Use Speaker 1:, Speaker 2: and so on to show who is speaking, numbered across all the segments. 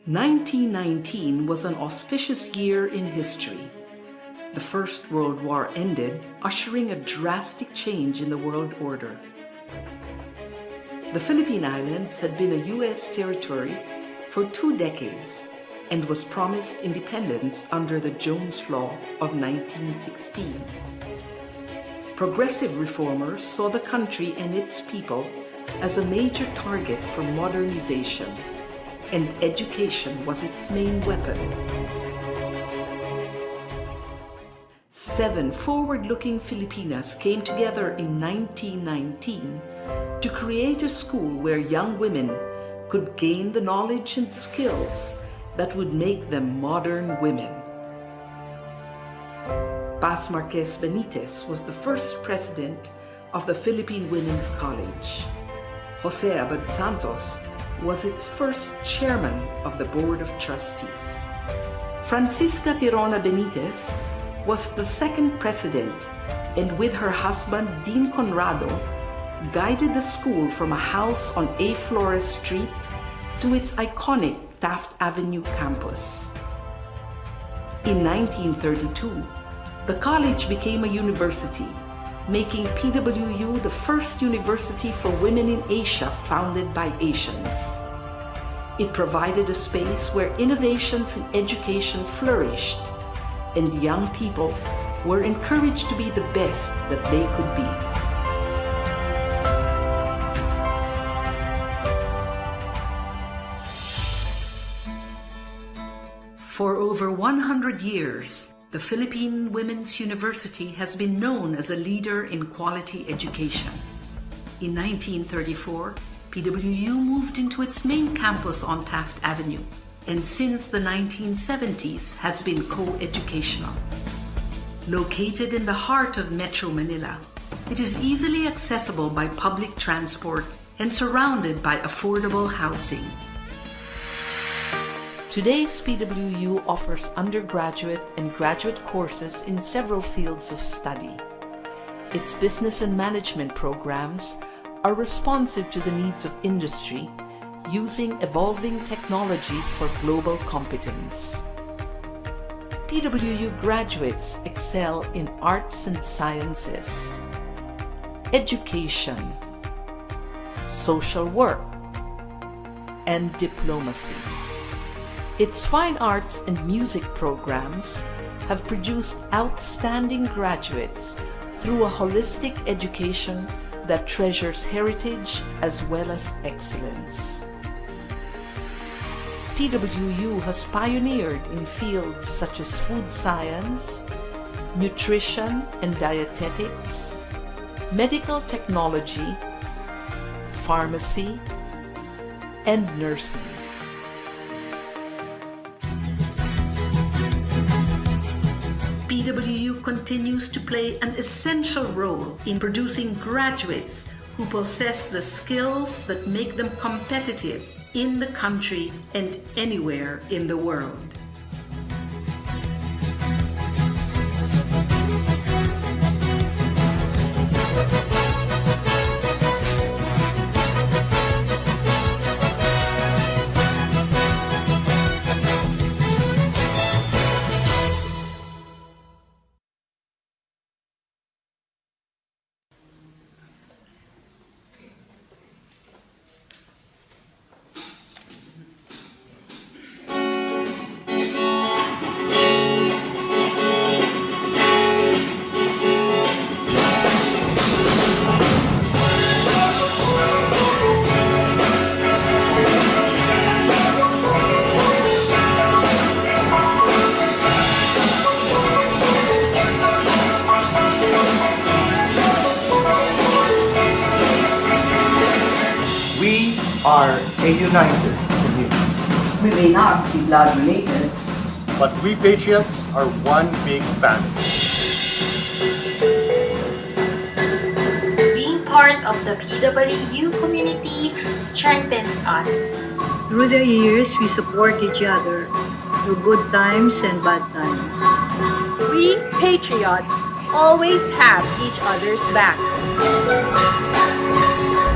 Speaker 1: 1919 was an auspicious year in history. The First World War ended, ushering a drastic change in the world order. The Philippine Islands had been a U.S. territory for 2 decades and was promised independence under the Jones Law of 1916. Progressive reformers saw the country and its people as a major target for modernization, and education was its main weapon. 7 forward-looking Filipinas came together in 1919 to create a school where young women could gain the knowledge and skills that would make them modern women. Paz Marquez Benitez was the first president of the Philippine Women's College. Jose Abad Santos was its first chairman of the Board of Trustees. Francisca Tirona Benitez was the second president, and with her husband Dean Conrado, guided the school from a house on A. Flores Street to its iconic Taft Avenue campus. In 1932, the college became a university, making PWU the first university for women in Asia founded by Asians. It provided a space where innovations in education flourished, and young people were encouraged to be the best that they could be. For over 100 years, the Philippine Women's University has been known as a leader in quality education. In 1934, PWU moved into its main campus on Taft Avenue, and since the 1970s has been co-educational. Located in the heart of Metro Manila, it is easily accessible by public transport and surrounded by affordable housing. Today's PWU offers undergraduate and graduate courses in several fields of study. Its business and management programs are responsive to the needs of industry, using evolving technology for global competence. PWU graduates excel in arts and sciences, education, social work, and diplomacy. Its fine arts and music programs have produced outstanding graduates through a holistic education that treasures heritage as well as excellence. PWU has pioneered in fields such as food science, nutrition and dietetics, medical technology, pharmacy, and nursing. PWU continues to play an essential role in producing graduates who possess the skills that make them competitive in the country and anywhere in the world.
Speaker 2: are a united community.
Speaker 3: We may not be blood related,
Speaker 4: but we Patriots are one big family.
Speaker 5: Being part of the PWU community strengthens us.
Speaker 6: Through the years, we support each other through good times and bad times.
Speaker 7: We Patriots always have each other's back.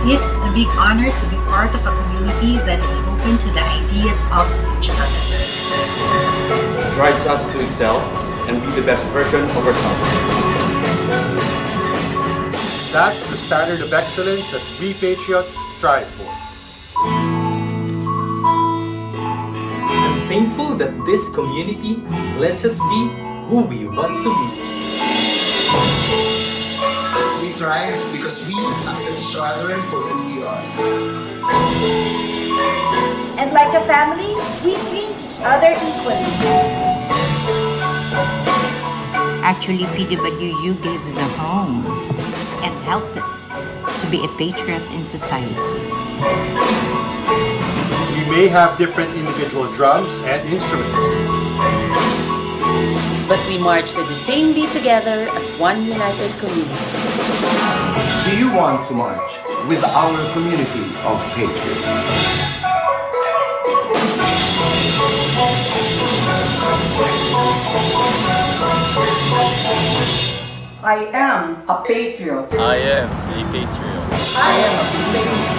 Speaker 7: It's a big honor to be part of a community that is open to the ideas of each other.
Speaker 8: Drives us to excel and be the best version of ourselves.
Speaker 4: That's the standard of excellence that we Patriots strive for.
Speaker 9: I'm thankful that this community lets us be who we want to be.
Speaker 10: We thrive because we accept each other for who we are.
Speaker 11: And like a family, we treat each other equally.
Speaker 12: Actually, PWU gave us a home and helped us to be a patriot in society.
Speaker 4: We may have different individual drums and instruments,
Speaker 13: but we march with the same beat together as one united community.
Speaker 2: Do you want to march with our community of patriots?
Speaker 3: I am a patriot.
Speaker 9: I am a patriot.
Speaker 3: I am a patriot.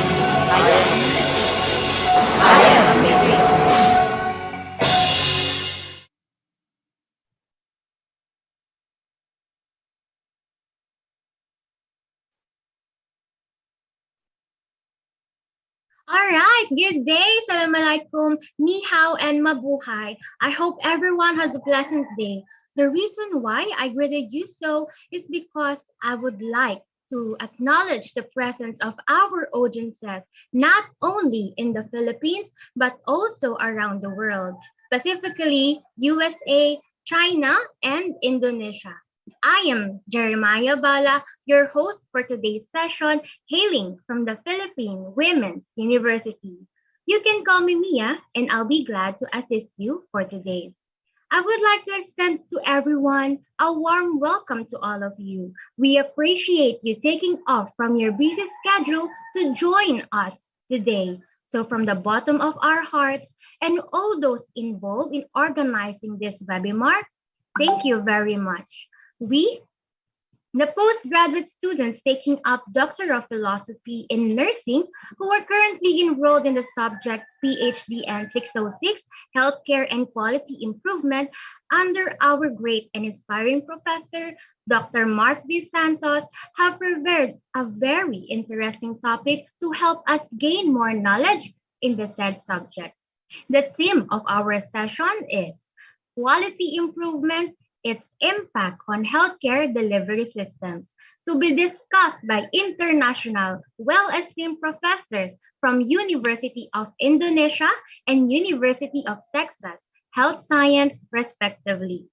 Speaker 11: I am a patriot.
Speaker 14: Alright, good day, Assalamualaikum, ni hao, and mabuhay. I hope everyone has a pleasant day. The reason why I greeted you so is because I would like to acknowledge the presence of our audiences, not only in the Philippines, but also around the world, specifically USA, China, and Indonesia. I am Jeremiah Bala, your host for today's session, hailing from the Philippine Women's University. You can call me Mia, and I'll be glad to assist you for today. I would like to extend to everyone a warm welcome to all of you. We appreciate you taking off from your busy schedule to join us today. So from the bottom of our hearts and all those involved in organizing this webinar, thank you very much. We, the postgraduate students taking up Doctor of Philosophy in Nursing, who are currently enrolled in the subject PhD 606, Healthcare and Quality Improvement, under our great and inspiring professor, Dr. Mark D. Santos, have prepared a very interesting topic to help us gain more knowledge in the said subject. The theme of our session is Quality Improvement, its impact on healthcare delivery systems, to be discussed by international, well-esteemed professors from University of Indonesia and University of Texas Health Science, respectively.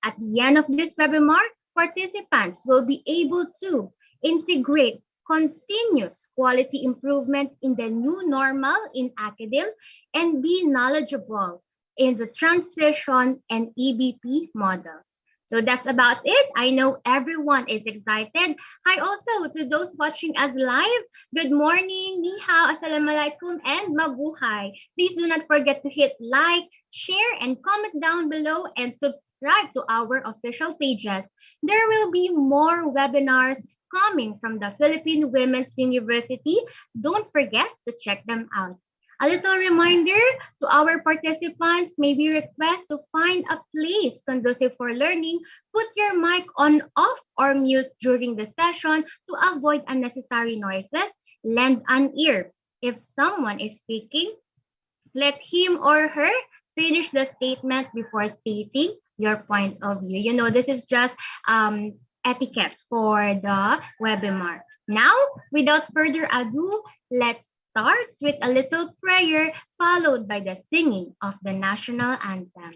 Speaker 14: At the end of this webinar, participants will be able to integrate continuous quality improvement in the new normal in academia and be knowledgeable in the transition and EBP models. So that's about it. I know everyone is excited. Hi also to those watching us live. Good morning, ni hao, assalamualaikum, and mabuhay. Please do not forget to hit like, share, and comment down below and subscribe to our official pages. There will be more webinars coming from the Philippine Women's University. Don't forget to check them out. A little reminder to our participants, may we request to find a place conducive for learning. Put your mic on off or mute during the session to avoid unnecessary noises. Lend an ear. If someone is speaking, let him or her finish the statement before stating your point of view. You know, this is just etiquette for the webinar. Now, without further ado, let's start with a little prayer followed by the singing of the national anthem.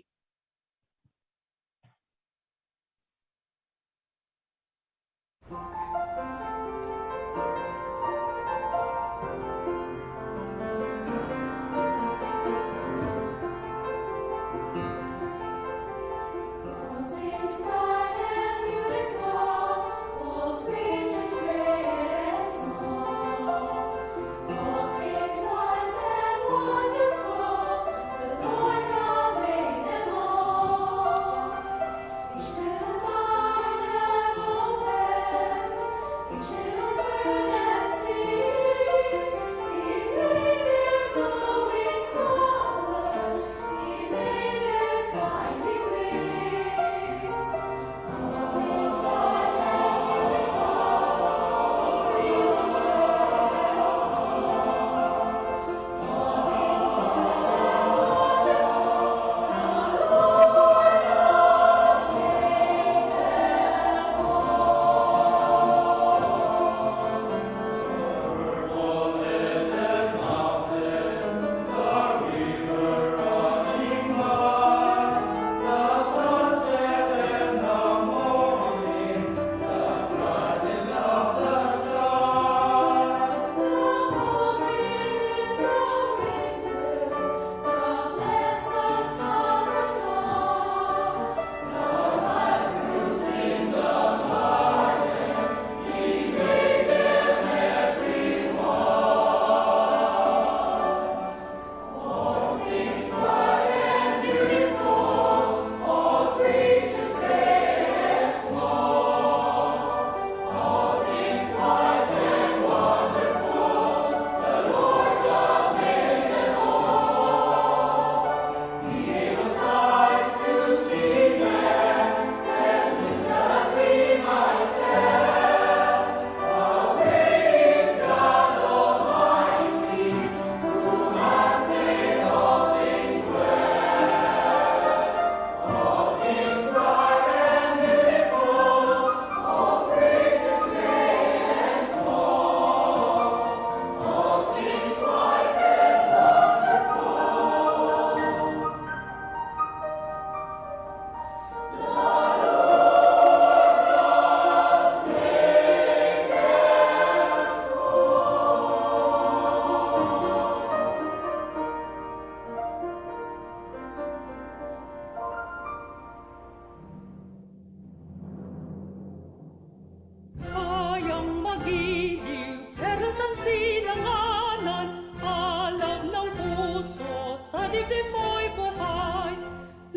Speaker 15: dibdib mo'y buhay.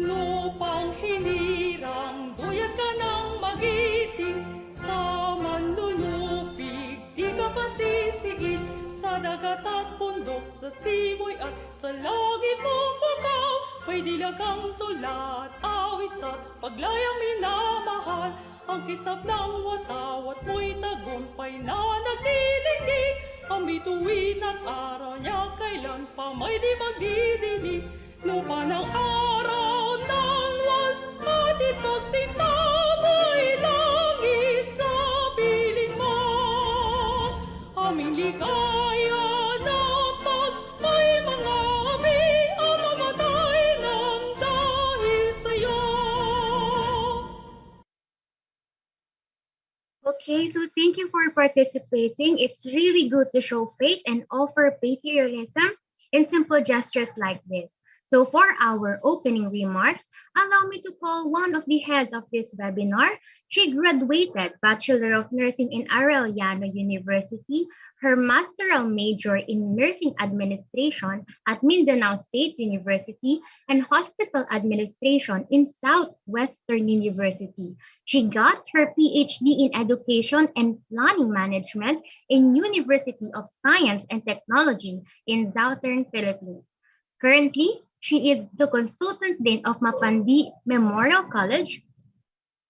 Speaker 15: Lupang hinirang, duyat ka ng magiting. Sa manlulupig, di ka pasisiin. Sa dagat at bundok, sa simoy at sa langit mong bukaw. May dilagang tulad, awit sa paglayang minamahal. Ang kisap ng watawat mo'y tagumpay na nagdidigdig. Ang bituin at araw niya kailan pa may di magdidinig. Lupa ng araw ng at ipagsinta mo'y langit sa piling mo. Aming ligaya na pag may mga abi ang mamatay ng dahil sa'yo.
Speaker 14: Okay, so thank you for participating. It's really good to show faith and offer patriotism in simple gestures like this. So for our opening remarks, allow me to call one of the heads of this webinar. She graduated Bachelor of Nursing in Arellano University, her masteral major in Nursing Administration at Mindanao State University, and Hospital Administration in Southwestern University. She got her PhD in Education and Planning Management in University of Science and Technology in Southern Philippines. Currently, she is the consultant dean of Mapandi Memorial College,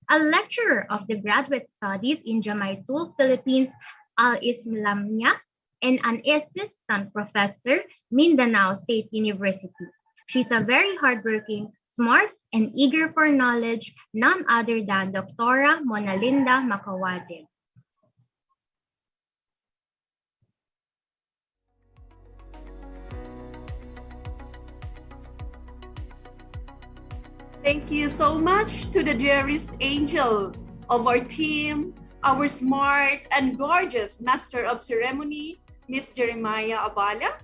Speaker 14: a lecturer of the graduate studies in Jamaitul, Philippines, Al-Islamia, and an assistant professor, Mindanao State University. She's a very hardworking, smart, and eager for knowledge, none other than Dr. Monalinda Macawadin.
Speaker 16: Thank you so much to the dearest angel of our team, our smart and gorgeous Master of Ceremony, Miss Jeremiah Abala.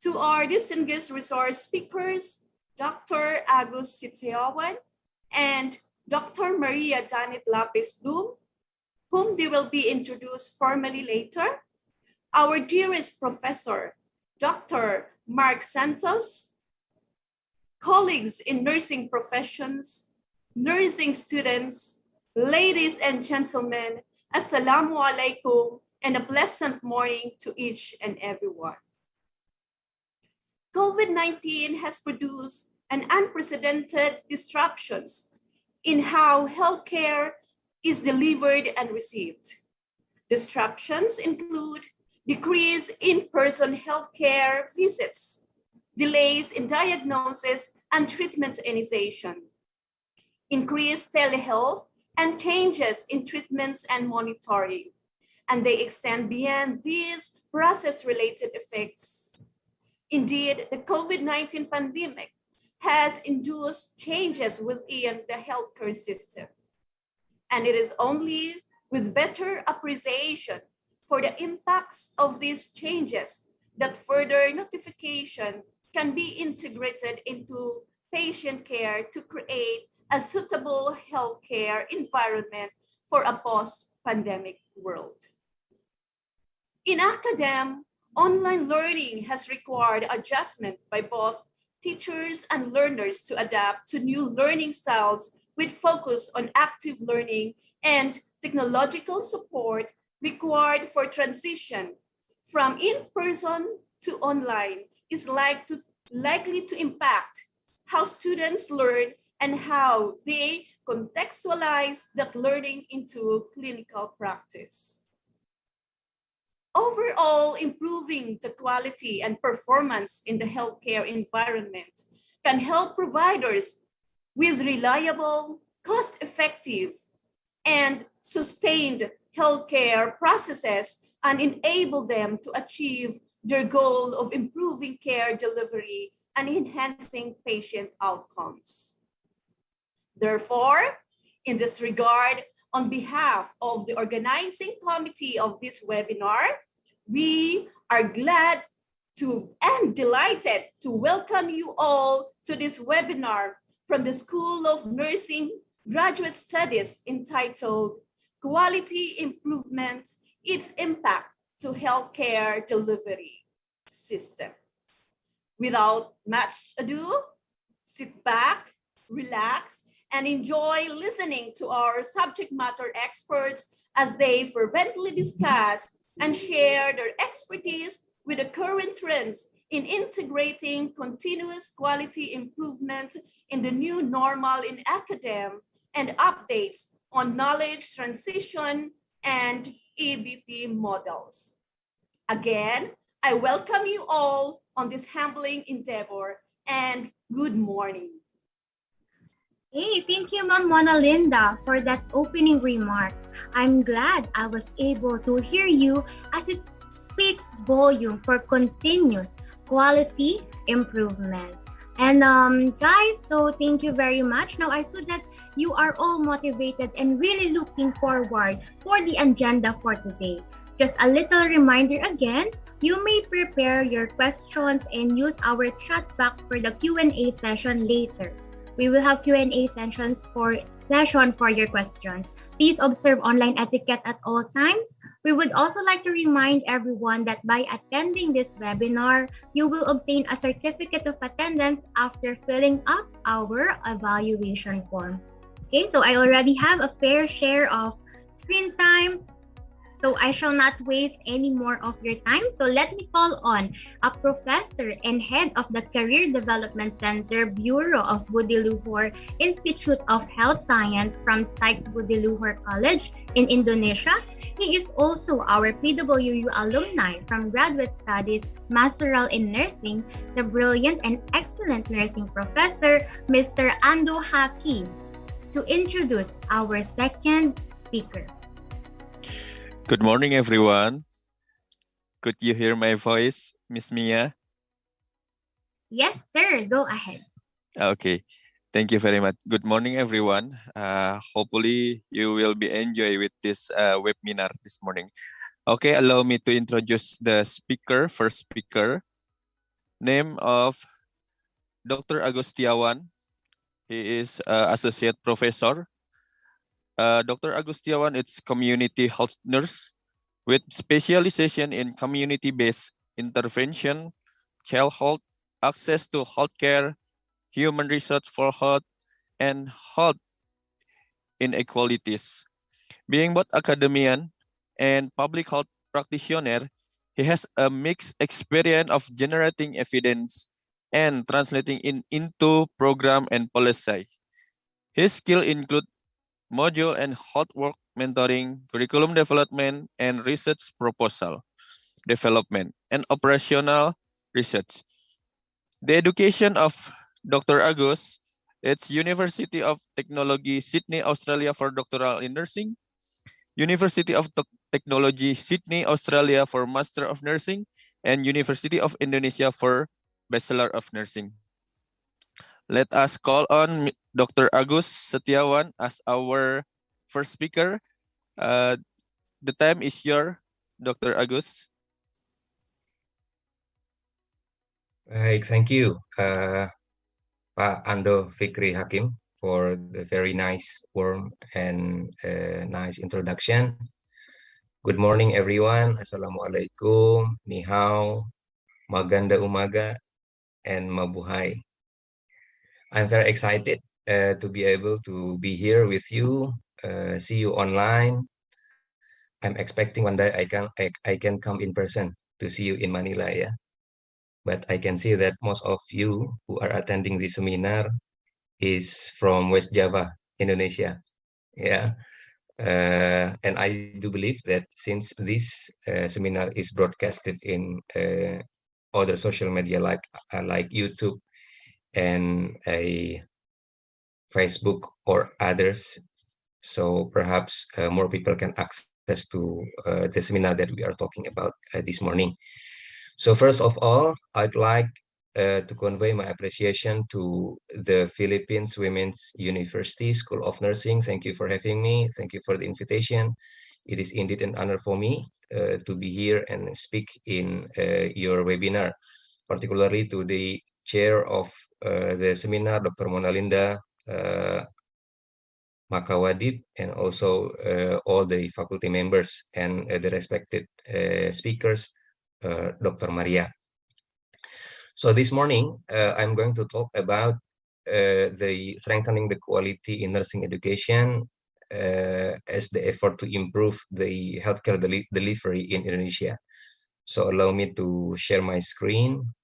Speaker 16: To our distinguished resource speakers, Dr. Agus Sitseawan and Dr. Maria Janet Lapis Bloom, whom they will be introduced formally later. Our dearest professor, Dr. Mark Santos, colleagues in nursing professions, nursing students, ladies and gentlemen, Assalamu alaikum, and a pleasant morning to each and everyone. COVID-19 has produced an unprecedented disruptions in how healthcare is delivered and received. Disruptions include decrease in in-person healthcare visits, delays in diagnosis and treatment initiation, increased telehealth, and changes in treatments and monitoring. And they extend beyond these process-related effects. Indeed, the COVID-19 pandemic has induced changes within the healthcare system. And it is only with better appreciation for the impacts of these changes that further notification can be integrated into patient care to create a suitable healthcare environment for a post-pandemic world. In academia, online learning has required adjustment by both teachers and learners to adapt to new learning styles with focus on active learning and technological support required for transition from in-person to online is likely to impact how students learn and how they contextualize that learning into clinical practice. Overall, improving the quality and performance in the healthcare environment can help providers with reliable, cost-effective, and sustained healthcare processes and enable them to achieve their goal of improving care delivery and enhancing patient outcomes. Therefore, in this regard, on behalf of the organizing committee of this webinar, we are glad to and delighted to welcome you all to this webinar from the School of Nursing Graduate Studies entitled Quality Improvement, Its Impact to Healthcare Delivery System. Without much ado, sit back, relax, and enjoy listening to our subject matter experts as they fervently discuss and share their expertise with the current trends in integrating continuous quality improvement in the new normal in academia and updates on knowledge transition and EBP models. Again, I welcome you all on this humbling endeavor and good morning.
Speaker 14: Hey, thank you, Ma'am Mona Linda, for that opening remarks. I'm glad I was able to hear you as it speaks volume for continuous quality improvement. And guys, so thank you very much. Now I feel that you are all motivated and really looking forward for the agenda for today. Just a little reminder again, you may prepare your questions and use our chat box for the Q&A session later. We will have Q&A session for your questions. Please observe online etiquette at all times. We would also like to remind everyone that by attending this webinar, you will obtain a certificate of attendance after filling up our evaluation form. Okay, so I already have a fair share of screen time. So I shall not waste any more of your time. So let me call on a professor and head of the Career Development Center, Bureau of Budi Luhur Institute of Health Science from Sykes Budi Luhur College in Indonesia. He is also our PWU alumni from Graduate Studies, Masteral in Nursing, the brilliant and excellent nursing professor, Mr. Ando Haki, to introduce our second speaker.
Speaker 17: Good morning, everyone. Could you hear my voice, Miss Mia?
Speaker 14: Yes, sir. Go ahead.
Speaker 17: Okay. Thank you very much. Good morning, everyone. Hopefully, you will be enjoy with this webinar this morning. Okay, allow me to introduce the speaker, first speaker. Name of Dr. Agustiawan. He is associate professor. Dr. Agustiawan is community health nurse with specialization in community-based intervention, child health, access to healthcare, human research for health, and health inequalities. Being both academician and public health practitioner, he has a mixed experience of generating evidence and translating into program and policy. His skills include module and hot work mentoring, curriculum development, and research proposal development, and operational research. The education of Dr. Agus, it's University of Technology, Sydney, Australia for doctoral in nursing, University of Technology, Sydney, Australia for Master of Nursing, and University of Indonesia for Bachelor of Nursing. Let us call on Dr. Agus Setiawan as our first speaker. The time is yours, Dr. Agus.
Speaker 18: Baik, thank you, Pak Ando Fikri Hakim, for the very nice, warm, and nice introduction. Good morning, everyone. Assalamualaikum, ni hao, maganda umaga, and mabuhay. I'm very excited to be able to be here with you, see you online. I'm expecting one day I can come in person to see you in Manila, yeah. But I can see that most of you who are attending this seminar is from West Java, Indonesia, yeah. And I do believe that since this seminar is broadcasted in other social media like YouTube and a Facebook or others, so perhaps more people can access to the seminar that we are talking about this morning. So first of all, I'd like to convey my appreciation to the Philippines Women's University School of Nursing. Thank you for having me. Thank you for the invitation. It is indeed an honor for me to be here and speak in your webinar, particularly to the chair of the seminar, Dr. Mona Linda Makawadib, and also all the faculty members and the respected speakers, Dr. Maria. So this morning, I'm going to talk about the strengthening the quality in nursing education as the effort to improve the healthcare delivery in Indonesia. So allow me to share my screen.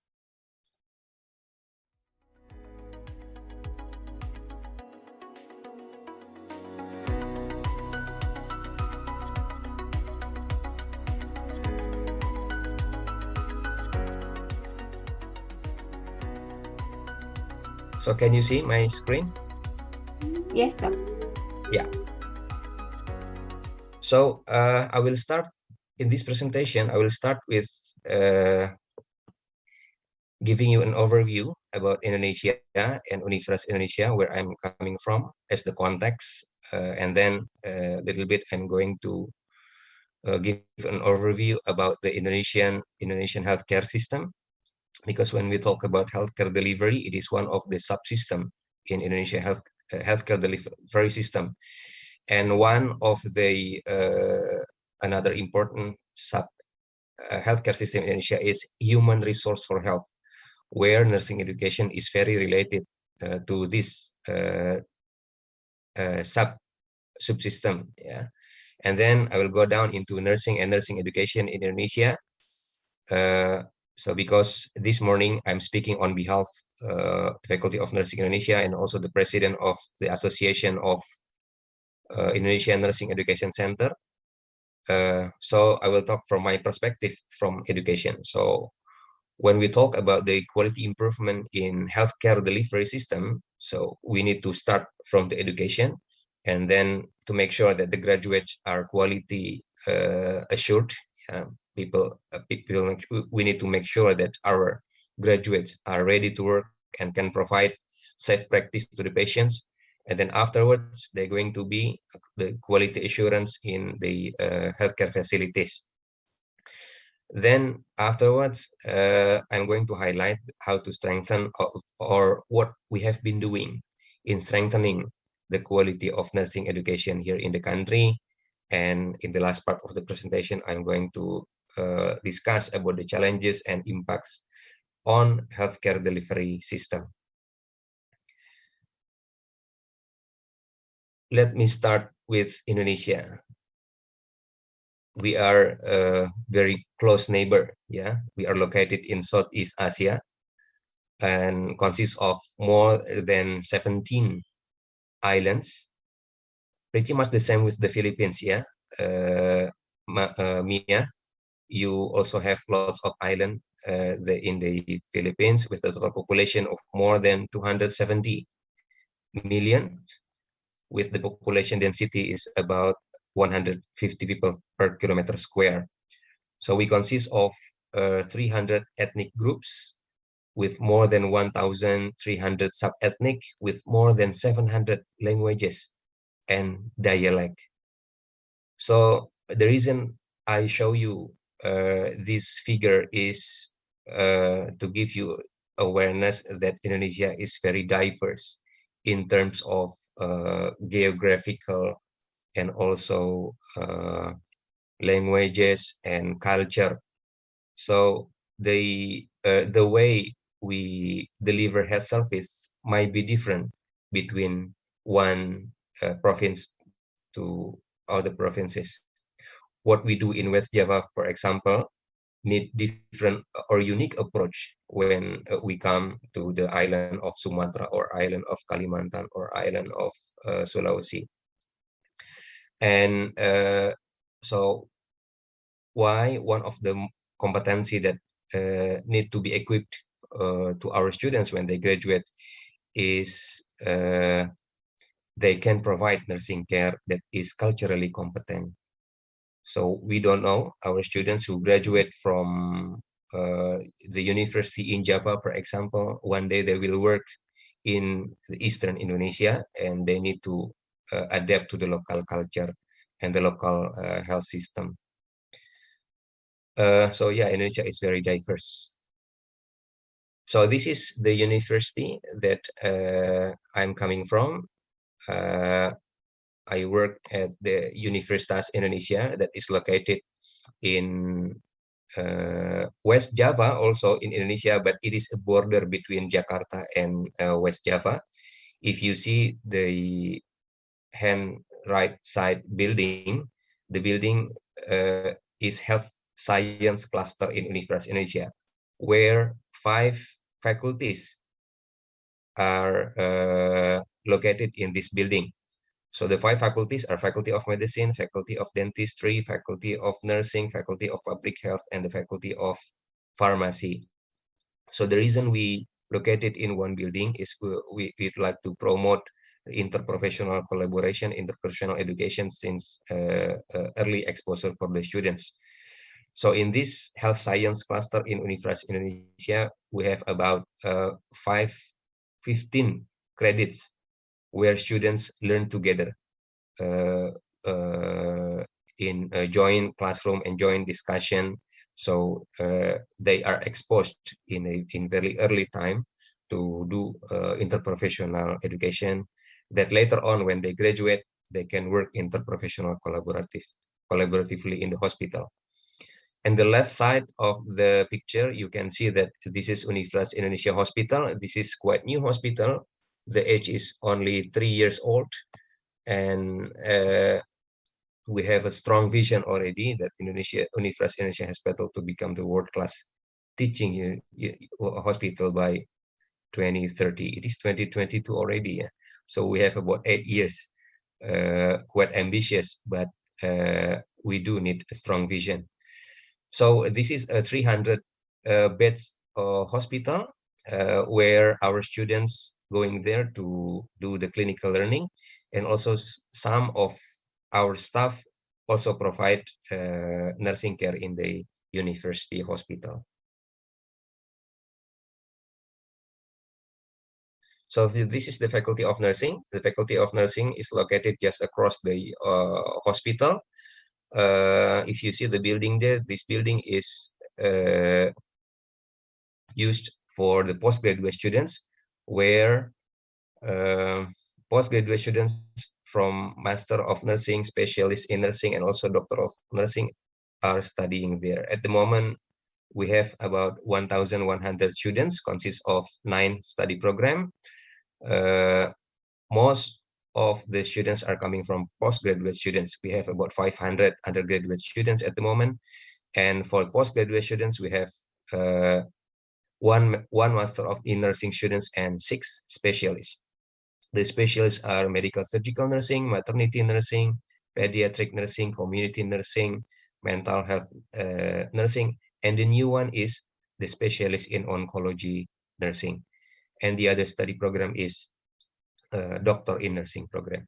Speaker 18: So can you see my screen?
Speaker 11: Yes, Doc.
Speaker 18: Yeah. So I will start in this presentation. I will start with giving you an overview about Indonesia and Universitas Indonesia, where I'm coming from as the context. And then a little bit, I'm going to give an overview about the Indonesian healthcare system, because when we talk about healthcare delivery, it is one of the subsystem in Indonesia healthcare delivery system, and one of the another important sub healthcare system in Indonesia is human resource for health, where nursing education is very related to this subsystem. Yeah, and then I will go down into nursing and nursing education in Indonesia. So because this morning I'm speaking on behalf Faculty of Nursing Indonesia and also the president of the Association of Indonesian Nursing Education Center. So I will talk from my perspective from education. So when we talk about the quality improvement in healthcare delivery system, so we need to start from the education, and then to make sure that the graduates are quality assured. We need to make sure that our graduates are ready to work and can provide safe practice to the patients. And then afterwards, they're going to be the quality assurance in the healthcare facilities. Then afterwards, I'm going to highlight how to strengthen or what we have been doing in strengthening the quality of nursing education here in the country. And in the last part of the presentation, I'm going to discuss about the challenges and impacts on healthcare delivery system. Let me start with Indonesia. We are a very close neighbor. Yeah, we are located in Southeast Asia and consists of more than 17 islands. Pretty much the same with the Philippines. Yeah, Mia, you also have lots of islands in the Philippines with a total population of more than 270 million, with the population density is about 150 people per kilometer square. So we consist of 300 ethnic groups with more than 1,300 sub-ethnic with more than 700 languages and dialect. So the reason I show you this figure is to give you awareness that Indonesia is very diverse in terms of geographical and also languages and culture. So the way we deliver health service might be different between one province to other provinces. What we do in West Java, for example, need different or unique approach when we come to the island of Sumatra or island of Kalimantan or island of Sulawesi. And so why one of the competency that need to be equipped to our students when they graduate is they can provide nursing care that is culturally competent. So we don't know our students who graduate from the university in Java, for example, one day they will work in the Eastern Indonesia and they need to adapt to the local culture and the local health system. So yeah, Indonesia is very diverse. So this is the university that I'm coming from. I work at the Universitas Indonesia that is located in West Java, also in Indonesia, but it is a border between Jakarta and West Java. If you see the hand right side building, the building is Health Science Cluster in Universitas Indonesia, where 5 faculties are located in this building. So the 5 faculties are Faculty of Medicine, Faculty of Dentistry, Faculty of Nursing, Faculty of Public Health, and the Faculty of Pharmacy. So the reason we located in one building is we'd like to promote interprofessional collaboration, interprofessional education since early exposure for the students. So in this health science cluster in Universitas Indonesia, we have about 15 credits where students learn together in a joint classroom and joint discussion. So they are exposed in very early time to do interprofessional education that later on when they graduate, they can work interprofessional collaboratively in the hospital. And the left side of the picture, you can see that this is Universitas Indonesia Hospital. This is quite new hospital. The age is only 3 years old. And we have a strong vision already that Universitas Indonesia Hospital to become the world-class teaching hospital by 2030. It is 2022 already. Yeah? So we have about 8 years, quite ambitious, but we do need a strong vision. So this is a 300 beds hospital where our students going there to do the clinical learning, and also some of our staff also provide nursing care in the university hospital. So this is the Faculty of Nursing. The Faculty of Nursing is located just across the hospital. If you see the building there, this building is used for the postgraduate students, where postgraduate students from Master of Nursing, Specialist in Nursing, and also Doctor of Nursing are studying there. At the moment, we have about 1,100 students, consists of 9 study program. Most of the students are coming from postgraduate students. We have about 500 undergraduate students at the moment. And for postgraduate students, we have one Master of Nursing students and 6 specialists. The specialists are medical surgical nursing, maternity nursing, pediatric nursing, community nursing, mental health nursing. And the new one is the specialist in oncology nursing. And the other study program is doctor in nursing program.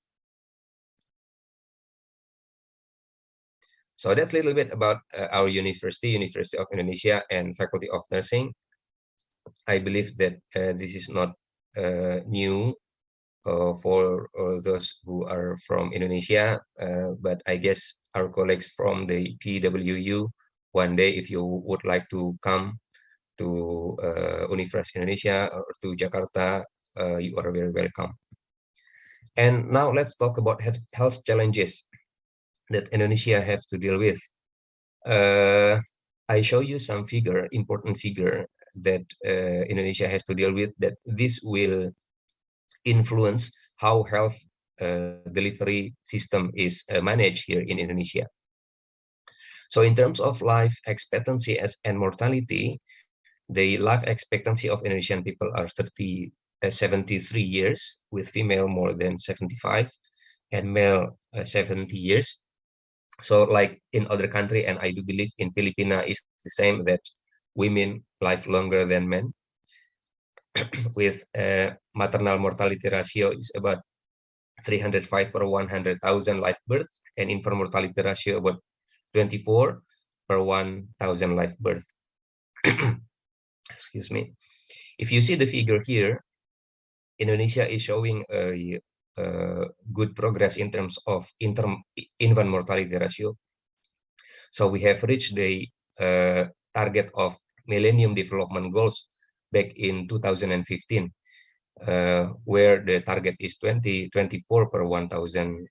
Speaker 18: So that's a little bit about our university, University of Indonesia, and Faculty of Nursing. I believe that this is not new for those who are from Indonesia, but I guess our colleagues from the PWU, one day if you would like to come to Universitas Indonesia or to Jakarta, you are very welcome. And now let's talk about health challenges that Indonesia has to deal with. I show you some important figure that Indonesia has to deal with, that this will influence how health delivery system is managed here in Indonesia. So in terms of life expectancy and mortality, the life expectancy of Indonesian people are 73 years, with female more than 75 and male 70 years. So like in other country, and I do believe in Filipina is the same, that women live longer than men, with maternal mortality ratio is about 305 per 100,000 live birth, and infant mortality ratio about 24 per 1,000 live birth. Excuse me. If you see the figure here, Indonesia is showing a good progress in terms of infant mortality ratio. So we have reached the target of Millennium Development Goals back in 2015, where the target is 24 per 1,000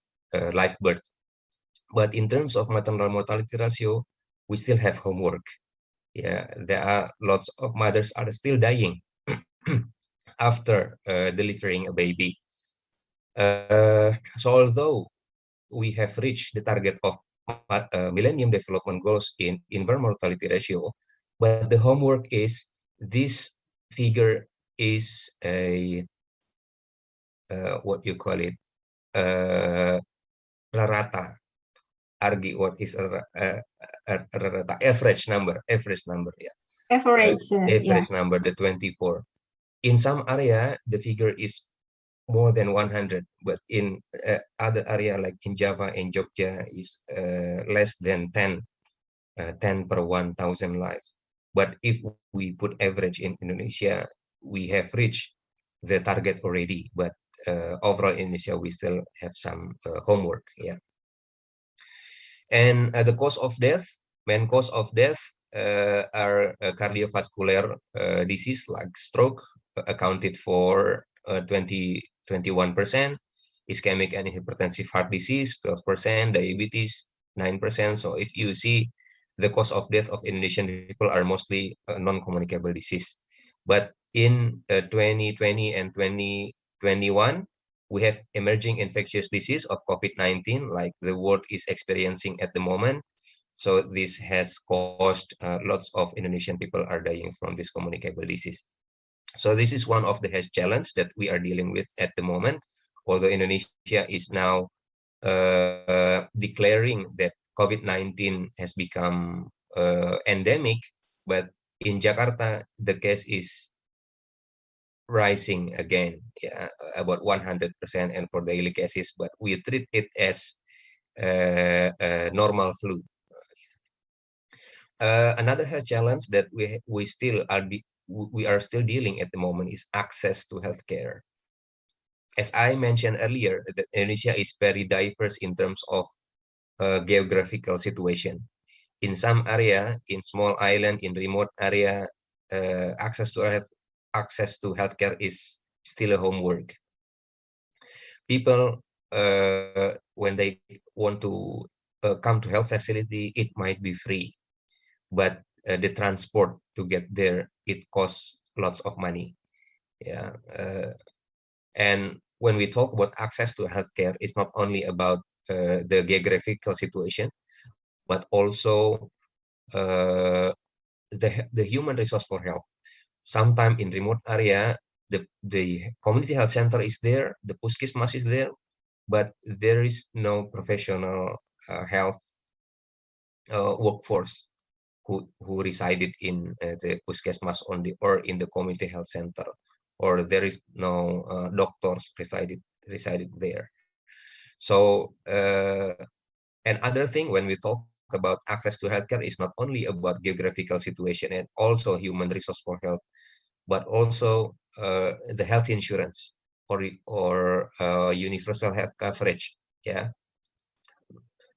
Speaker 18: live birth. But in terms of maternal mortality ratio, we still have homework. Yeah, there are lots of mothers are still dying after delivering a baby. So although we have reached the target of Millennium Development Goals in infant mortality ratio, but the homework is this figure is a what you call it rata. Argi, what is a rata? Average number, yeah. Average number, the 24. In some area, the figure is more than 100, but in other area like in Java and Jogja is less than 10, 10 per 1,000 life. But if we put average in Indonesia, we have reached the target already. But overall in Indonesia, we still have some homework. Yeah. And the cause of death, main cause of death are cardiovascular disease like stroke, accounted for 21%, ischemic and hypertensive heart disease, 12%, diabetes, 9%. So if you see the cause of death of Indonesian people are mostly non-communicable disease. But in 2020 and 2021, we have emerging infectious disease of COVID-19, like the world is experiencing at the moment. So this has caused lots of Indonesian people are dying from this communicable disease. So this is one of the health challenge that we are dealing with at the moment. Although Indonesia is now declaring that COVID-19 has become endemic, but in Jakarta, the case is rising again, yeah, about 100% and for daily cases, but we treat it as a normal flu. Another health challenge that we are still dealing at the moment is access to healthcare. As I mentioned earlier, that Indonesia is very diverse in terms of geographical situation. In some area, in small island, in remote area, access to healthcare is still a homework. People, when they want to come to health facility, it might be free, but the transport to get there, it costs lots of money. Yeah, and when we talk about access to healthcare, it's not only about the geographical situation, but also the human resource for health. Sometimes in remote area, the community health center is there, the puskesmas is there, but there is no professional health workforce who resided in the puskesmas or in the community health center, or there is no doctors resided there. So and other thing, when we talk about access to healthcare, is not only about geographical situation and also human resource for health, but also the health insurance or universal health coverage. Yeah,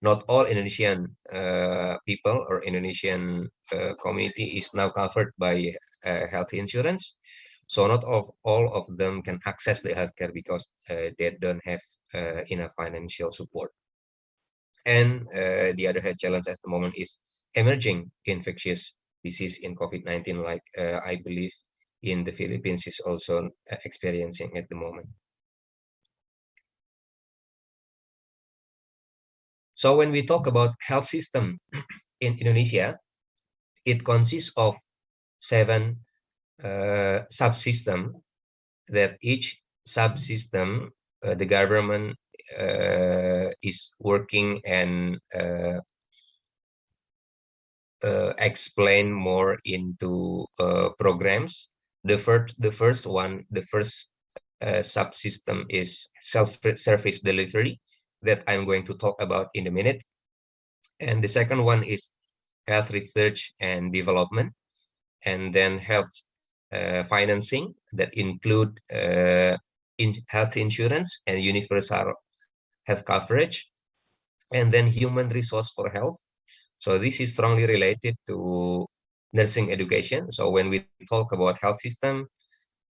Speaker 18: not all Indonesian people or Indonesian community is now covered by health insurance. So not all of them can access the healthcare because they don't have enough financial support. And the other health challenge at the moment is emerging infectious disease in COVID-19, like I believe in the Philippines is also experiencing at the moment. So when we talk about health system in Indonesia, it consists of 7 subsystems that each subsystem the government is working and explain more into programs. The first subsystem is self-service delivery that I'm going to talk about in a minute. And the second one is health research and development, and then health financing that include health insurance and universal health coverage, and then human resource for health. So this is strongly related to nursing education. So when we talk about health system,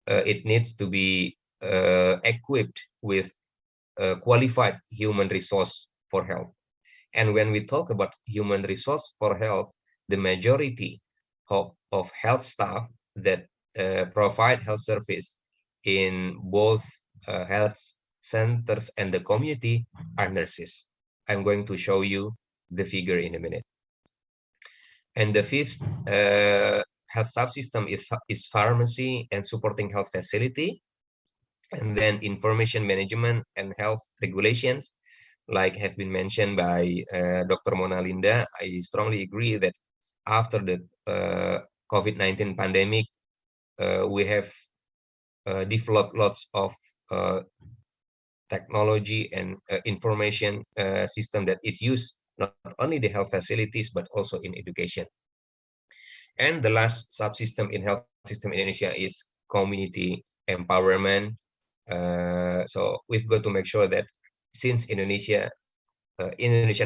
Speaker 18: it needs to be equipped with qualified human resource for health. And when we talk about human resource for health, the majority of health staff that provide health service in both health centers and the community are nurses. I'm going to show you the figure in a minute. And the fifth health subsystem is pharmacy and supporting health facility. And then information management and health regulations, like have been mentioned by Dr. Mona Linda. I strongly agree that after the COVID-19 pandemic, we have developed lots of technology and information system that it use not only the health facilities but also in education. And the last subsystem in health system in Indonesia is community empowerment. So we've got to make sure that since Indonesian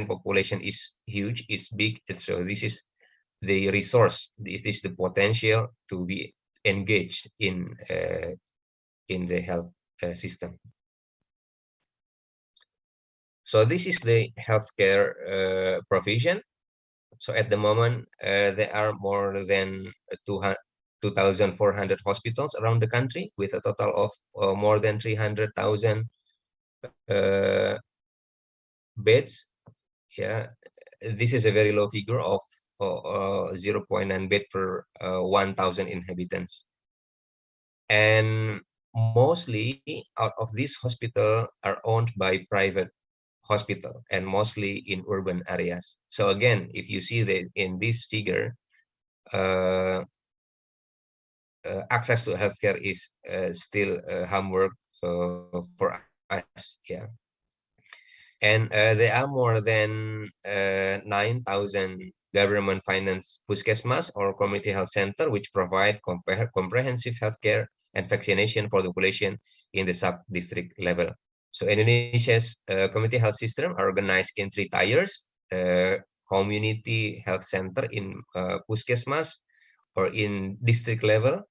Speaker 18: population is huge, is big, so this is the resource, this is the potential to be engaged in the health system. So this is the healthcare provision. So at the moment, there are more than 2,400 hospitals around the country with a total of more than 300,000 beds. Yeah, this is a very low figure of 0.9 bed per 1,000 inhabitants. And mostly out of these hospitals are owned by private hospital and mostly in urban areas. So again, if you see that in this figure, access to healthcare is still homework for us, yeah. And there are more than 9,000 government financed puskesmas or community health center which provide comprehensive healthcare and vaccination for the population in the sub-district level. So Indonesia's community health system are organized in 3 tiers: community health center in puskesmas or in district level,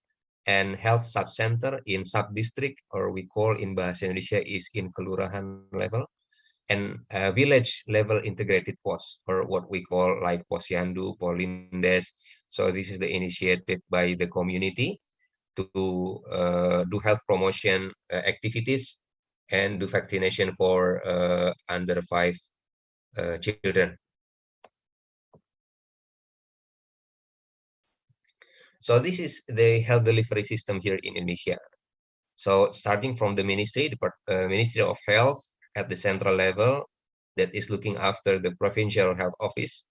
Speaker 18: and health sub-center in sub-district, or we call in Bahasa Indonesia is in kelurahan level, and village level integrated post, or what we call like posyandu, polindes. So this is the initiated by the community to do health promotion activities and do vaccination for under 5 children. So this is the health delivery system here in Indonesia. So starting from the Ministry of Health at the central level, that is looking after the provincial health office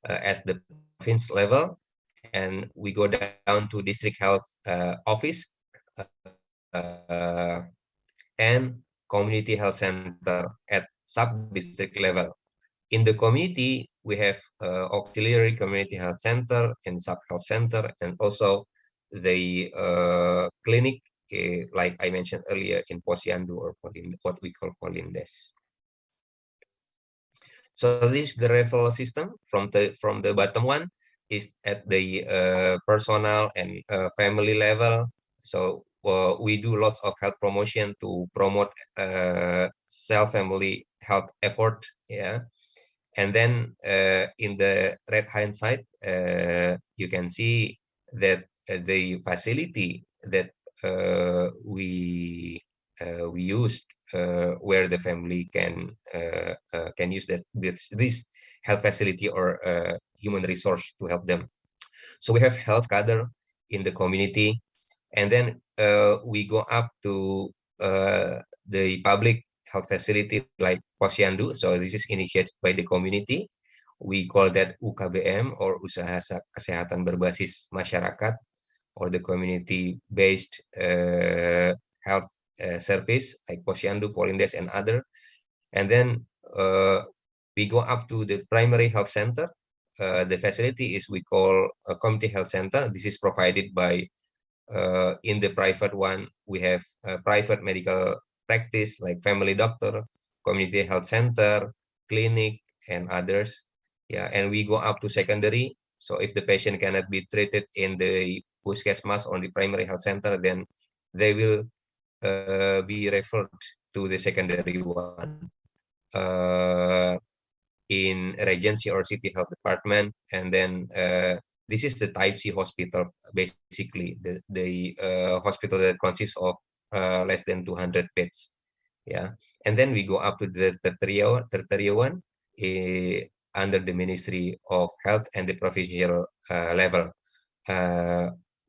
Speaker 18: at the province level, and we go down to district health office and community health center at sub-district level. In the community, we have auxiliary community health center and sub-health center, and also the clinic, like I mentioned earlier, in Posyandu or what we call Polindes. So this is the referral system from the bottom one is at the personal and family level. So we do lots of health promotion to promote self-family health effort. Yeah. And then in the right hand side, you can see that the facility that we used where the family can use this health facility or human resource to help them. So we have health cadre in the community, and then we go up to the public health facility like Posyandu. So this is initiated by the community. We call that UKBM, or Usaha Kesehatan Berbasis Masyarakat, or the community-based health service like Posyandu, Polindes, and other. And then we go up to the primary health center. The facility is we call a community health center. This is provided by in the private one, we have private medical practice like family doctor, community health center, clinic, and others. Yeah, and we go up to secondary. So if the patient cannot be treated in the puskesmas or the primary health center, then they will be referred to the secondary one in Regency or City Health Department, and then This is the type C hospital, basically the hospital that consists of less than 200 beds. Yeah, and then we go up to the tertiary one under the Ministry of Health and the provincial level.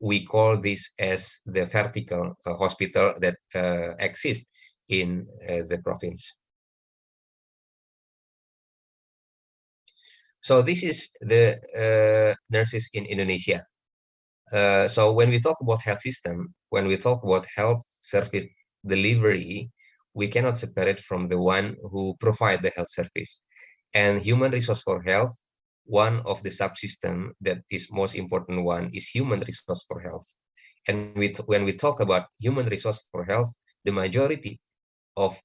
Speaker 18: We call this as the vertical hospital that exists in the province. So this is the nurses in Indonesia. So when we talk about health system, when we talk about health service delivery, we cannot separate from the one who provide the health service. And human resource for health, one of the subsystem that is most important one is human resource for health. And when we talk about human resource for health, the majority of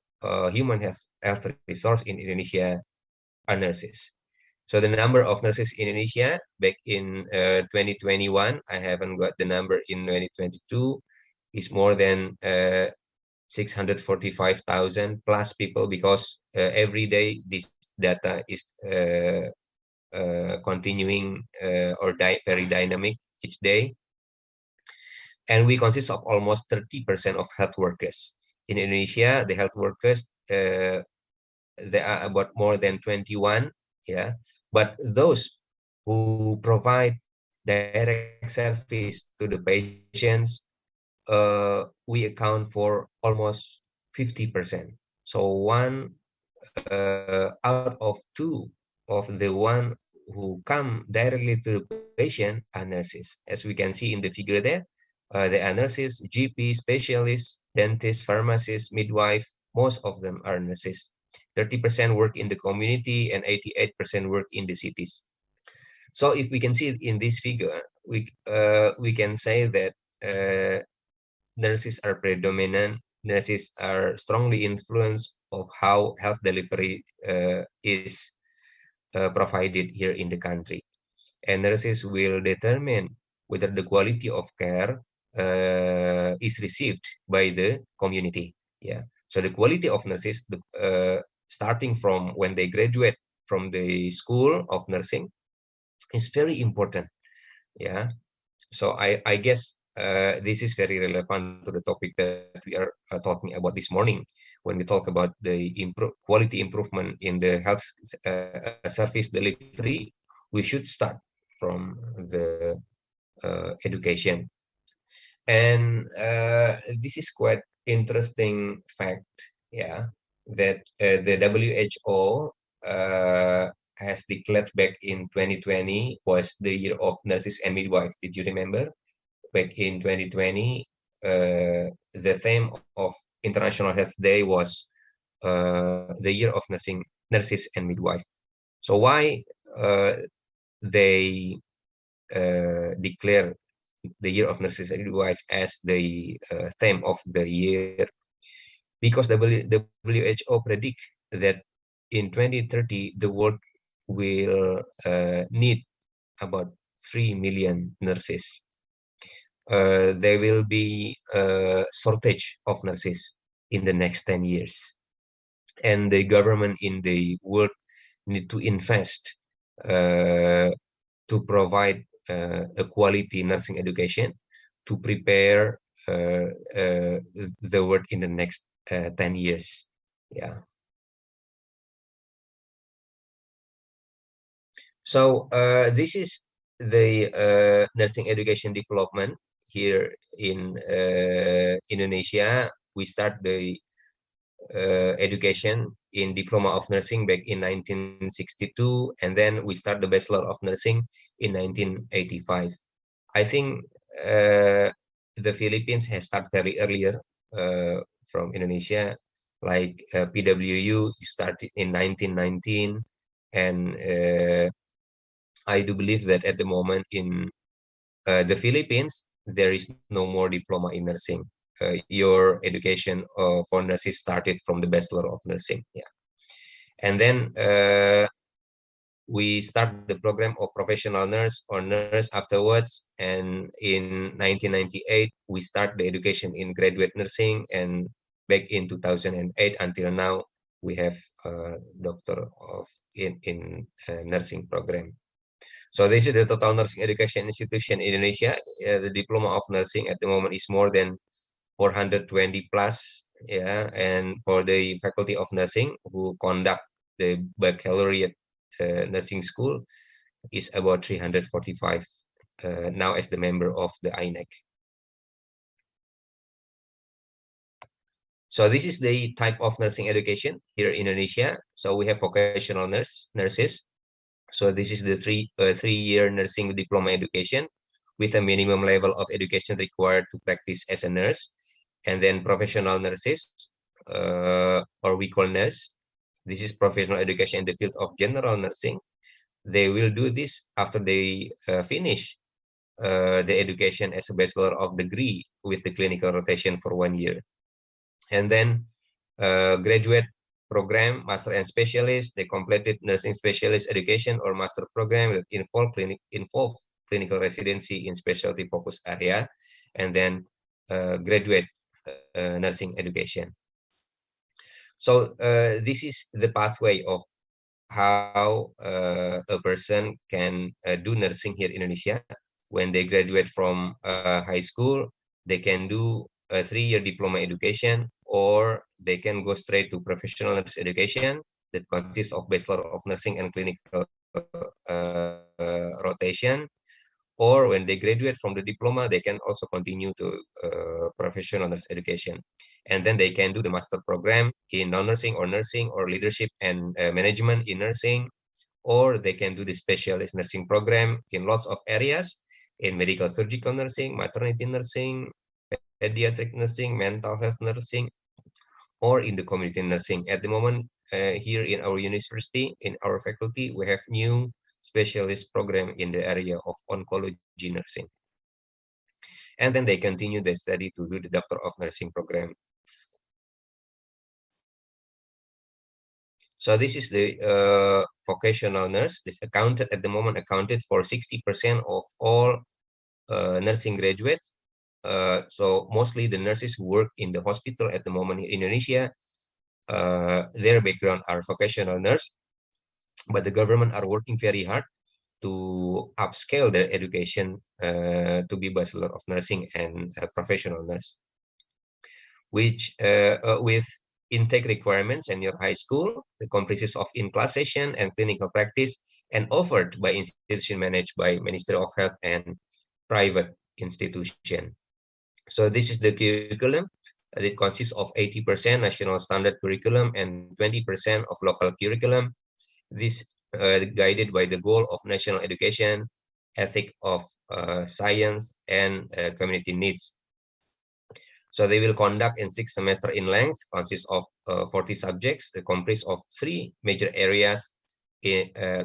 Speaker 18: human health resource in Indonesia are nurses. So the number of nurses in Indonesia back in 2021, I haven't got the number in 2022, is more than 645,000 plus people, because every day this data is continuing or very dynamic each day. And we consist of almost 30% of health workers. In Indonesia, the health workers, there are about more than 21, yeah. But those who provide direct service to the patients, we account for almost 50%. So one out of two of the one who come directly to the patient are nurses. As we can see in the figure there, there are nurses, GP, specialists, dentists, pharmacists, midwife. Most of them are nurses. 30% work in the community and 88% work in the cities. So if we can see it in this figure, we can say that nurses are predominant. Nurses are strongly influenced of how health delivery is provided here in the country. And nurses will determine whether the quality of care is received by the community. Yeah. So the quality of nurses, starting from when they graduate from the school of nursing, is very important. Yeah. So I guess this is very relevant to the topic that we are talking about this morning. When we talk about the quality improvement in the health service delivery, we should start from the education. And this is quite interesting fact, yeah, that the WHO has declared back in 2020 was the year of nurses and midwives. Did you remember? Back in 2020, the theme of International Health Day was the year of nurses and midwives. So why they declare the year of nurses and midwives as the theme of the year? Because the WHO predict that in 2030 the world will need about 3 million nurses. There will be a shortage of nurses in the next 10 years. And the government in the world need to invest to provide a quality nursing education to prepare the world in the next 10 years. Yeah. So this is the nursing education development here in Indonesia. We start the education in Diploma of Nursing back in 1962, and then we start the Bachelor of Nursing in 1985. I think the Philippines has started very earlier from Indonesia, like PWU started in 1919, and I do believe that at the moment in the Philippines, there is no more diploma in nursing. Your education for nurses started from the Bachelor of Nursing. Yeah. And then we start the program of professional nurse or nurse afterwards. And in 1998, we start the education in graduate nursing. And back in 2008 until now, we have a doctor in nursing program. So this is the total nursing education institution in Indonesia. The diploma of nursing at the moment is more than 420 plus, yeah, and for the faculty of nursing who conduct the baccalaureate nursing school is about 345 now as the member of the INEC. So this is the type of nursing education here in Indonesia. So we have vocational nurses. So this is the three-year nursing diploma education with a minimum level of education required to practice as a nurse. And then professional nurses, or we call nurse. This is professional education in the field of general nursing. They will do this after they finish the education as a bachelor of degree with the clinical rotation for 1 year. And then graduate program, master and specialist, they completed nursing specialist education or master program that involve clinical residency in specialty focus area, and then graduate nursing education. So this is the pathway of how a person can do nursing here in Indonesia. When they graduate from high school, they can do a 3-year diploma education, or they can go straight to professional nurse education that consists of Bachelor of Nursing and clinical rotation. Or when they graduate from the diploma, they can also continue to professional nurse education. And then they can do the master program in non-nursing or leadership and management in nursing, or they can do the specialist nursing program in lots of areas, in medical surgical nursing, maternity nursing, pediatric nursing, mental health nursing, or in the community nursing. At the moment, here in our university, in our faculty, we have new specialist program in the area of oncology nursing. And then they continue their study to do the doctor of nursing program. So this is the vocational nurse. This accounted at the moment accounted for 60% of all nursing graduates. So mostly the nurses who work in the hospital at the moment in Indonesia, their background are vocational nurse, but the government are working very hard to upscale their education to be Bachelor of Nursing and professional nurse, which with intake requirements in your high school, the comprises of in-class session and clinical practice, and offered by institution managed by Ministry of Health and private institution. So this is the curriculum. It consists of 80% national standard curriculum and 20% of local curriculum. This guided by the goal of national education, ethic of science, and community needs. So they will conduct in 6 semesters in length, consists of 40 subjects, comprised of 3 major areas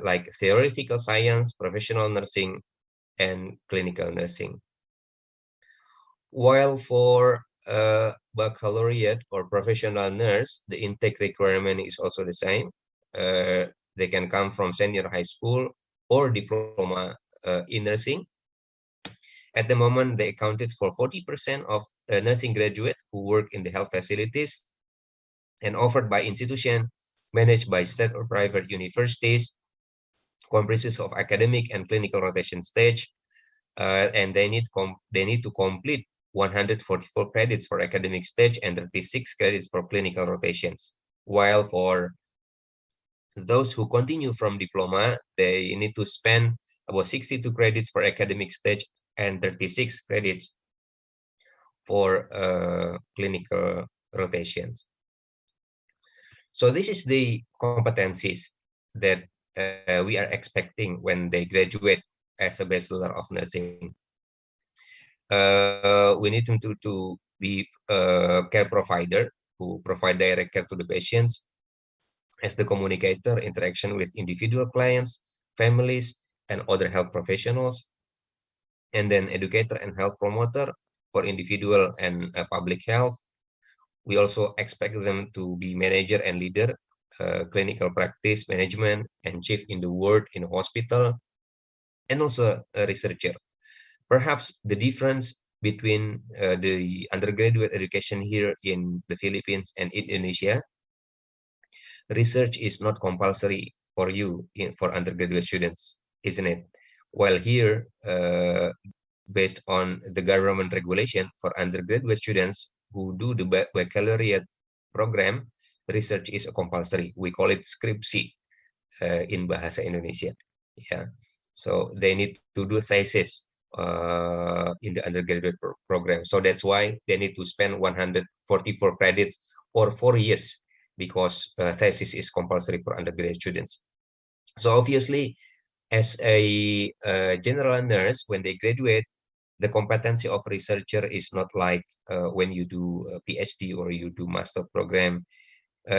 Speaker 18: like theoretical science, professional nursing, and clinical nursing. While for baccalaureate or professional nurse, the intake requirement is also the same. They can come from senior high school or diploma in nursing. At the moment, they accounted for 40% of nursing graduates who work in the health facilities and offered by institution managed by state or private universities, comprises of academic and clinical rotation stage, and they need to complete 144 credits for academic stage and 36 credits for clinical rotations. While for those who continue from diploma, they need to spend about 62 credits for academic stage and 36 credits for clinical rotations. So this is the competencies that we are expecting when they graduate as a Bachelor of Nursing. We need them to be a care provider who provide direct care to the patients, as the communicator, interaction with individual clients, families, and other health professionals, and then educator and health promoter for individual and public health. We also expect them to be manager and leader, clinical practice management, and chief in the ward in a hospital, and also a researcher. Perhaps the difference between the undergraduate education here in the Philippines and Indonesia, research is not compulsory for you for undergraduate students, isn't it? While here, based on the government regulation for undergraduate students who do the baccalaureate program, research is compulsory. We call it skripsi in Bahasa Indonesia. Yeah, so they need to do thesis in the undergraduate program. So that's why they need to spend 144 credits or 4 years, because thesis is compulsory for undergraduate students. So obviously, as a general nurse, when they graduate, the competency of researcher is not like when you do a PhD or you do master program,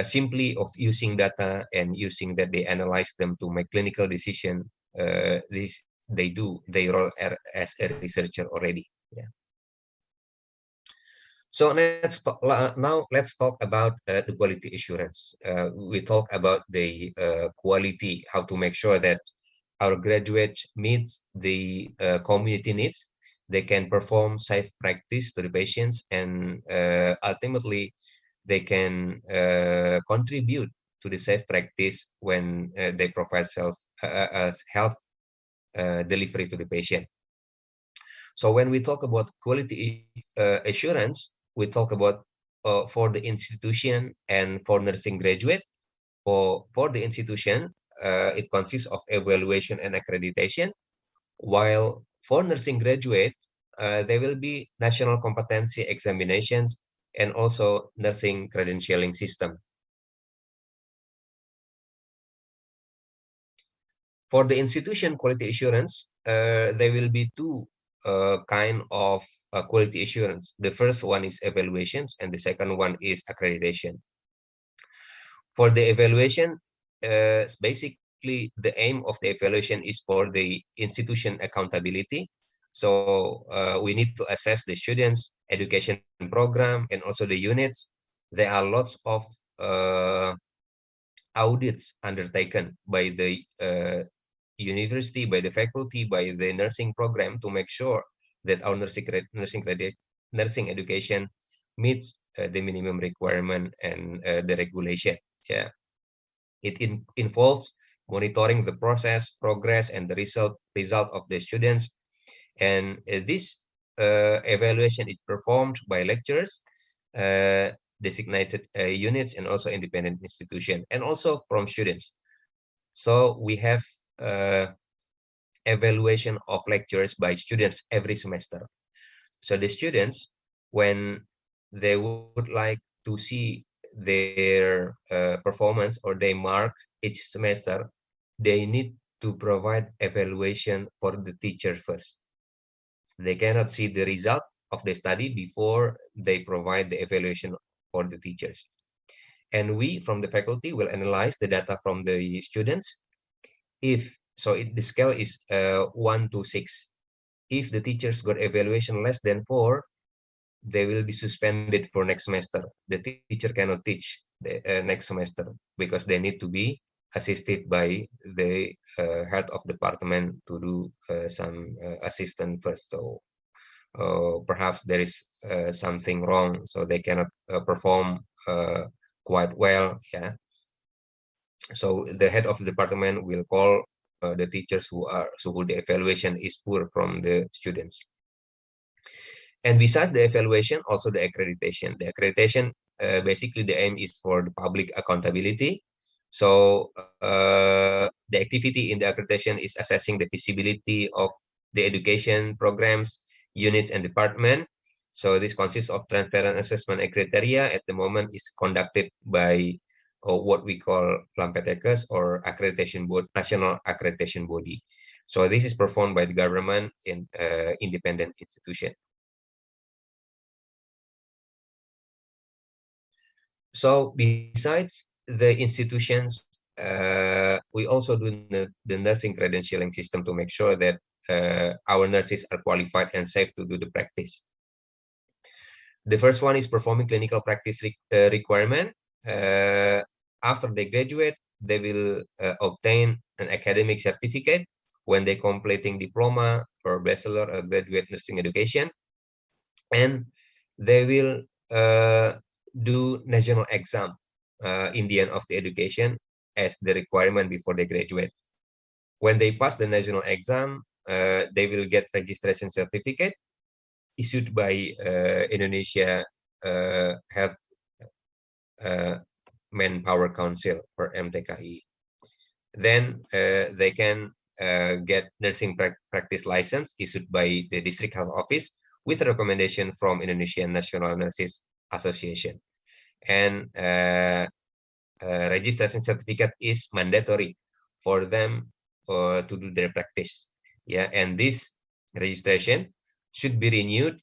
Speaker 18: simply of using data and using that they analyze them to make clinical decision. They role as a researcher already. Yeah. So now let's talk about the quality assurance. We talk about the quality, how to make sure that our graduates meets the community needs. They can perform safe practice to the patients, and ultimately they can contribute to the safe practice when they provide health delivery to the patient. So when we talk about quality assurance, we talk about for the institution and for nursing graduate. For the institution, it consists of evaluation and accreditation, while for nursing graduate, there will be national competency examinations and also nursing credentialing system. For the institution quality assurance, there will be two kind of quality assurance. The first one is evaluations, and the second one is accreditation. For the evaluation, basically the aim of the evaluation is for the institution accountability. So we need to assess the students' education program and also the units. There are lots of audits undertaken by the university, by the faculty, by the nursing program to make sure that our nursing education meets the minimum requirement and the regulation. Yeah, it involves monitoring the process, progress, and the result of the students. And this evaluation is performed by lecturers, designated units, and also independent institution, and also from students. So we have evaluation of lectures by students every semester. So the students, when they would like to see their performance or they mark each semester, they need to provide evaluation for the teacher first. So they cannot see the result of the study before they provide the evaluation for the teachers. And we from the faculty will analyze the data from the students. If so, the scale is 1 to 6. If the teachers got evaluation less than 4, they will be suspended for next semester. The teacher cannot teach the next semester because they need to be assisted by the head of department to do some assistance first. So perhaps there is something wrong, so they cannot perform quite well. Yeah. So the head of the department will call the teachers who the evaluation is poor from the students. And besides the evaluation, also the accreditation. The accreditation, basically the aim is for the public accountability. So the activity in the accreditation is assessing the feasibility of the education programs, units, and department. So this consists of transparent assessment and criteria. At the moment is conducted by what we call Lampetekes or accreditation board, national accreditation body. So this is performed by the government in independent institution. So besides the institutions, we also do the nursing credentialing system to make sure that our nurses are qualified and safe to do the practice. The first one is performing clinical practice requirement. After they graduate, they will obtain an academic certificate when they completing diploma or bachelor or graduate nursing education, and they will do national exam in the end of the education as the requirement before they graduate. When they pass the national exam, they will get registration certificate issued by Indonesia Health Manpower Council or MTKI. Then they can get nursing practice license issued by the district health office with a recommendation from Indonesian National Nurses Association. And registration certificate is mandatory for them to do their practice. Yeah, and this registration should be renewed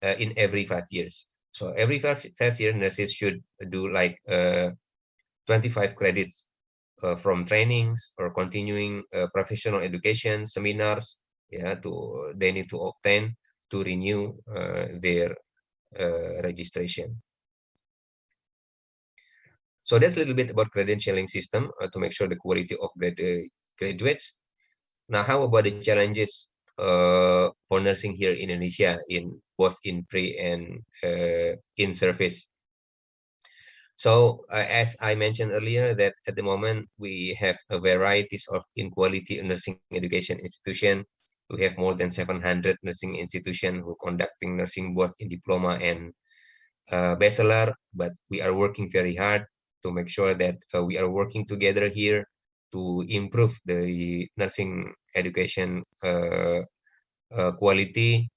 Speaker 18: in every 5 years. So every 5 years, nurses should do like 25 credits from trainings or continuing professional education seminars. Yeah, they need to obtain to renew their registration. So that's a little bit about credentialing system to make sure the quality of graduates. Now, how about the challenges for nursing here in Indonesia, in both in pre and in service? So as I mentioned earlier, that at the moment we have a varieties of in-quality nursing education institution. We have more than 700 nursing institutions who conducting nursing both in diploma and bachelor, but we are working very hard to make sure that we are working together here to improve the nursing education quality,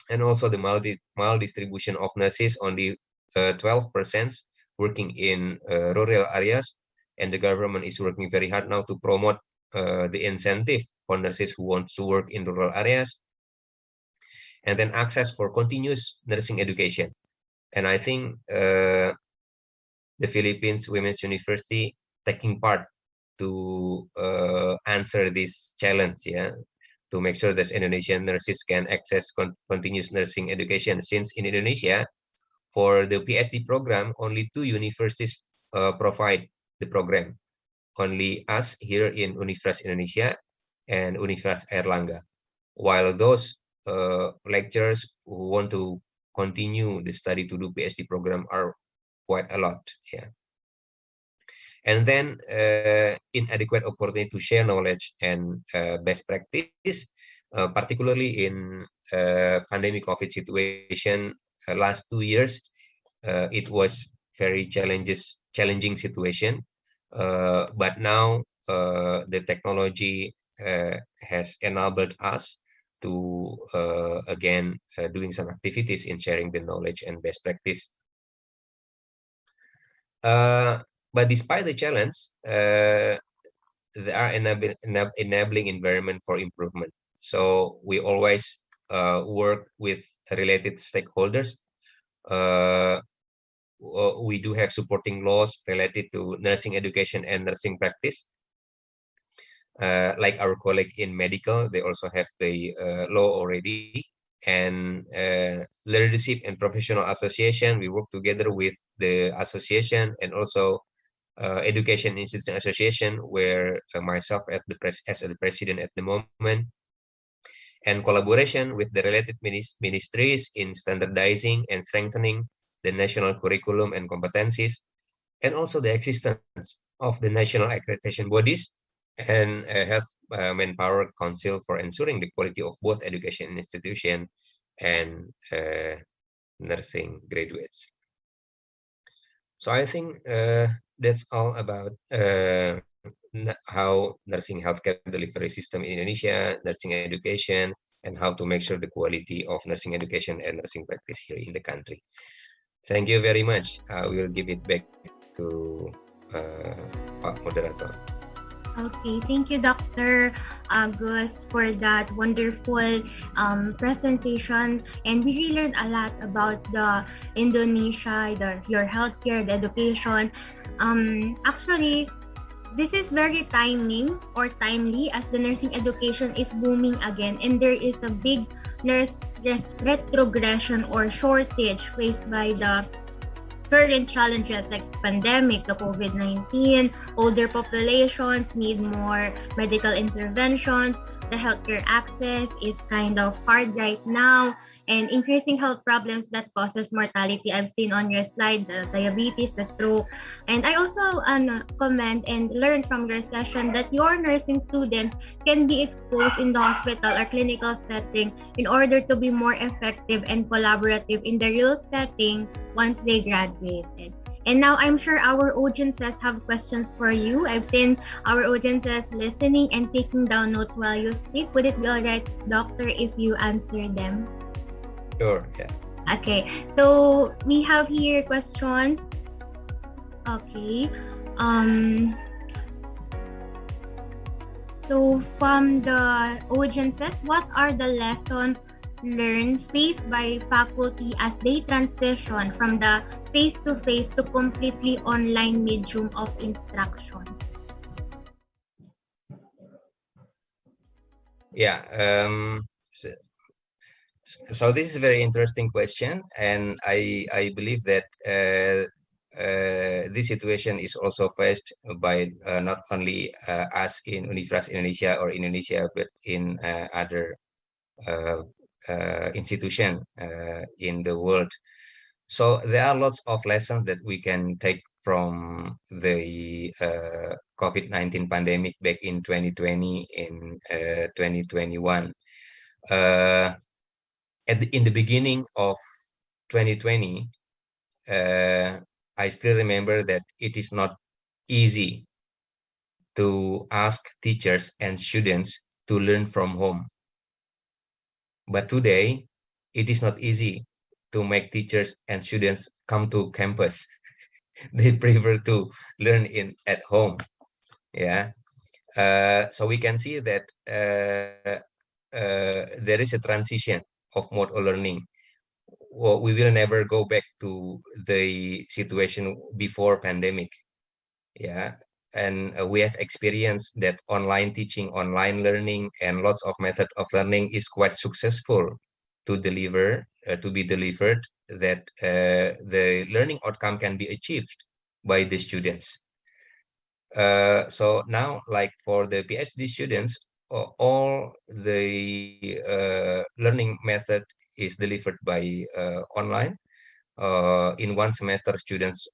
Speaker 18: and also the maldistribution of nurses. Only 12% working in rural areas, and the government is working very hard now to promote the incentive for nurses who want to work in rural areas, and then access for continuous nursing education. And I think the Philippines Women's University taking part to answer this challenge, yeah, to make sure that Indonesian nurses can access continuous nursing education. Since in Indonesia, for the PhD program, only 2 universities provide the program. Only us here in Universitas Indonesia and Universitas Airlangga. While those lecturers who want to continue the study to do PhD program are quite a lot, yeah. And then inadequate opportunity to share knowledge and best practice, particularly in pandemic COVID situation. Last 2 years, it was very challenging situation. But now the technology has enabled us to again doing some activities in sharing the knowledge and best practice. But despite the challenge, there are enabling environment for improvement. So we always work with related stakeholders. We do have supporting laws related to nursing education and nursing practice. Like our colleague in medical, they also have the law already. And leadership and professional association, we work together with the association and also Education Institution Association, where myself as the president at the moment, and collaboration with the related ministries in standardizing and strengthening the national curriculum and competencies, and also the existence of the national accreditation bodies and Health Manpower Council for ensuring the quality of both education institution and nursing graduates. So I think that's all about how nursing healthcare delivery system in Indonesia, nursing education, and how to make sure the quality of nursing education and nursing practice here in the country. Thank you very much. I will give it back to Pak Moderator.
Speaker 14: Okay, thank you, Dr. Agus, for that wonderful presentation. And we really learned a lot about the Indonesia, your healthcare, the education. Actually, this is very timely as the nursing education is booming again, and there is a big nurse retrogression or shortage faced by the current challenges like pandemic, the COVID-19, older populations need more medical interventions, the healthcare access is kind of hard right now, and increasing health problems that causes mortality. I've seen on your slide the diabetes, the stroke, and I also comment and learned from your session that your nursing students can be exposed in the hospital or clinical setting in order to be more effective and collaborative in the real setting once they graduated. And now I'm sure our audiences have questions for you. I've seen our audiences listening and taking down notes while you speak. Would it be alright, Doctor, if you answer them?
Speaker 18: Sure, yeah.
Speaker 14: Okay, so we have here questions. Okay. So from the audiences, what are the lessons learned faced by faculty as they transition from the face-to-face to completely online medium of instruction?
Speaker 18: Yeah. So this is a very interesting question, and I believe that this situation is also faced by not only us in Universitas Indonesia or Indonesia, but in other institution in the world. So there are lots of lessons that we can take from the COVID-19 pandemic back in 2020 in 2021. In the beginning of 2020, I still remember that it is not easy to ask teachers and students to learn from home. But today, it is not easy to make teachers and students come to campus. They prefer to learn at home. Yeah. So we can see that there is a transition of mode of learning. Well, we will never go back to the situation before pandemic. Yeah. And we have experienced that online teaching, online learning, and lots of method of learning is quite successful to deliver, to be delivered, that the learning outcome can be achieved by the students. So now, like for the PhD students, all the learning method is delivered by online. In one semester, students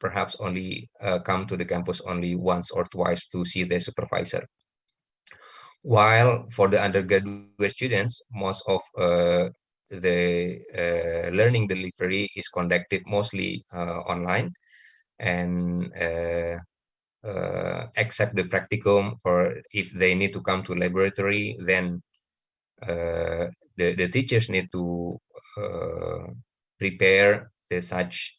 Speaker 18: perhaps only come to the campus only once or twice to see their supervisor. While for the undergraduate students, most of the learning delivery is conducted mostly online, and except the practicum, or if they need to come to laboratory, then the teachers need to prepare such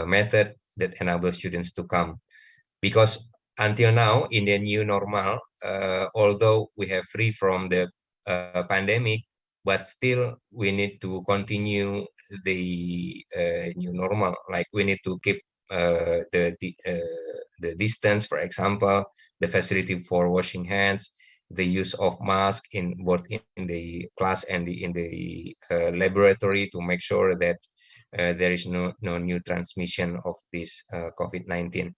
Speaker 18: method that enables students to come. Because until now, in the new normal, although we have free from the pandemic, but still we need to continue the new normal. Like we need to keep the distance, for example, the facility for washing hands, the use of mask in both in the class and in the laboratory, to make sure that there is no new transmission of this COVID-19.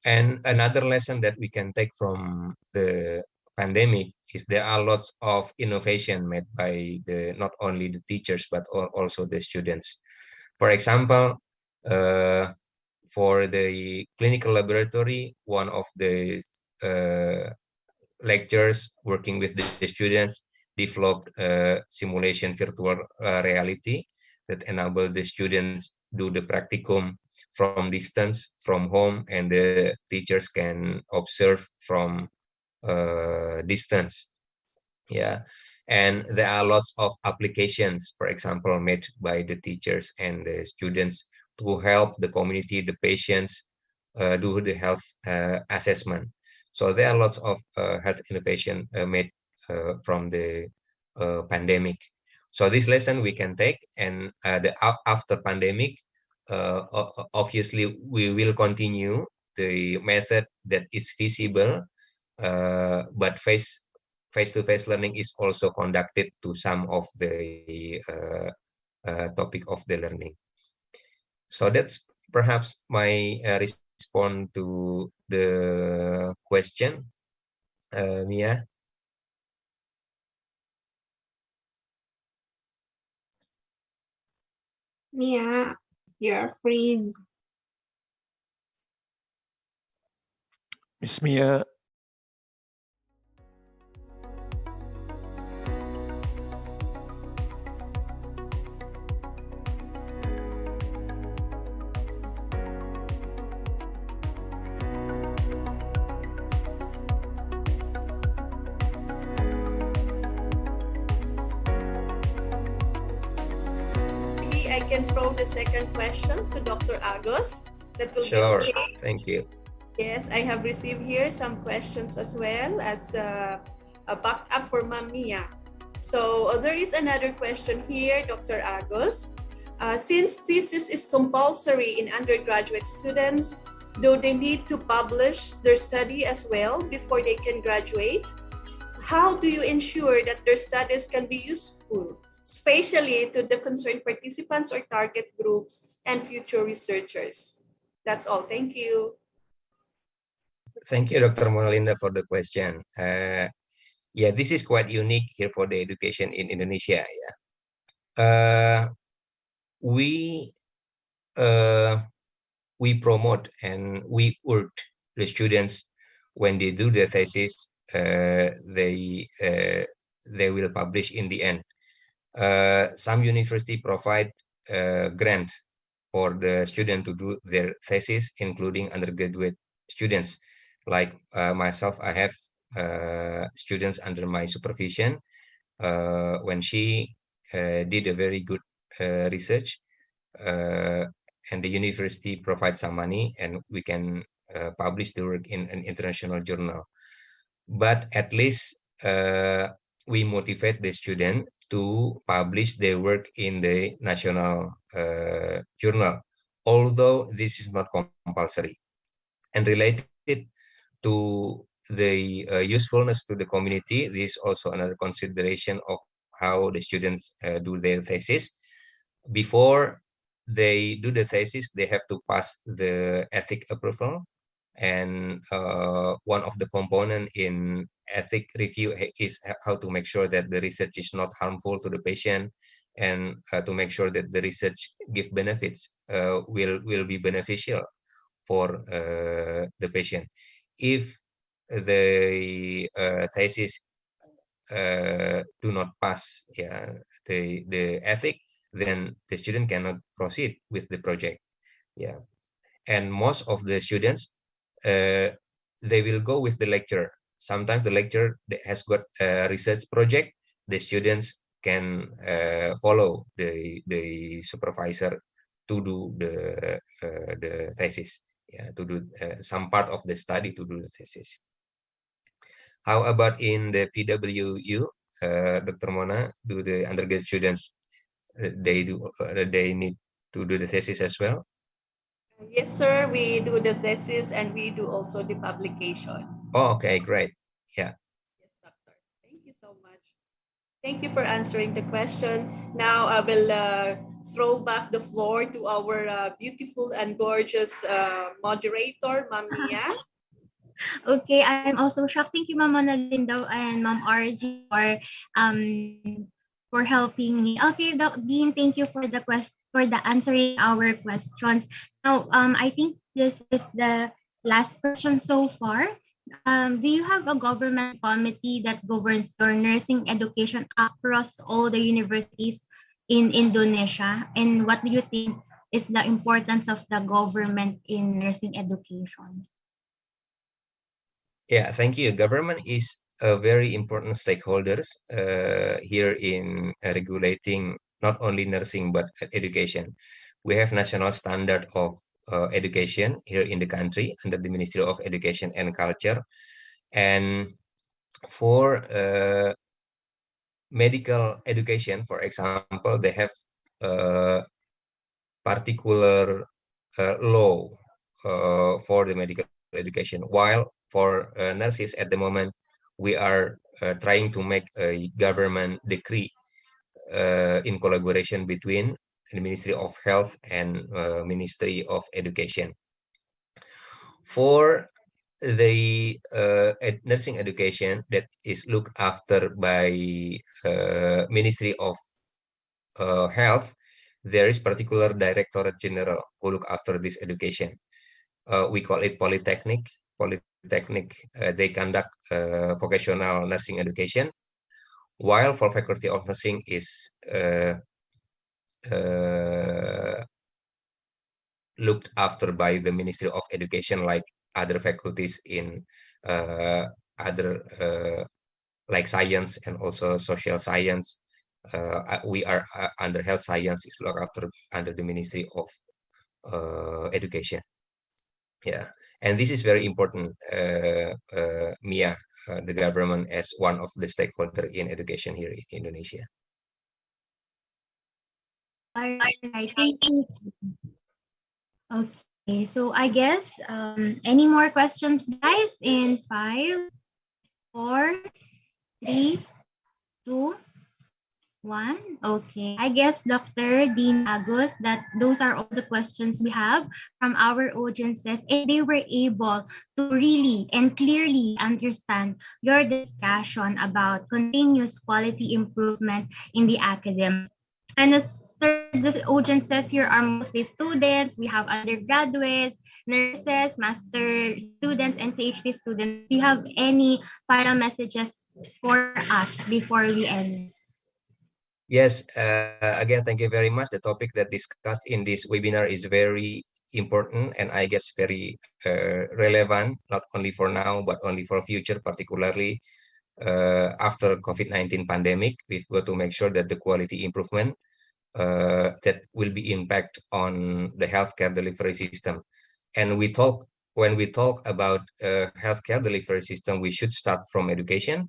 Speaker 18: And another lesson that we can take from the pandemic is there are lots of innovation made by not only the teachers but also the students. For example, for the clinical laboratory, one of the lecturers working with the students developed simulation virtual reality that enable the students do the practicum from distance, from home, and the teachers can observe from distance. Yeah. And there are lots of applications, for example, made by the teachers and the students to help the community, the patients, do the health assessment. So there are lots of health innovation made from the pandemic. So this lesson we can take, and after pandemic, obviously we will continue the method that is feasible, but face-to-face learning is also conducted to some of the topic of the learning. So that's perhaps my response to the question, Mia.
Speaker 19: Mia, you're freeze.
Speaker 17: Miss Mia.
Speaker 16: Maybe I can throw the second question to Dr. Agos. That will
Speaker 18: Sure,
Speaker 16: be okay.
Speaker 18: thank you.
Speaker 16: Yes, I have received here some questions as well as a backup for Mia. So there is another question here, Dr. Agos. Since thesis is compulsory in undergraduate students, do they need to publish their study as well before they can graduate? How do you ensure that their studies can be useful, especially to the concerned participants or target groups and future researchers? That's all. Thank you.
Speaker 18: Thank you, Dr. Monalinda, for the question. Yeah, this is quite unique here for the education in Indonesia. Yeah, we we promote and we urge the students when they do their thesis, they will publish in the end. Some university provide grant for the student to do their thesis, including undergraduate students. Like myself, I have students under my supervision. When she did a very good research, and the university provides some money, and we can publish the work in an international journal. But at least we motivate the student to publish their work in the national journal, although this is not compulsory. And related to the usefulness to the community, this is also another consideration of how the students do their thesis. Before they do the thesis, they have to pass the ethic approval. And one of the component in ethic review is how to make sure that the research is not harmful to the patient, and to make sure that the research give benefits, will be beneficial for the patient. If the thesis do not pass, yeah, the ethic, then the student cannot proceed with the project. Yeah, and most of the students, they will go with the lecturer. Sometimes the lecturer has got a research project. The students can follow the supervisor to do the thesis. Yeah, to do some part of the study to do the thesis. How about in the PWU, Dr. Mona? Do the undergraduate students they need to do the thesis as well?
Speaker 16: Yes, sir. We do the thesis and we do also the publication.
Speaker 18: Oh, okay, great. Yeah.
Speaker 16: Yes, doctor. Thank you so much. Thank you for answering the question. Now I will throw back the floor to our beautiful and gorgeous moderator, Mia.
Speaker 14: Okay, I'm also shocked. Thank you, Ma'am Monalinda and Ma'am RG for helping me. Okay, Dean, thank you for the for the answering our questions. Now, I think this is the last question so far. Do you have a government committee that governs your nursing education across all the universities in Indonesia? And what do you think is the importance of the government in nursing education?
Speaker 18: Yeah, thank you. Government is a very important stakeholders here in regulating not only nursing but education. We have national standard of education here in the country under the Ministry of Education and Culture. And for medical education, for example, they have particular law for the medical education, while for nurses at the moment we are trying to make a government decree in collaboration between the Ministry of Health and Ministry of Education. For the nursing education that is looked after by Ministry of Health, there is particular Directorate General who look after this education. We call it Polytechnic. They conduct vocational nursing education, while for Faculty of Nursing is looked after by the Ministry of Education, like other faculties in other like science and also social science. We are under health science is looked after under the Ministry of Education. Yeah, and this is very important, Mia, the government as one of the stakeholder in education here in Indonesia.
Speaker 14: All right, thank you. Okay, so I guess any more questions, guys? In 5, 4, 3, 2, 1. Okay, I guess Dr. Dean Agus, that those are all the questions we have from our audiences, and they were able to really and clearly understand your discussion about continuous quality improvement in the academic. And as Sir, the audiences here are mostly students. We have undergraduates, nurses, master students, and PhD students. Do you have any final messages for us before we end?
Speaker 18: Yes, again, thank you very much. The topic that discussed in this webinar is very important and I guess very relevant, not only for now, but only for future, particularly after COVID-19 pandemic. We've got to make sure that the quality improvement that will be impact on the healthcare delivery system. And when we talk about healthcare delivery system, we should start from education.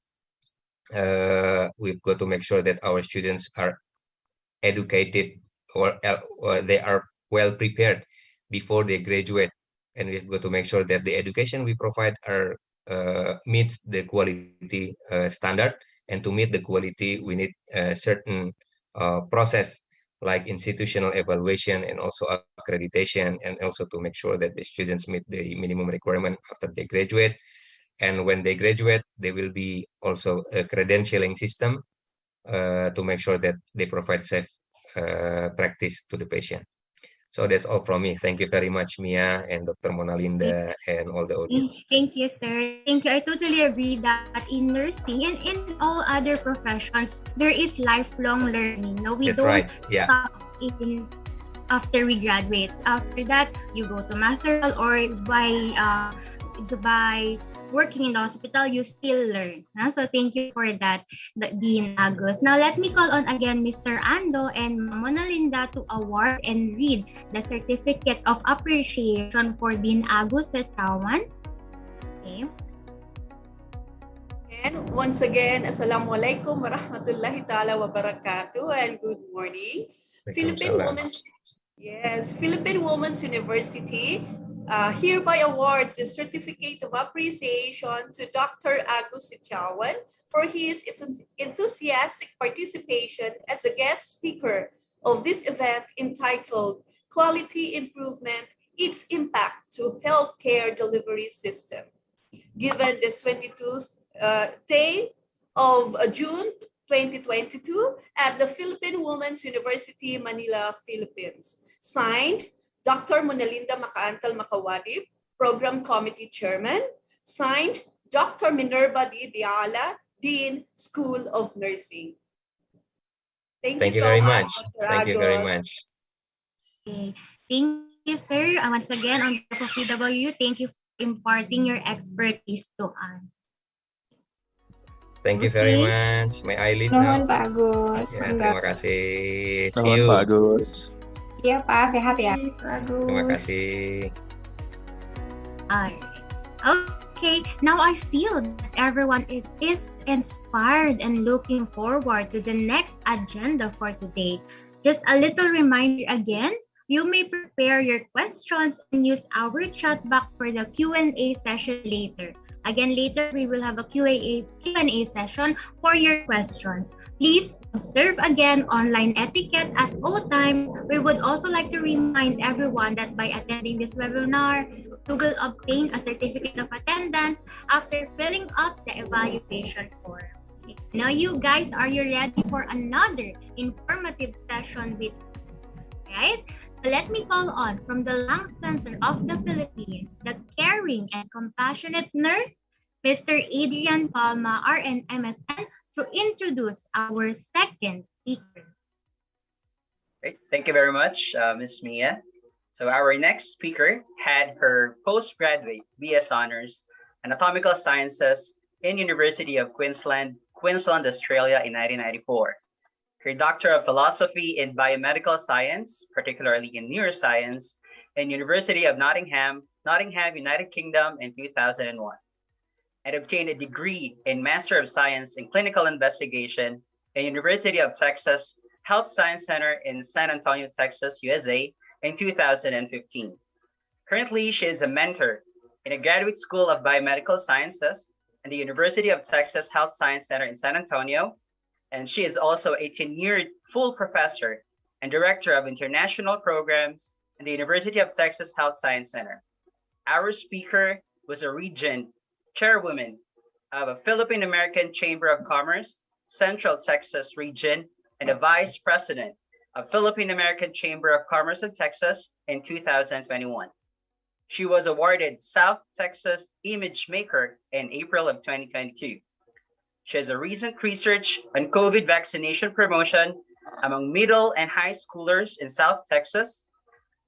Speaker 18: We've got to make sure that our students are educated or they are well prepared before they graduate, and we've got to make sure that the education we provide are meets the quality standard. And to meet the quality, we need a certain process like institutional evaluation and also accreditation, and also to make sure that the students meet the minimum requirement after they graduate. And when they graduate, there will be also a credentialing system to make sure that they provide safe practice to the patient. So that's all from me. Thank you very much, Mia and Dr. Mona Linda and all the audience.
Speaker 14: Thank you, sir. Thank you. I totally agree that in nursing and in all other professions, there is lifelong learning. No, we
Speaker 18: That's
Speaker 14: don't
Speaker 18: right. Yeah.
Speaker 14: stop in after we graduate. After that, you go to masteral or by working in the hospital, you still learn. So thank you for that, Dean Agus. Now let me call on again Mr. Ando and Mona Linda to award and read the certificate of appreciation for Dean Agus Setawan. Okay.
Speaker 16: And once again, Assalamualaikum warahmatullahi ta'ala wabarakatuh and good morning. Philippine Women's University hereby awards the Certificate of Appreciation to Dr. Agus Setawan for his enthusiastic participation as a guest speaker of this event entitled Quality Improvement, Its Impact to Healthcare Delivery System. Given this 22nd day of June 2022 at the Philippine Women's University, Manila, Philippines. Signed, Dr. Mona Linda Macaantal Macawadib, Program Committee Chairman. Signed, Dr. Minerva D. Diala, Dean, School of Nursing. Thank you so
Speaker 18: very
Speaker 16: much.
Speaker 18: Dr. Thank you very much.
Speaker 14: Okay. Thank you, sir. Once again, on behalf of PWU, thank you for imparting your expertise to us.
Speaker 18: Thank you very much. May I leave now?
Speaker 19: Nuhun Pak Agus.
Speaker 18: Ya, terima kasih. See
Speaker 17: Nuhun
Speaker 18: you.
Speaker 17: Pak Agus.
Speaker 19: Iya Pak, sehat ya.
Speaker 18: Terima kasih.
Speaker 14: Alright. Okay, now I feel that everyone is inspired and looking forward to the next agenda for today. Just a little reminder again, you may prepare your questions and use our chat box for the Q&A session later. Again, later we will have a Q&A session for your questions. Please observe again online etiquette at all times. We would also like to remind everyone that by attending this webinar, you will obtain a certificate of attendance after filling up the evaluation form. Now you guys, are you ready for another informative session with us? right? So let me call on from the Lung Center of the Philippines, the caring and compassionate nurse, Mr. Adrian Palma, RN MSN, to introduce our second speaker.
Speaker 20: Great. Thank you very much, Ms. Mia. So our next speaker had her postgraduate BS Honors Anatomical Sciences in University of Queensland, Australia in 1994. Her Doctor of Philosophy in Biomedical Science, particularly in Neuroscience, in University of Nottingham, United Kingdom in 2001. And obtained a degree in Master of Science in Clinical Investigation in University of Texas Health Science Center in San Antonio, Texas, USA in 2015. Currently, she is a mentor in a Graduate School of Biomedical Sciences and the University of Texas Health Science Center in San Antonio, and she is also a tenured full professor and director of international programs in the University of Texas Health Science Center. Our speaker was a regent chairwoman of a Philippine American Chamber of Commerce, Central Texas region, and a vice president of Philippine American Chamber of Commerce in Texas in 2021. She was awarded South Texas Image Maker in April of 2022. She has a recent research on COVID vaccination promotion among middle and high schoolers in South Texas,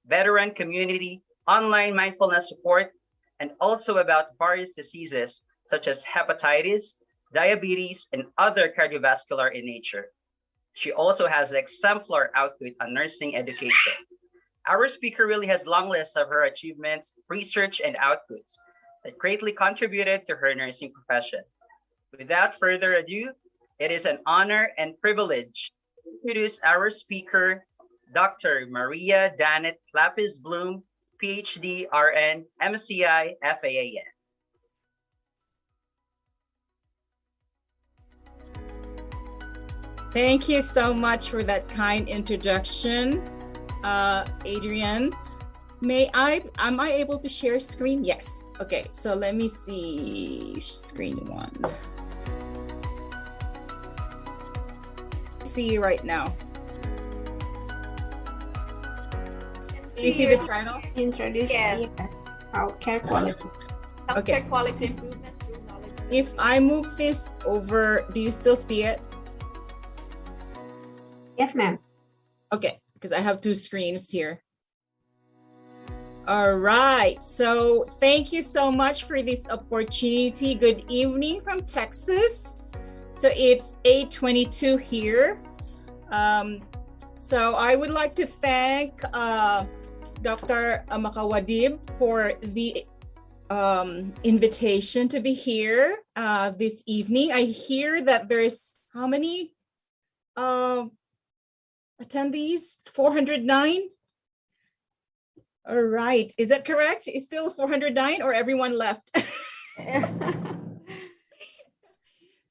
Speaker 20: veteran community, online mindfulness support, and also about various diseases such as hepatitis, diabetes, and other cardiovascular in nature. She also has exemplar output on nursing education. Our speaker really has a long list of her achievements, research, and outputs that greatly contributed to her nursing profession. Without further ado, it is an honor and privilege to introduce our speaker, Dr. Maria Danet Lapis Bloom, PhD, RN, MSCI, FAAN.
Speaker 21: Thank you so much for that kind introduction, Adrian. Am I able to share screen? Yes. Okay, so let me see screen one. See you right now. Do you see the title?
Speaker 19: Introduce yes. Healthcare quality.
Speaker 16: Healthcare quality improvements through knowledge.
Speaker 21: If I move this over, do you still see it?
Speaker 19: Yes, ma'am.
Speaker 21: Okay, because I have two screens here. All right, so thank you so much for this opportunity. Good evening from Texas. So it's 8:22 here. So I would like to thank Dr. Makawadib for the invitation to be here this evening. I hear that there's how many attendees? 409? All right, is that correct? Is still 409 or everyone left?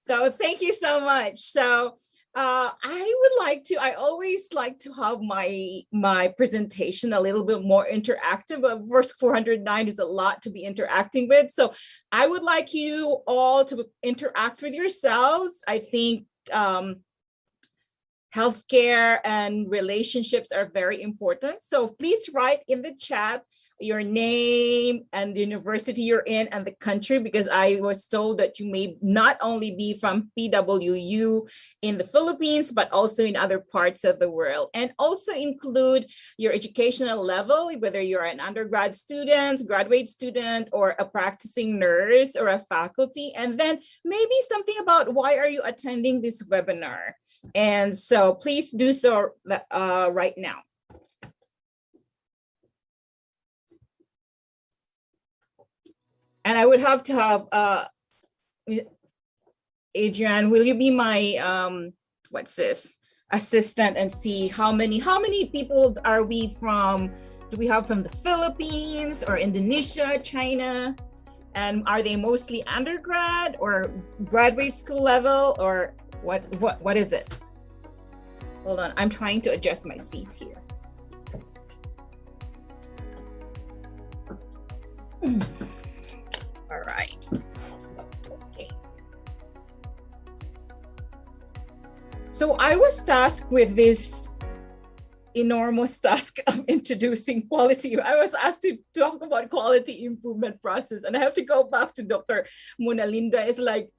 Speaker 21: So thank you so much. So I always like to have my presentation a little bit more interactive, but of course 409 is a lot to be interacting with. So I would like you all to interact with yourselves. I think healthcare and relationships are very important. So please write in the chat your name and the university you're in and the country, because I was told that you may not only be from PWU in the Philippines, but also in other parts of the world. And also include your educational level, whether you're an undergrad student, graduate student, or a practicing nurse or a faculty. And then maybe something about why are you attending this webinar? And so please do so right now. And I would have to have, Adrian, will you be my, what's this, assistant and see how many people are we from, do we have from the Philippines or Indonesia, China? And are they mostly undergrad or graduate school level, or what is it? Hold on, I'm trying to adjust my seats here. All right. Okay. So I was tasked with this enormous task of introducing quality. I was asked to talk about quality improvement process, and I have to go back to Dr. Mona Linda. It's like,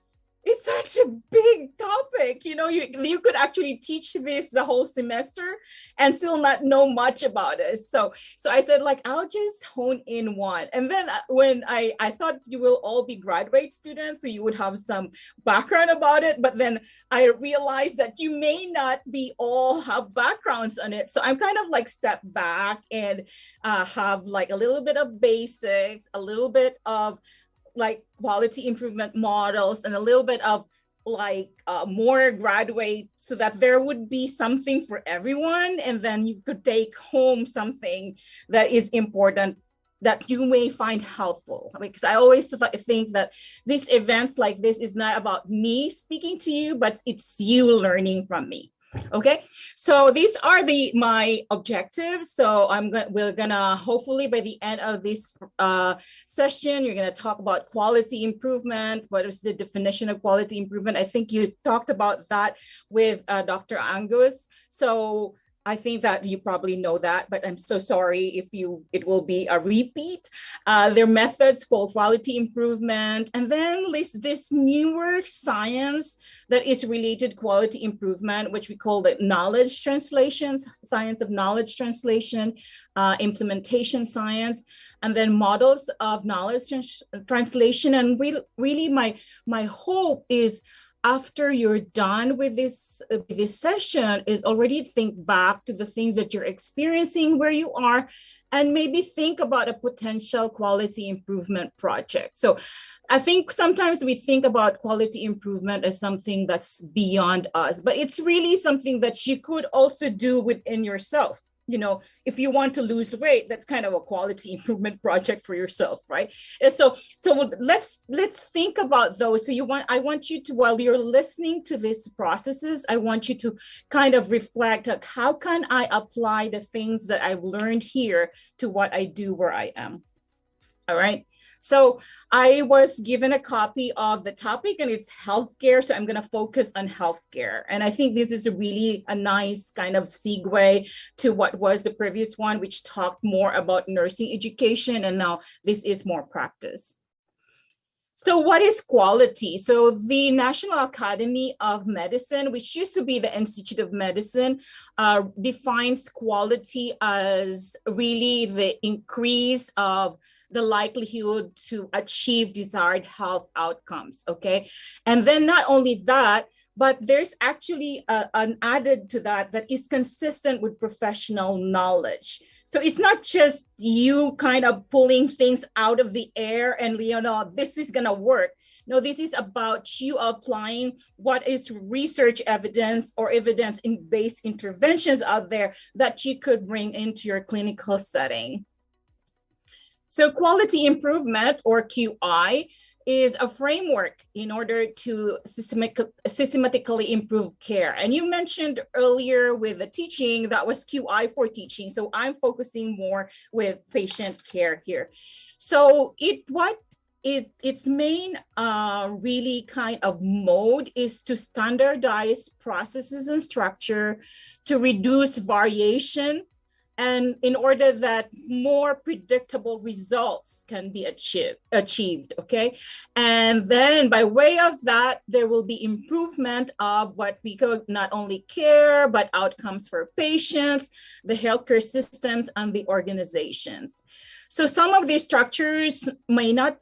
Speaker 21: it's such a big topic. You know, you could actually teach this the whole semester and still not know much about it. So I said, like, I'll just hone in one. And then when I thought you will all be graduate students, so you would have some background about it. But then I realized that you may not be all have backgrounds on it. So I'm kind of like step back and have like a little bit of basics, a little bit of like quality improvement models, and a little bit of like more graduate, so that there would be something for everyone. And then you could take home something that is important that you may find helpful. Because I always think that these events like this is not about me speaking to you, but it's you learning from me. Okay, so these are my objectives. So we're gonna hopefully by the end of this session, you're gonna talk about quality improvement. What is the definition of quality improvement? I think you talked about that with Dr. Angus. So I think that you probably know that, but I'm so sorry if it will be a repeat. Their methods called quality improvement, and then this newer science that is related to quality improvement, which we call the knowledge translations, science of knowledge translation, implementation science, and then models of knowledge translation. And really my hope is, after you're done with this session, is already think back to the things that you're experiencing where you are, and maybe think about a potential quality improvement project. So I think sometimes we think about quality improvement as something that's beyond us, but it's really something that you could also do within yourself. You know, if you want to lose weight, that's kind of a quality improvement project for yourself, right? And so let's think about those. So I want you to, while you're listening to these processes, I want you to kind of reflect, like, how can I apply the things that I've learned here to what I do where I am? All right. So I was given a copy of the topic, and it's healthcare. So I'm going to focus on healthcare. And I think this is really a nice kind of segue to what was the previous one, which talked more about nursing education. And now this is more practice. So what is quality? So the National Academy of Medicine, which used to be the Institute of Medicine, defines quality as really the increase of the likelihood to achieve desired health outcomes, okay? And then not only that, but there's actually an added to that is consistent with professional knowledge. So it's not just you kind of pulling things out of the air and, this is gonna work. No, this is about you applying what is research evidence or evidence-based interventions out there that you could bring into your clinical setting. So quality improvement, or QI, is a framework in order to systematically improve care. And you mentioned earlier with the teaching, that was QI for teaching. So I'm focusing more with patient care here. So its main really kind of mode is to standardize processes and structure, to reduce variation, and in order that more predictable results can be achieved, okay? And then by way of that, there will be improvement of what we call not only care, but outcomes for patients, the healthcare systems, and the organizations. So some of these structures may not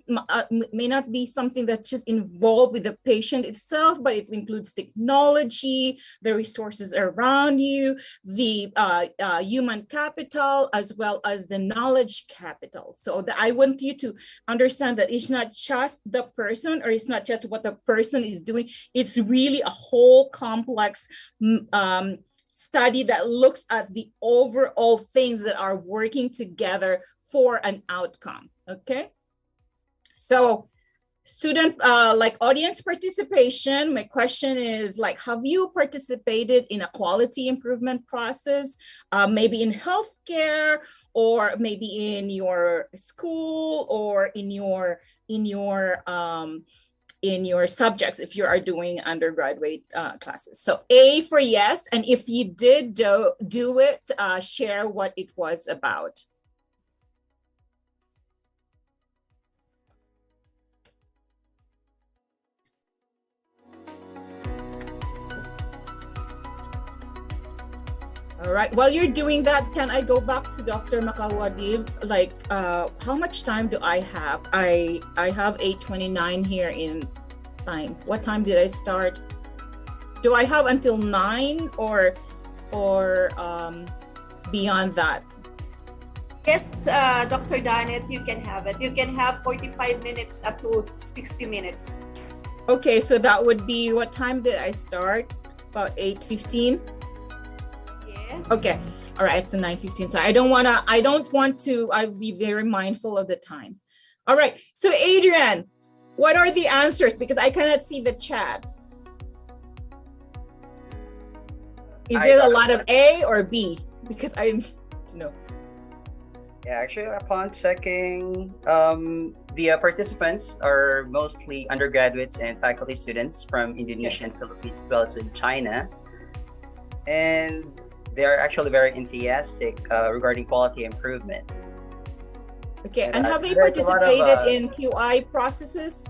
Speaker 21: be something that's just involved with the patient itself, but it includes technology, the resources around you, the human capital, as well as the knowledge capital. So I want you to understand that it's not just the person, or it's not just what the person is doing. It's really a whole complex study that looks at the overall things that are working together for an outcome, okay? So student, audience participation, my question is, have you participated in a quality improvement process, maybe in healthcare, or maybe in your school, or in your in your subjects if you are doing undergraduate classes. So A for yes, and if you did do it, share what it was about. All right, while you're doing that, can I go back to Dr. Makawadib? Like, how much time do I have? I have 8:29 here in time. What time did I start? Do I have until 9 or beyond that?
Speaker 16: Yes, Dr. Danet, you can have it. You can have 45 minutes up to 60 minutes.
Speaker 21: Okay, so that would be, what time did I start? About 8:15?
Speaker 16: Yes.
Speaker 21: Okay. All right, it's the 9:15. So I don't want to, I'll be very mindful of the time. All right. So Adrian, what are the answers? Because I cannot see the chat. Is it a lot of A or B? Because I need to know.
Speaker 20: Yeah, actually, upon checking, the participants are mostly undergraduates and faculty students from Indonesia and Philippines, as well as in China. And they are actually very enthusiastic regarding quality improvement.
Speaker 21: Okay, and have they participated in QI processes?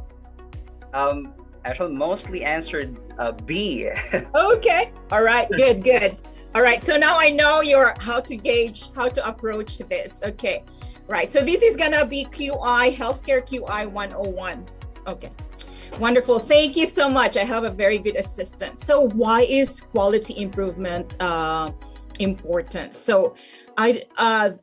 Speaker 20: Actually, mostly answered B.
Speaker 21: Okay, all right, good. All right, so now I know how to gauge, how to approach this. Okay, right, so this is gonna be QI, Healthcare QI 101. Okay, wonderful, thank you so much. I have a very good assistant. So why is quality improvement important? So I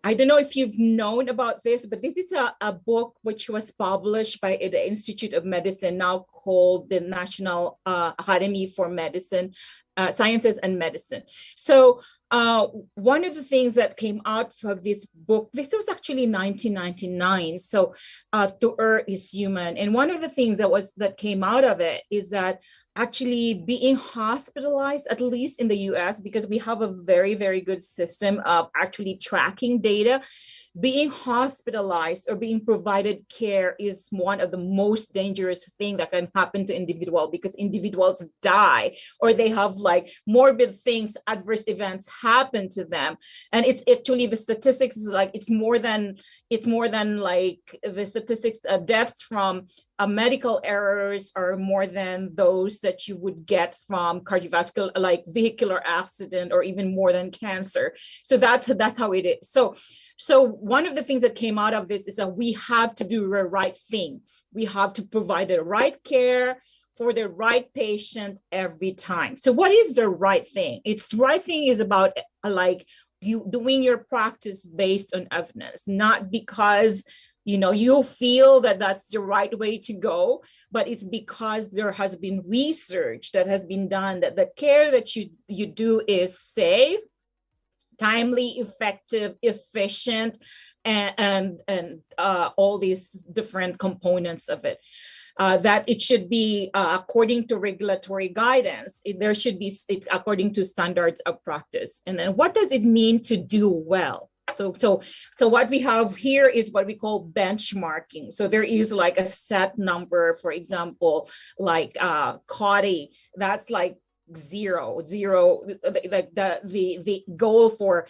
Speaker 21: don't know if you've known about this, but this is a book which was published by the Institute of Medicine, now called the National Academy for Medicine, Sciences and Medicine. So one of the things that came out of this book, this was actually 1999. So To Err is Human. And one of the things that came out of it is that actually being hospitalized, at least in the US, because we have a very, very good system of actually tracking data, being hospitalized or being provided care is one of the most dangerous thing that can happen to individual, because individuals die or they have like morbid things, adverse events happen to them. And it's actually, the statistics is like, it's more than like the statistics, deaths from medical errors are more than those that you would get from cardiovascular, like vehicular accident, or even more than cancer. So that's how it is. So one of the things that came out of this is that we have to do the right thing. We have to provide the right care for the right patient every time. So what is the right thing? It's right thing is about like you doing your practice based on evidence, not because you feel that that's the right way to go, but it's because there has been research that has been done that the care that you do is safe, timely, effective, efficient, and all these different components of it. That it should be according to regulatory guidance. There should be according to standards of practice. And then what does it mean to do well? So what we have here is what we call benchmarking. So there is like a set number, for example, like CAUTI, that's like zero, like the goal for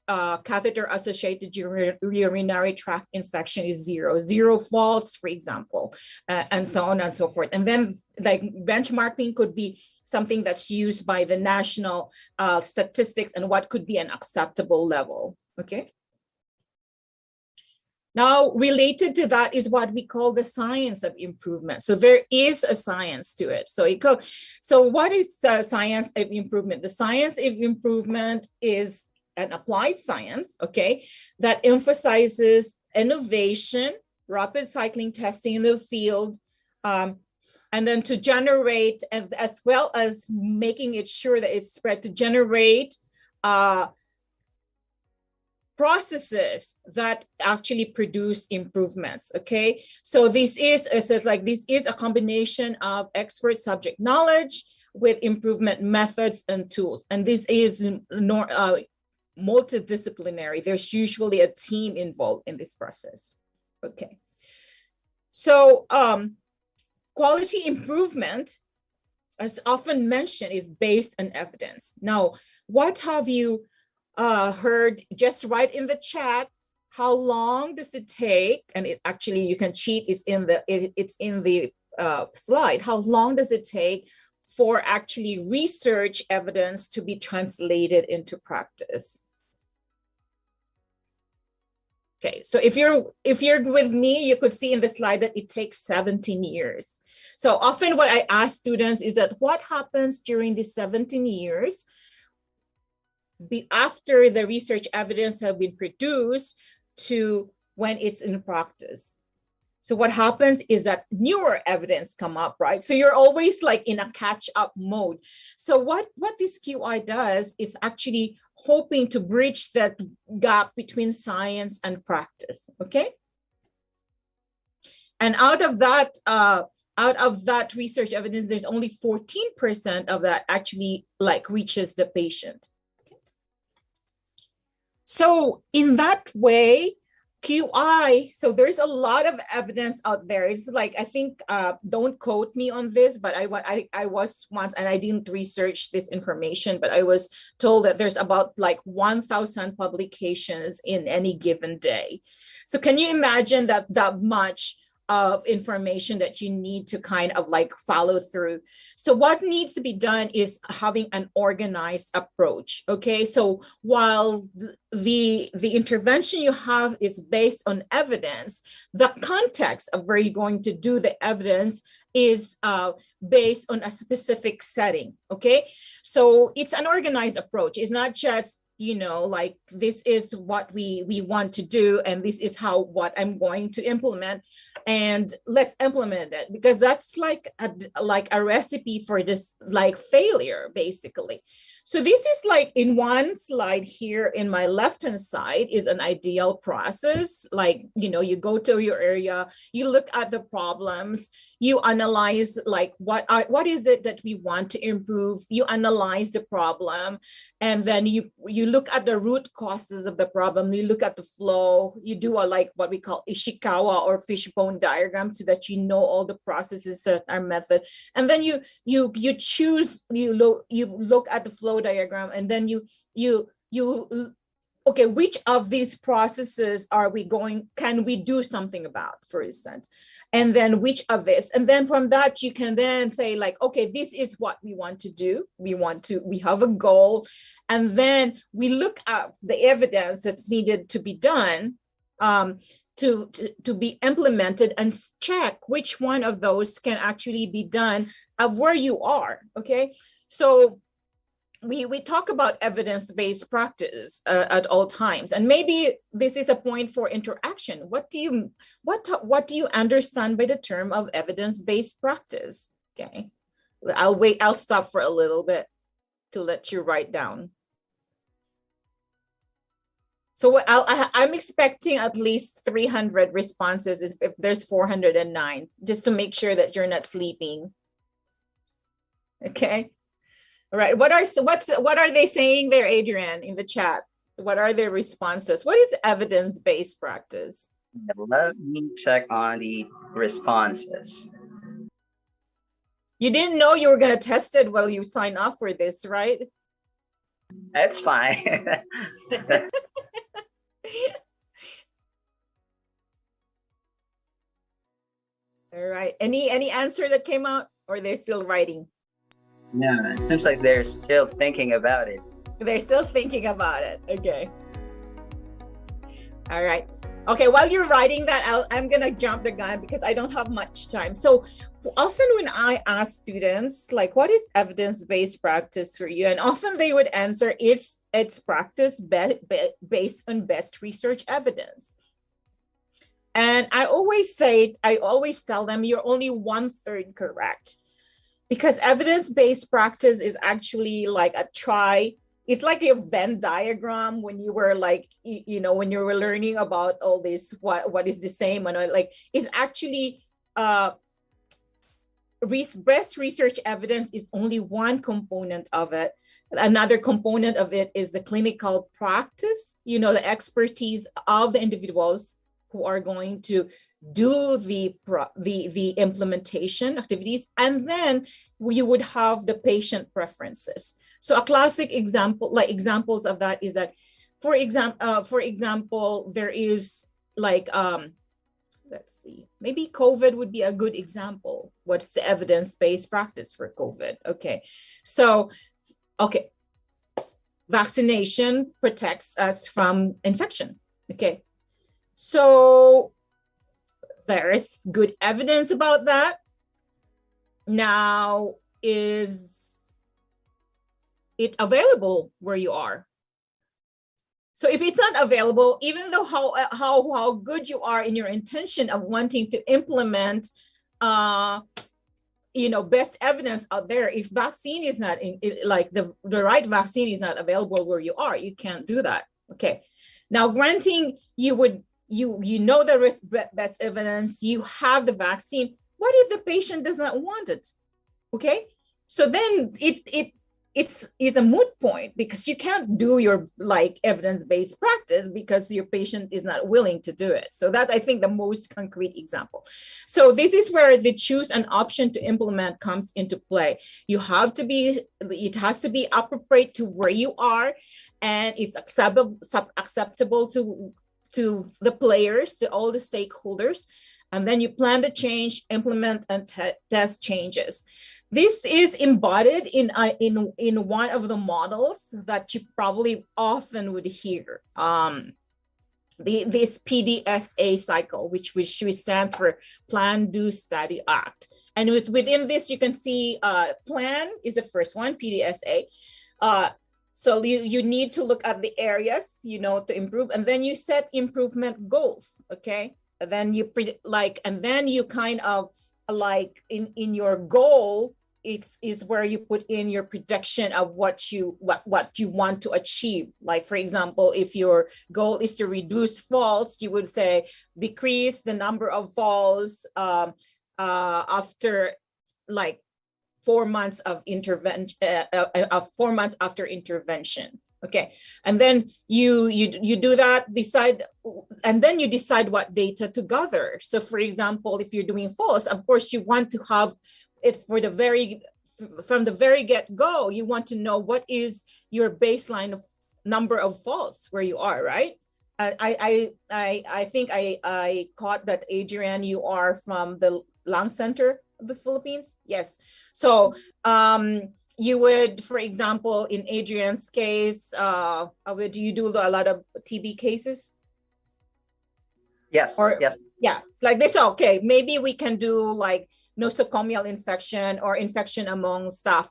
Speaker 21: catheter associated urinary tract infection is zero faults, for example, and so on and so forth. And then like benchmarking could be something that's used by the national statistics and what could be an acceptable level. Okay. Now, related to that is what we call the science of improvement. So there is a science to it. So what is science of improvement? The science of improvement is an applied science, okay, that emphasizes innovation, rapid cycling testing in the field, and then to generate, as well as making it sure that it's spread, to generate processes that actually produce improvements. Okay, so this is a combination of expert subject knowledge with improvement methods and tools, and this is multidisciplinary. There's usually a team involved in this process. Okay, so quality improvement, as often mentioned, is based on evidence. Now, what have you heard? Just write in the chat, how long does it take? And it actually, you can cheat, it's in the slide. How long does it take for actually research evidence to be translated into practice? Okay, so if you're with me, you could see in the slide that it takes 17 years. So often what I ask students is that what happens during these 17 years after the research evidence have been produced to when it's in practice? So what happens is that newer evidence come up, right? So you're always like in a catch-up mode. So what this QI does is actually hoping to bridge that gap between science and practice, okay? And out of that research evidence, there's only 14% of that actually like reaches the patient. Okay. So in that way, QI, so there's a lot of evidence out there. It's like, I think, don't quote me on this, but I was once, and I didn't research this information, but I was told that there's about like 1,000 publications in any given day. So can you imagine that much of information that you need to kind of like follow through? So what needs to be done is having an organized approach, okay? So while the intervention you have is based on evidence, the context of where you're going to do the evidence is based on a specific setting, okay? So it's an organized approach. It's not just, you know, like this is what we want to do and this is what I'm going to implement, and let's implement it, because that's like a recipe for this like failure basically. So this is like in one slide here in my left-hand side is an ideal process. Like, you know, you go to your area, you look at the problems, you analyze like what is it that we want to improve, you analyze the problem, and then you look at the root causes of the problem, you look at the flow, you do a like what we call Ishikawa or fishbone diagram so that you know all the processes that are method, and then you look at the flow diagram, and then you okay, which of these processes can we do something about, for instance, and then which of this, and then from that you can then say like, okay, this is what we want to do, we have a goal, and then we look at the evidence that's needed to be done to be implemented and check which one of those can actually be done of where you are, okay? So we talk about evidence-based practice at all times, and maybe this is a point for interaction. What do you understand by the term of evidence-based practice? Okay, I'll stop for a little bit to let you write down. So I'm expecting at least 300 responses if there's 409, just to make sure that you're not sleeping. Okay. All right. What are they saying there, Adrian, in the chat? What are their responses? What is evidence-based practice?
Speaker 20: Let me check on the responses.
Speaker 21: You didn't know you were going to test it while you sign up for this, right?
Speaker 20: That's fine.
Speaker 21: All right. Any answer that came out, or they're still writing?
Speaker 20: Yeah, it seems like they're still thinking about it.
Speaker 21: They're still thinking about it. Okay. All right. Okay, while you're writing that, I'm going to jump the gun because I don't have much time. So often when I ask students, like, what is evidence-based practice for you? And often they would answer, it's practice based on best research evidence. And I always tell them you're only 1/3 correct. Because evidence-based practice is actually like it's like a Venn diagram when you were like, you know, when you were learning about all this, what is the same, and like, it's actually best research evidence is only one component of it. Another component of it is the clinical practice, you know, the expertise of the individuals who are going to do the implementation activities, and then you would have the patient preferences. So a classic example, like examples of that, is that, for example, there is like let's see, maybe COVID would be a good example. What's the evidence-based practice for COVID? Okay, so vaccination protects us from infection. Okay, so there is good evidence about that. Now, is it available where you are? So if it's not available, even though how good you are in your intention of wanting to implement, best evidence out there, if vaccine is not the right vaccine is not available where you are, you can't do that. Okay. Now, granting you know the best evidence, you have the vaccine. What if the patient does not want it? Okay. So then it's a moot point, because you can't do your evidence-based practice because your patient is not willing to do it. So that's, I think, the most concrete example. So this is where the choose an option to implement comes into play. It has to be appropriate to where you are, and it's acceptable to the players, to all the stakeholders. And then you plan the change, implement, and test changes. This is embodied in one of the models that you probably often would hear. This PDSA cycle, which stands for Plan, Do, Study, Act. And within this, you can see plan is the first one, PDSA. So you need to look at the areas, to improve, and then you set improvement goals. Okay. And then you kind of in your goal is where you put in your prediction of what you want to achieve. Like, for example, if your goal is to reduce falls, you would say decrease the number of falls after 4 months of intervention, 4 months after intervention. Okay, and then you do that, and then you decide what data to gather. So, for example, if you're doing falls, of course, you want to have it from the very get-go. You want to know what is your baseline of number of falls where you are, right? I think I caught that, Adrian, you are from the Lung Center of the Philippines. Yes. So you would, for example, in Adrian's case, do you do a lot of TB cases?
Speaker 20: Yes. Yes.
Speaker 21: Yeah, like this. Okay, maybe we can do nosocomial infection or infection among staff.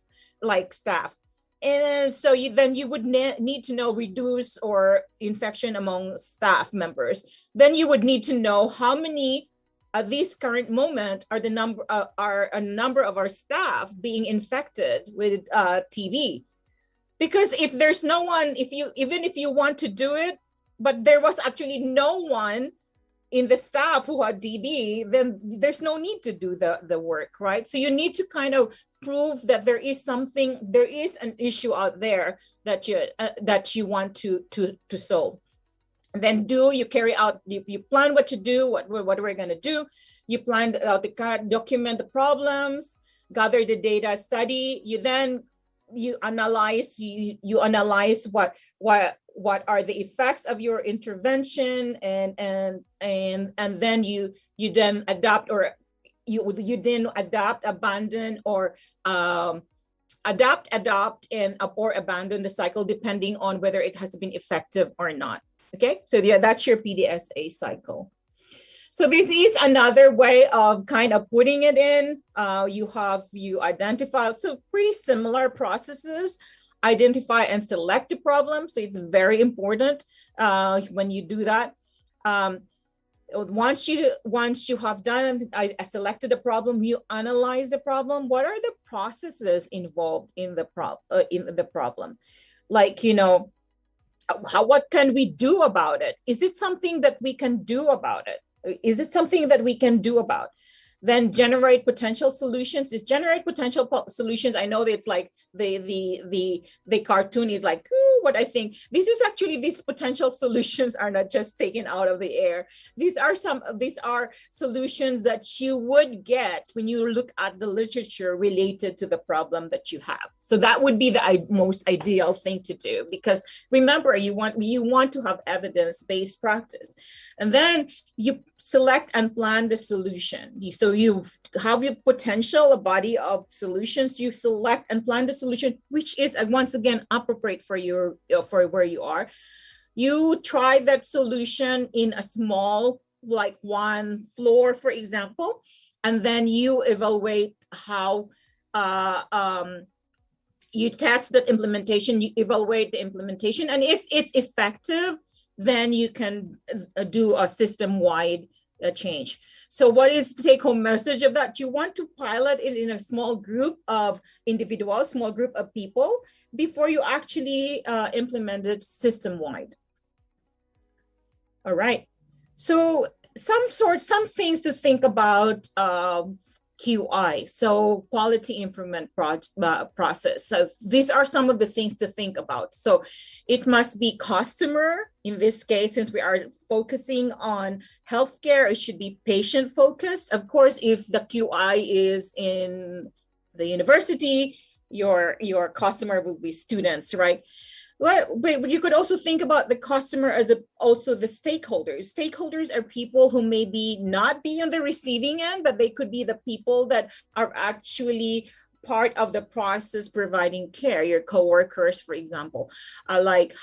Speaker 21: And so you would need to know reduce or infection among staff members. Then you would need to know how many at this current moment are a number of our staff being infected with TB. Because if there's no one, even if you want to do it, but there was actually no one in the staff who had TB, then there's no need to do the work, right? So you need to kind of prove that there is an issue out there that you want to solve. And then you carry out, you plan what to do, what we're going to do. You plan out document the problems, gather the data, study. You analyze what are the effects of your intervention, and then you then adapt, or you then adapt, abandon, or adopt or abandon the cycle depending on whether it has been effective or not. Okay, so yeah, that's your PDSA cycle. So this is another way of kind of putting it in. You identify, so pretty similar processes, identify and select the problem. So it's very important when you do that. Once you have done, I selected a problem, you analyze the problem. What are the processes involved in the problem? What can we do about it? Is it something that we can do about it? Is it something that we can do about? Then generate potential solutions. Is generate potential solutions. I know that it's like the cartoon is like, ooh, what I think. This is actually, these potential solutions are not just taken out of the air. These are solutions that you would get when you look at the literature related to the problem that you have. So that would be the most ideal thing to do, because remember, you want to have evidence-based practice. And then you select and plan the solution. So you have your potential, a body of solutions. You select and plan the solution, which is once again appropriate for for where you are. You try that solution in a small, like one floor, for example, and then you evaluate how you test the implementation, you evaluate the implementation, and if it's effective, then you can do a system-wide change. So what is the take-home message of that? You want to pilot it in a small group of individuals, small group of people, before you actually implement it system-wide. All right. So some things to think about QI, so quality improvement process. So these are some of the things to think about. So it must be customer. In this case, since we are focusing on healthcare, it should be patient focused. Of course, if the QI is in the university, your customer will be students, right? Well, but you could also think about the customer as also the stakeholders. Stakeholders are people who maybe not be on the receiving end, but they could be the people that are actually part of the process providing care. Your coworkers, for example, like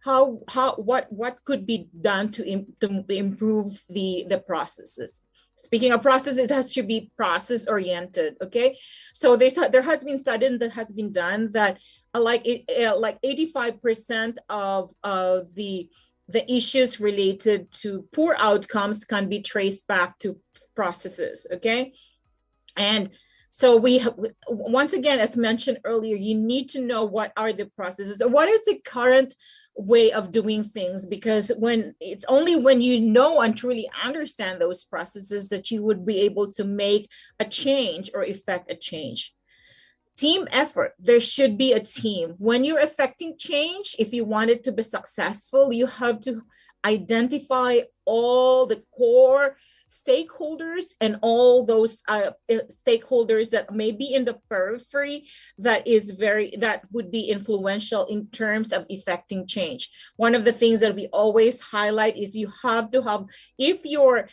Speaker 21: what could be done to improve the processes. Speaking of process, it has to be process oriented. Okay, so there has been study that has been done that like 85% of the issues related to poor outcomes can be traced back to processes. Okay, and so once again, as mentioned earlier, you need to know what are the processes or what is the current way of doing things, because it's only when you know and truly understand those processes that you would be able to make a change or effect a change. Team effort. There should be a team. When you're effecting change, if you want it to be successful, you have to identify all the core stakeholders and all those stakeholders that may be in the periphery that would be influential in terms of effecting change. One of the things that we always highlight is you have to have, if your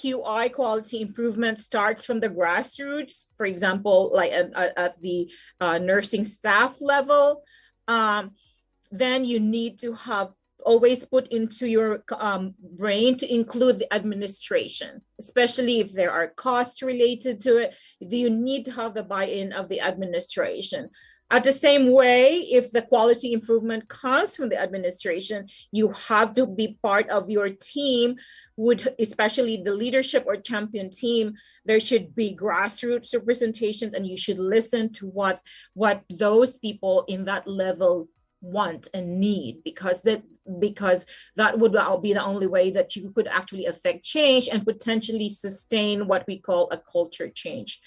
Speaker 21: QI quality improvement starts from the grassroots, for example, like at the nursing staff level, then you need to have always put into your brain to include the administration, especially if there are costs related to it. You need to have the buy-in of the administration. At the same way, if the quality improvement comes from the administration, you have to be part of your team, especially the leadership or champion team. There should be grassroots representations, and you should listen to what those people in that level want and need, because that would be the only way that you could actually affect change and potentially sustain what we call a culture change.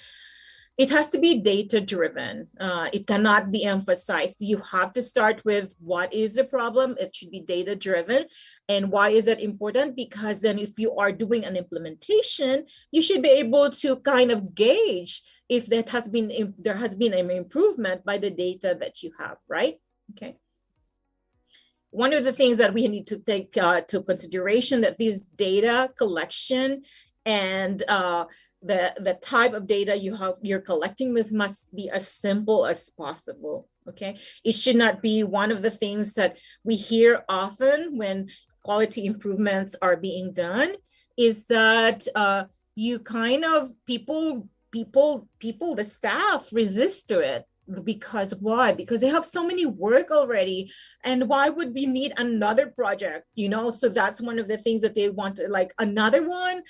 Speaker 21: It has to be data driven. It cannot be emphasized. You have to start with what is the problem. It should be data driven. And why is that important? Because then if you are doing an implementation, you should be able to kind of gauge if there has been an improvement by the data that you have, right? Okay. One of the things that we need to take to consideration that this data collection and the type of data you're collecting with must be as simple as possible. Okay, it should not be one of the things that we hear often when quality improvements are being done, is that you kind of people, the staff resist to it. Because why? Because they have so many work already, and why would we need another project? So that's one of the things that they want, like another one.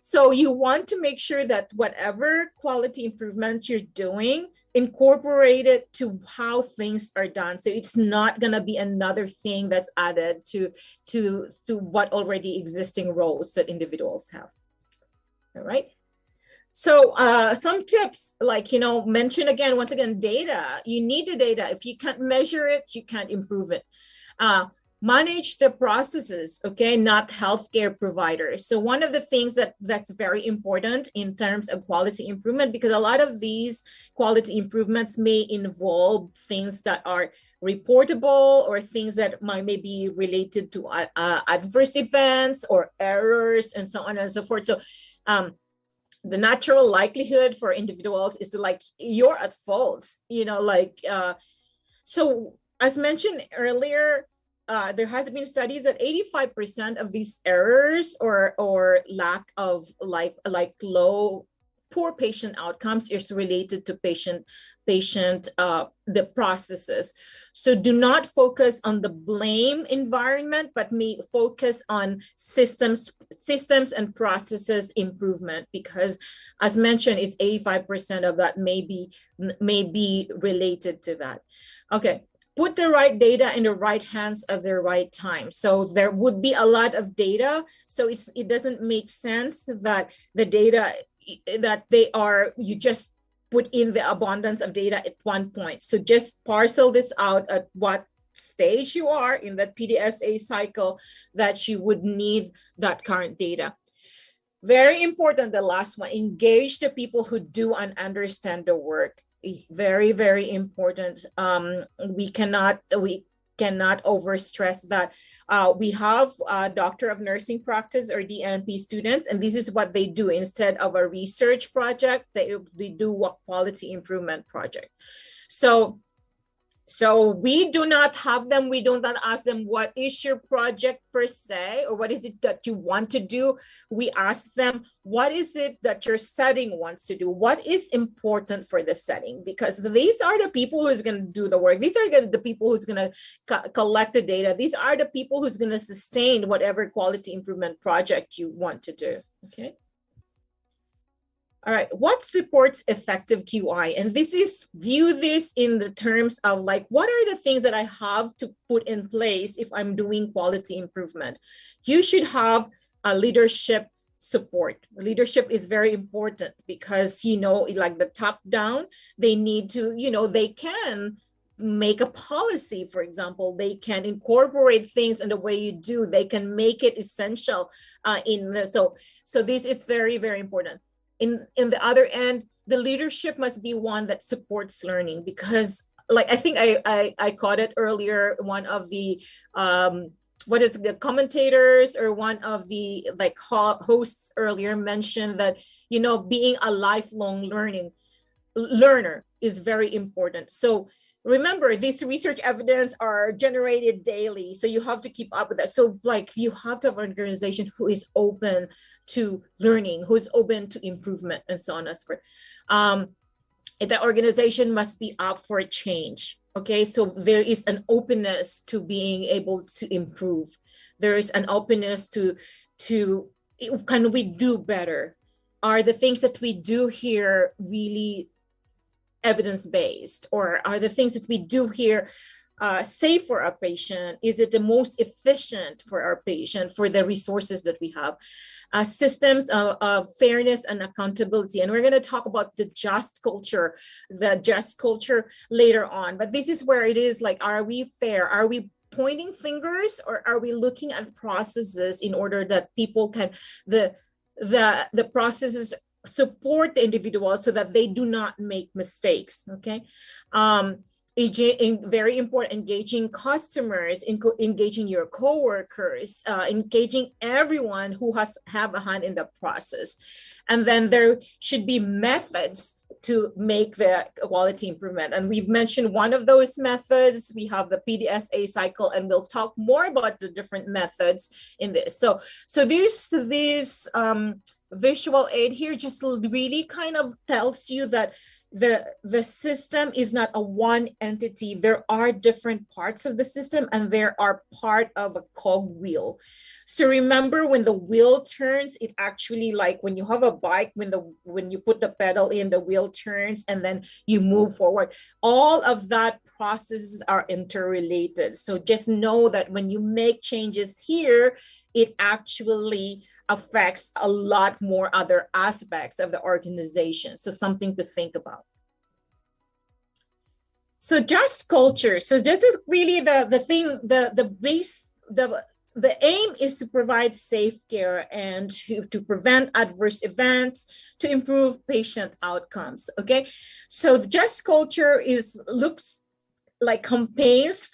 Speaker 21: So you want to make sure that whatever quality improvements you're doing, incorporate it to how things are done. So it's not going to be another thing that's added to what already existing roles that individuals have. All right. So some tips, like, mention again, once again, data. You need the data. If you can't measure it, you can't improve it. Manage the processes, okay, not healthcare providers. So one of the things that's very important in terms of quality improvement, because a lot of these quality improvements may involve things that are reportable or things that may be related to adverse events or errors and so on and so forth. So the natural likelihood for individuals is to, like, you're at fault, so as mentioned earlier, there has been studies that 85% of these errors or lack of poor patient outcomes is related to the processes. So do not focus on the blame environment, but may focus on systems and processes improvement, because as mentioned, it's 85% of that may be related to that. Okay. Put the right data in the right hands at the right time. So there would be a lot of data. So it doesn't make sense that the data that you just put in the abundance of data at one point. So just parcel this out at what stage you are in that PDSA cycle that you would need that current data. Very important, the last one, engage the people who do and understand the work. Very, very important. We cannot overstress that. We have a Doctor of Nursing Practice or DNP students, and this is what they do. Instead of a research project, they do a quality improvement project. So we do not have them. We do not ask them, what is your project per se, or what is it that you want to do? We ask them, what is it that your setting wants to do? What is important for the setting? Because these are the people who's going to do the work. These are the people who's going to collect the data. These are the people who's going to sustain whatever quality improvement project you want to do, okay? All right, what supports effective QI? And view this in the terms of, like, what are the things that I have to put in place if I'm doing quality improvement? You should have a leadership support. Leadership is very important because, like the top down, they need to, they can make a policy, for example. They can incorporate things in the way you do. They can make it essential so this is very, very important. In the other end, the leadership must be one that supports learning, because, like, I think I caught it earlier, one of the the commentators or one of the hosts earlier mentioned that, being a lifelong learner is very important. So remember, these research evidence are generated daily, so you have to keep up with that. So, like, you have to have an organization who is open to learning, who is open to improvement, and so on and so forth. The organization must be up for a change. Okay, so there is an openness to being able to improve. There is an openness to can we do better? Are the things that we do here really evidence-based, or are the things that we do here safe for our patient? Is it the most efficient for our patient, for the resources that we have? Systems of fairness and accountability. And we're going to talk about the just culture later on. But this is where it is, like, are we fair? Are we pointing fingers, or are we looking at processes in order that people can, the processes support the individual so that they do not make mistakes, okay? Very important, engaging customers, engaging your coworkers, engaging everyone who have a hand in the process. And then there should be methods to make the quality improvement. And we've mentioned one of those methods. We have the PDSA cycle, and we'll talk more about the different methods in this. So this visual aid here just really kind of tells you that the system is not a one entity. There are different parts of the system, and there are part of a cog wheel. So remember, when the wheel turns, it actually, like when you have a bike, when you put the pedal in, the wheel turns and then you move forward. All of that processes are interrelated. So just know that when you make changes here, it actually affects a lot more other aspects of the organization. So something to think about. So just culture. So this is really the thing, the base, the aim is to provide safe care and to prevent adverse events, to improve patient outcomes. Okay, so just culture looks like campaigns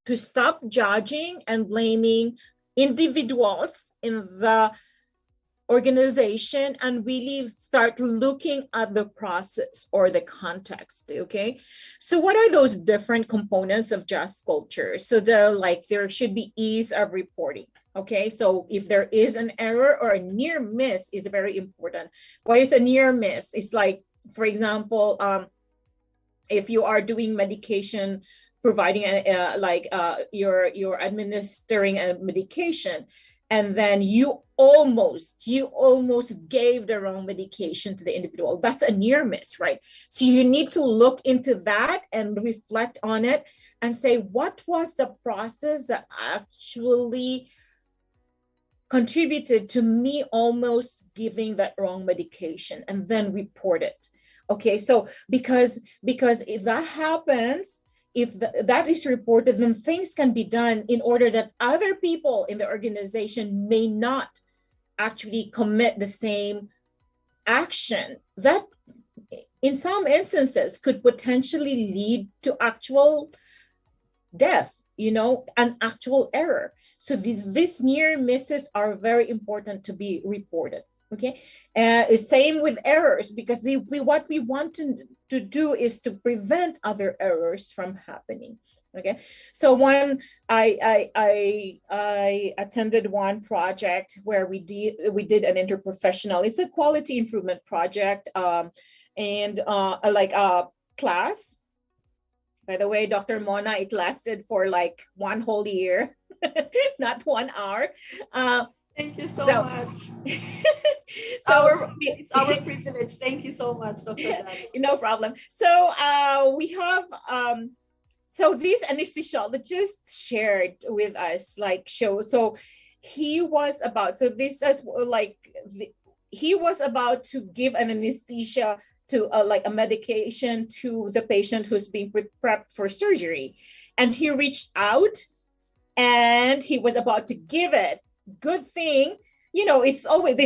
Speaker 21: to stop judging and blaming individuals in the organization and really start looking at the process or the context. Okay, so what are those different components of just culture? So there should be ease of reporting. Okay, so if there is an error or a near miss is very important. What is a near miss? It's like, for example, if you are doing medication, providing you're administering a medication, and then you almost gave the wrong medication to the individual. That's a near miss, right? So you need to look into that and reflect on it and say, what was the process that actually contributed to me almost giving that wrong medication, and then report it. Okay, so because if that happens, if that is reported, then things can be done in order that other people in the organization may not actually commit the same action that in some instances could potentially lead to actual death, an actual error. So these near misses are very important to be reported. Okay, same with errors, because what we want to do is to prevent other errors from happening. Okay, so I attended one project where we did an interprofessional. It's a quality improvement project, and like a class. By the way, Dr. Mona, it lasted for like one whole year, not 1 hour.
Speaker 16: Thank you so much. It's our privilege. Thank you so much, Dr. Das.
Speaker 21: No problem. So we have so this anesthesiologist shared with us so he was about to give an anesthesia to a medication to the patient who's being prepped for surgery, and he reached out and he was about to give it. Good thing, there's always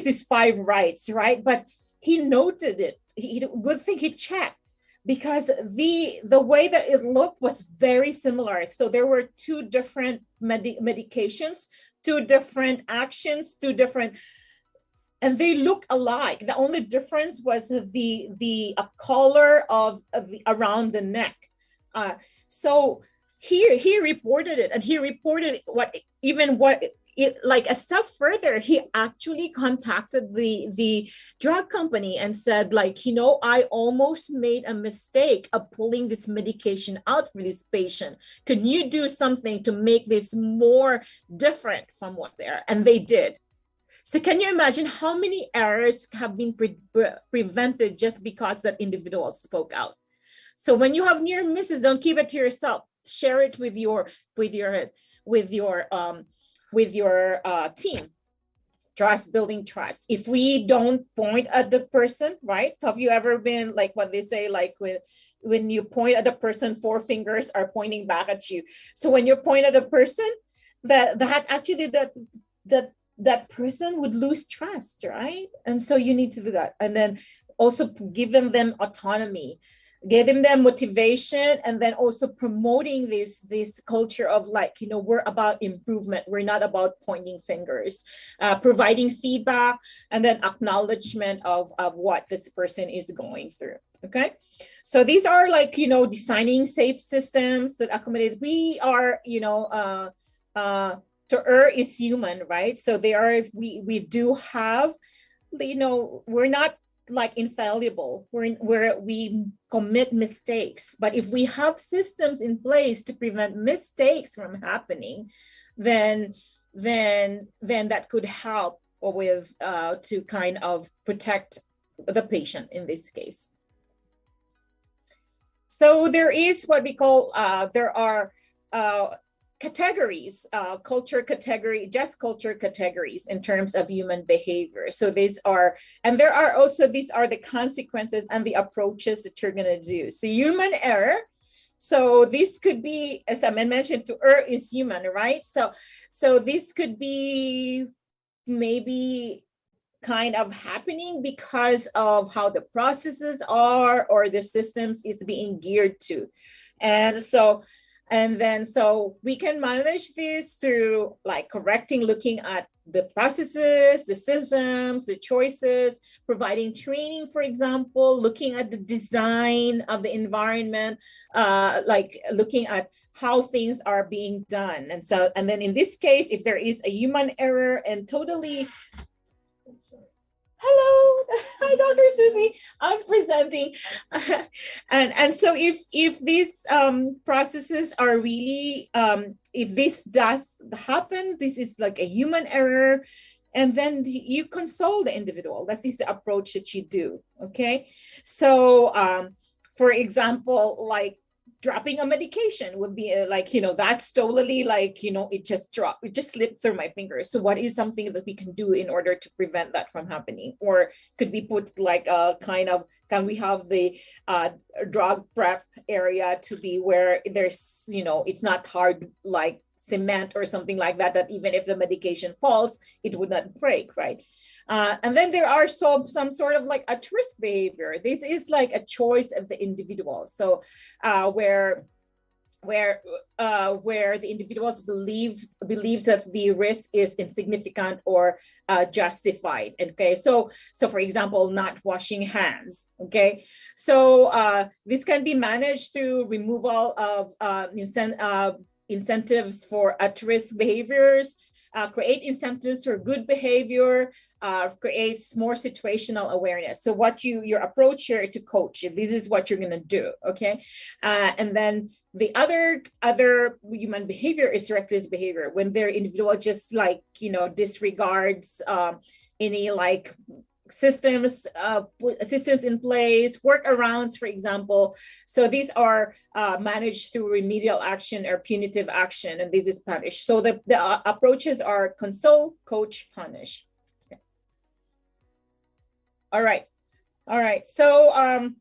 Speaker 21: these 5 rights, right? But he noted it. Good thing he checked, because the way that it looked was very similar. So there were 2 different medications, 2 different actions, 2 different, and they look alike. The only difference was the color of around the neck. So he reported it, and he reported like a step further. He actually contacted the drug company and said, I almost made a mistake of pulling this medication out for this patient. Can you do something to make this more different from what they are? And they did. So can you imagine how many errors have been prevented just because that individual spoke out? So when you have near misses, don't keep it to yourself. Share it with your team. Building trust. If we don't point at the person, right? Have you ever been like what they say, like when you point at the person, 4 fingers are pointing back at you. So when you point at a person, that person would lose trust, right? And so you need to do that. And then also giving them autonomy, giving them motivation, and then also promoting this culture of we're about improvement. We're not about pointing fingers, providing feedback, and then acknowledgement of what this person is going through. Okay, so these are designing safe systems that accommodate. We are to err is human, right? So we do have, we're not infallible, where we commit mistakes. But if we have systems in place to prevent mistakes from happening, then then that could help with to kind of protect the patient in this case. So there is what we call, there are categories, culture categories in terms of human behavior. So these are, and there are also, these are the consequences and the approaches that you're gonna do. So human error, so this could be, as I mentioned, to err is human, right? So this could be maybe kind of happening because of how the processes are or the systems is being geared to. And so we can manage this through like correcting, looking at the processes, the systems, the choices, providing training, for example, looking at the design of the environment, like looking at how things are being done. And so, and then in this case, if there is a human error and totally, hello, hi, Dr. Susie, I'm presenting. and so if these processes are really, if this does happen, this is like a human error, and then you console the individual. That is the approach that you do, okay? So for example, like dropping a medication would be like, you know, that's totally like, you know, it just dropped, it just slipped through my fingers. So what is something that we can do in order to prevent that from happening? Or could we put like a kind of, can we have the drug prep area to be where there's, you know, it's not hard like cement or something like that, that even if the medication falls, it would not break, right? And then there are some sort of like at-risk behavior. This is like a choice of the individual. So where the individuals believes that the risk is insignificant or justified. Okay, so for example, not washing hands. Okay, so this can be managed through removal of incentives for at-risk behaviors. Create incentives for good behavior, creates more situational awareness. So what your approach here to coach, this is what you're gonna do, okay? And then the other human behavior is reckless behavior, when their individual just like, you know, disregards any like systems in place, workarounds, for example. So these are managed through remedial action or punitive action, and this is punished. So the approaches are console, coach, punish. Okay. All right. So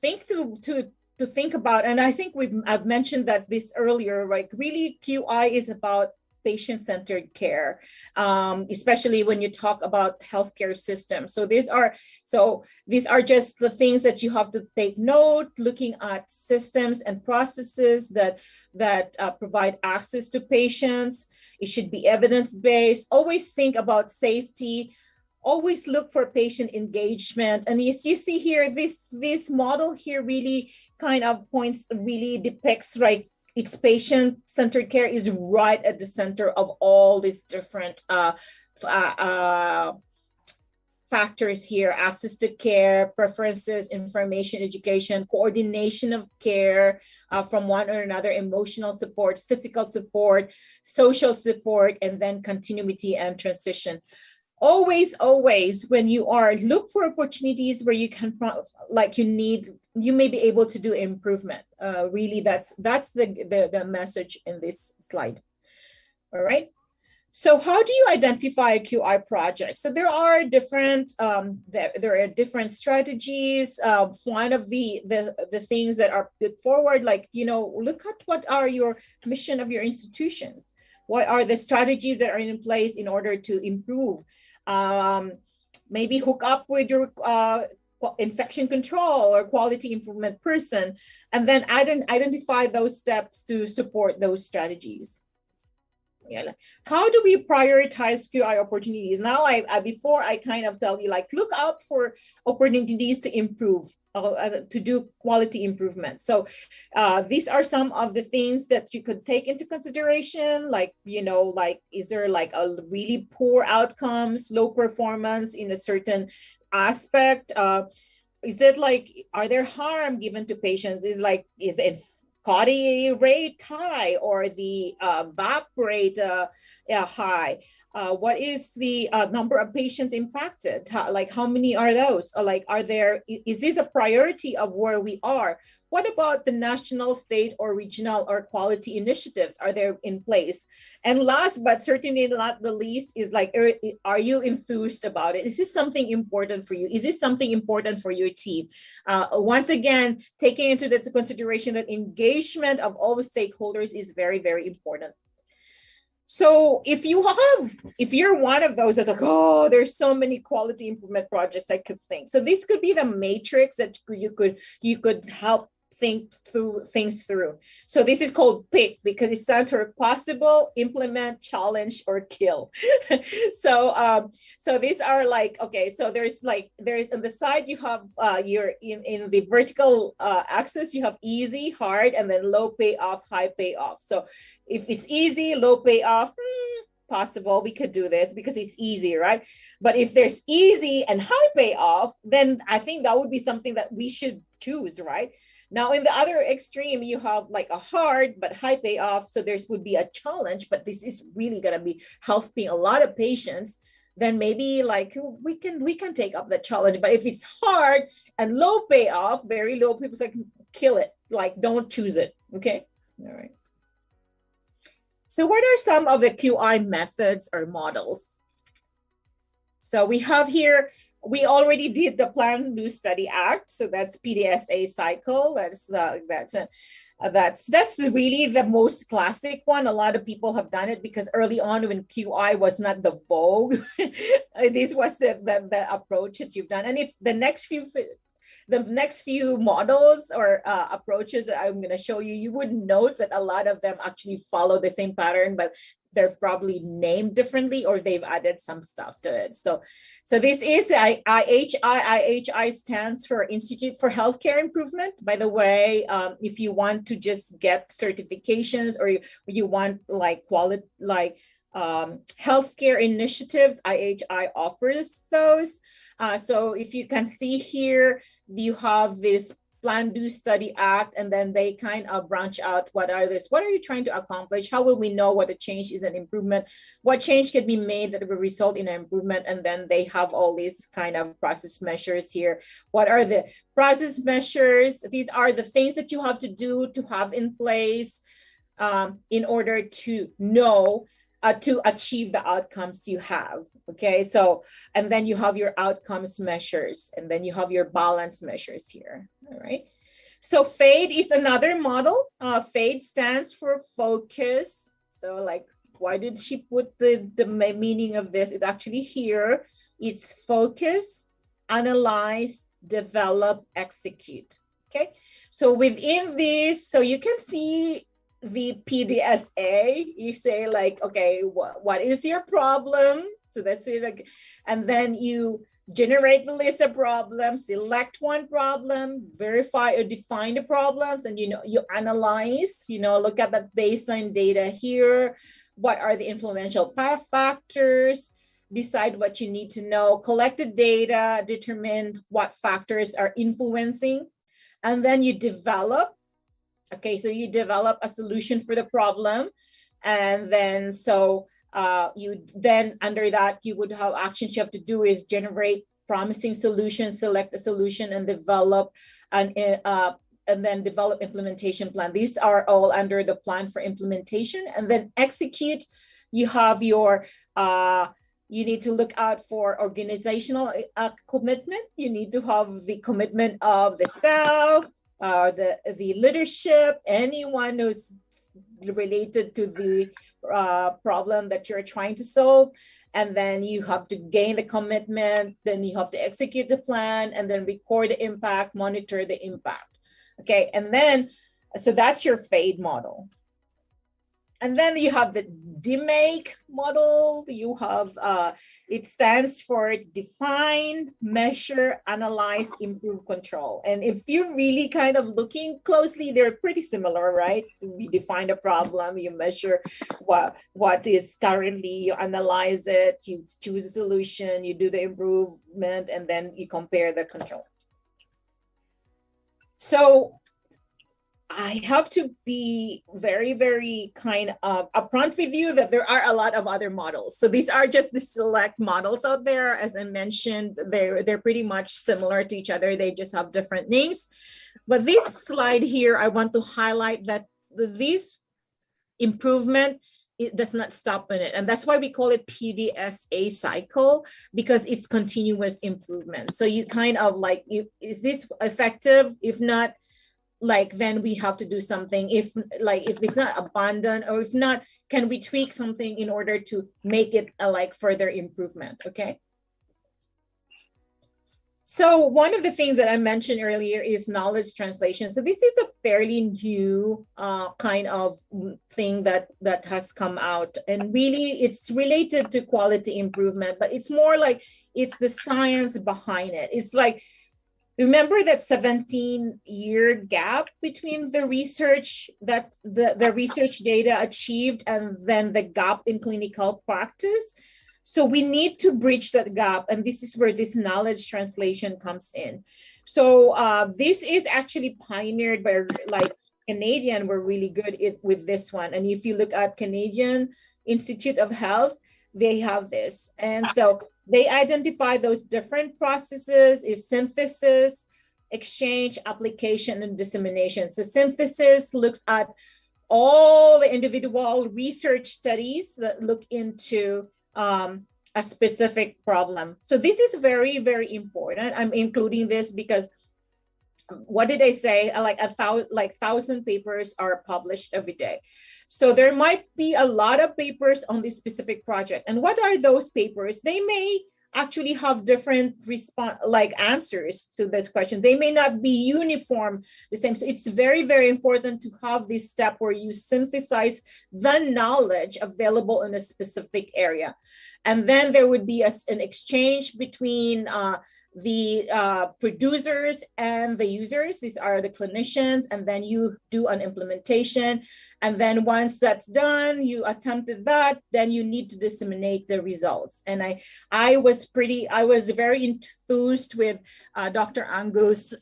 Speaker 21: things to think about, and I think I've mentioned that this earlier, right? Really, QI is about patient-centered care, especially when you talk about healthcare systems. So these are just the things that you have to take note, looking at systems and processes that provide access to patients. It should be evidence-based. Always think about safety. Always look for patient engagement. And as you see here, this model here really kind of really depicts, right, its patient-centered care is right at the center of all these different factors here: access to care, preferences, information, education, coordination of care from one or another, emotional support, physical support, social support, and then continuity and transition. Always, when you are look for opportunities where you can, like you may be able to do improvement. Really, that's the message in this slide. All right. So how do you identify a QI project? So there are different strategies. One of the things that are put forward, like, you know, look at what are your mission of your institutions. What are the strategies that are in place in order to improve? Maybe hook up with your infection control or quality improvement person, and then identify those steps to support those strategies. Yeah. How do we prioritize QI opportunities? Now, before I kind of tell you, like, look out for opportunities to improve, to do quality improvement. So these are some of the things that you could take into consideration, like, you know, like, is there like a really poor outcomes, low performance in a certain aspect? Is it like, are there harm given to patients? Is it CAUTI rate high or the VAP rate high? What is the number of patients impacted? How many are those? Is this a priority of where we are? What about the national, state, or regional or quality initiatives? Are they in place? And last, but certainly not the least, is are you enthused about it? Is this something important for you? Is this something important for your team? Once again, taking into consideration that engagement of all stakeholders is very, very important. So if you're one of those that's like, oh, there's so many quality improvement projects I could think. So this could be the matrix that you could help think through things through. So this is called PICK because it stands for possible, implement, challenge, or kill. So these are so there's on the side you have in the vertical axis you have easy, hard, and then low payoff, high payoff. So if it's easy, low payoff, possible, we could do this because it's easy, right? But if there's easy and high payoff, then I think that would be something that we should choose, right? Now, in the other extreme, you have a hard but high payoff. So there would be a challenge, but this is really going to be helping a lot of patients. Then maybe we can take up the challenge. But if it's hard and low payoff, very low, people say kill it. Don't choose it. Okay. All right. So what are some of the QI methods or models? So we have here. We already did the Plan, Do, Study, Act. So that's PDSA cycle. That's really the most classic one. A lot of people have done it because early on when QI was not the vogue, this was the approach that you've done. And if the next few models or approaches that I'm going to show you, you would note that a lot of them actually follow the same pattern, but they're probably named differently or they've added some stuff to it. So this is IHI. IHI stands for Institute for Healthcare Improvement. By the way, if you want to just get certifications or you want healthcare initiatives, IHI offers those. So if you can see here, you have this Plan, Do, Study, Act, and then they kind of branch out. What are you trying to accomplish? How will we know what a change is an improvement? What change can be made that will result in an improvement? And then they have all these kind of process measures here. What are the process measures? These are the things that you have to do to have in place in order to know to achieve the outcomes you have. Okay, so, and then you have your outcomes measures, and then you have your balance measures here. All right. So FADE is another model. FADE stands for focus. So why did she put the meaning of this? It's actually here. It's focus, analyze, develop, execute. Okay. So within this, so you can see the PDSA, you say okay, what is your problem? So that's it. And then you generate the list of problems, select one problem, verify or define the problems, and you analyze, look at that baseline data here. What are the influential factors? Decide what you need to know, collect the data, determine what factors are influencing, and then you develop. Okay, so you develop a solution for the problem, and then under that you would have actions you have to do is generate promising solutions, select a solution, and develop and then develop implementation plan. These are all under the plan for implementation, and then execute. You have your you need to look out for organizational commitment. You need to have the commitment of the staff, the leadership, anyone who's related to the problem that you're trying to solve. And then you have to gain the commitment, then you have to execute the plan, and then record the impact, monitor the impact. Okay, and then, so that's your FADE model. And then you have the DMAIC model. You have, it stands for define, measure, analyze, improve, control. And if you're really kind of looking closely, they're pretty similar, right? So you define a problem, you measure what is currently, you analyze it, you choose a solution, you do the improvement, and then you compare the control. So I have to be very, very kind of upfront with you that there are a lot of other models. So these are just the select models out there. As I mentioned, they're pretty much similar to each other. They just have different names. But this slide here, I want to highlight that this improvement, it does not stop in it. And that's why we call it PDSA cycle, because it's continuous improvement. So you kind of like, is this effective? If not, like, then we have to do something. If it's not abandoned, or if not, can we tweak something in order to make it a like further improvement? Okay. So one of the things that I mentioned earlier is knowledge translation. So this is a fairly new kind of thing that has come out, and really it's related to quality improvement, but it's more like it's the science behind it. It's like, remember that 17-year gap between the research that the research data achieved and then the gap in clinical practice? So we need to bridge that gap, and this is where this knowledge translation comes in. So this is actually pioneered by, like, Canadian were really good with this one. And if you look at Canadian Institute of Health, they have this. And so they identify those different processes is synthesis, exchange, application, and dissemination. So synthesis looks at all the individual research studies that look into a specific problem. So this is very, very important. I'm including this because what did I say? Like 1,000 papers are published every day. So there might be a lot of papers on this specific project. And what are those papers? They may actually have different answers to this question. They may not be uniform the same. So it's very, very important to have this step where you synthesize the knowledge available in a specific area. And then there would be an exchange between the producers and the users. These are the clinicians, and then you do an implementation. And then once that's done, you attempted that, then you need to disseminate the results. And I was very enthused with Dr. Angus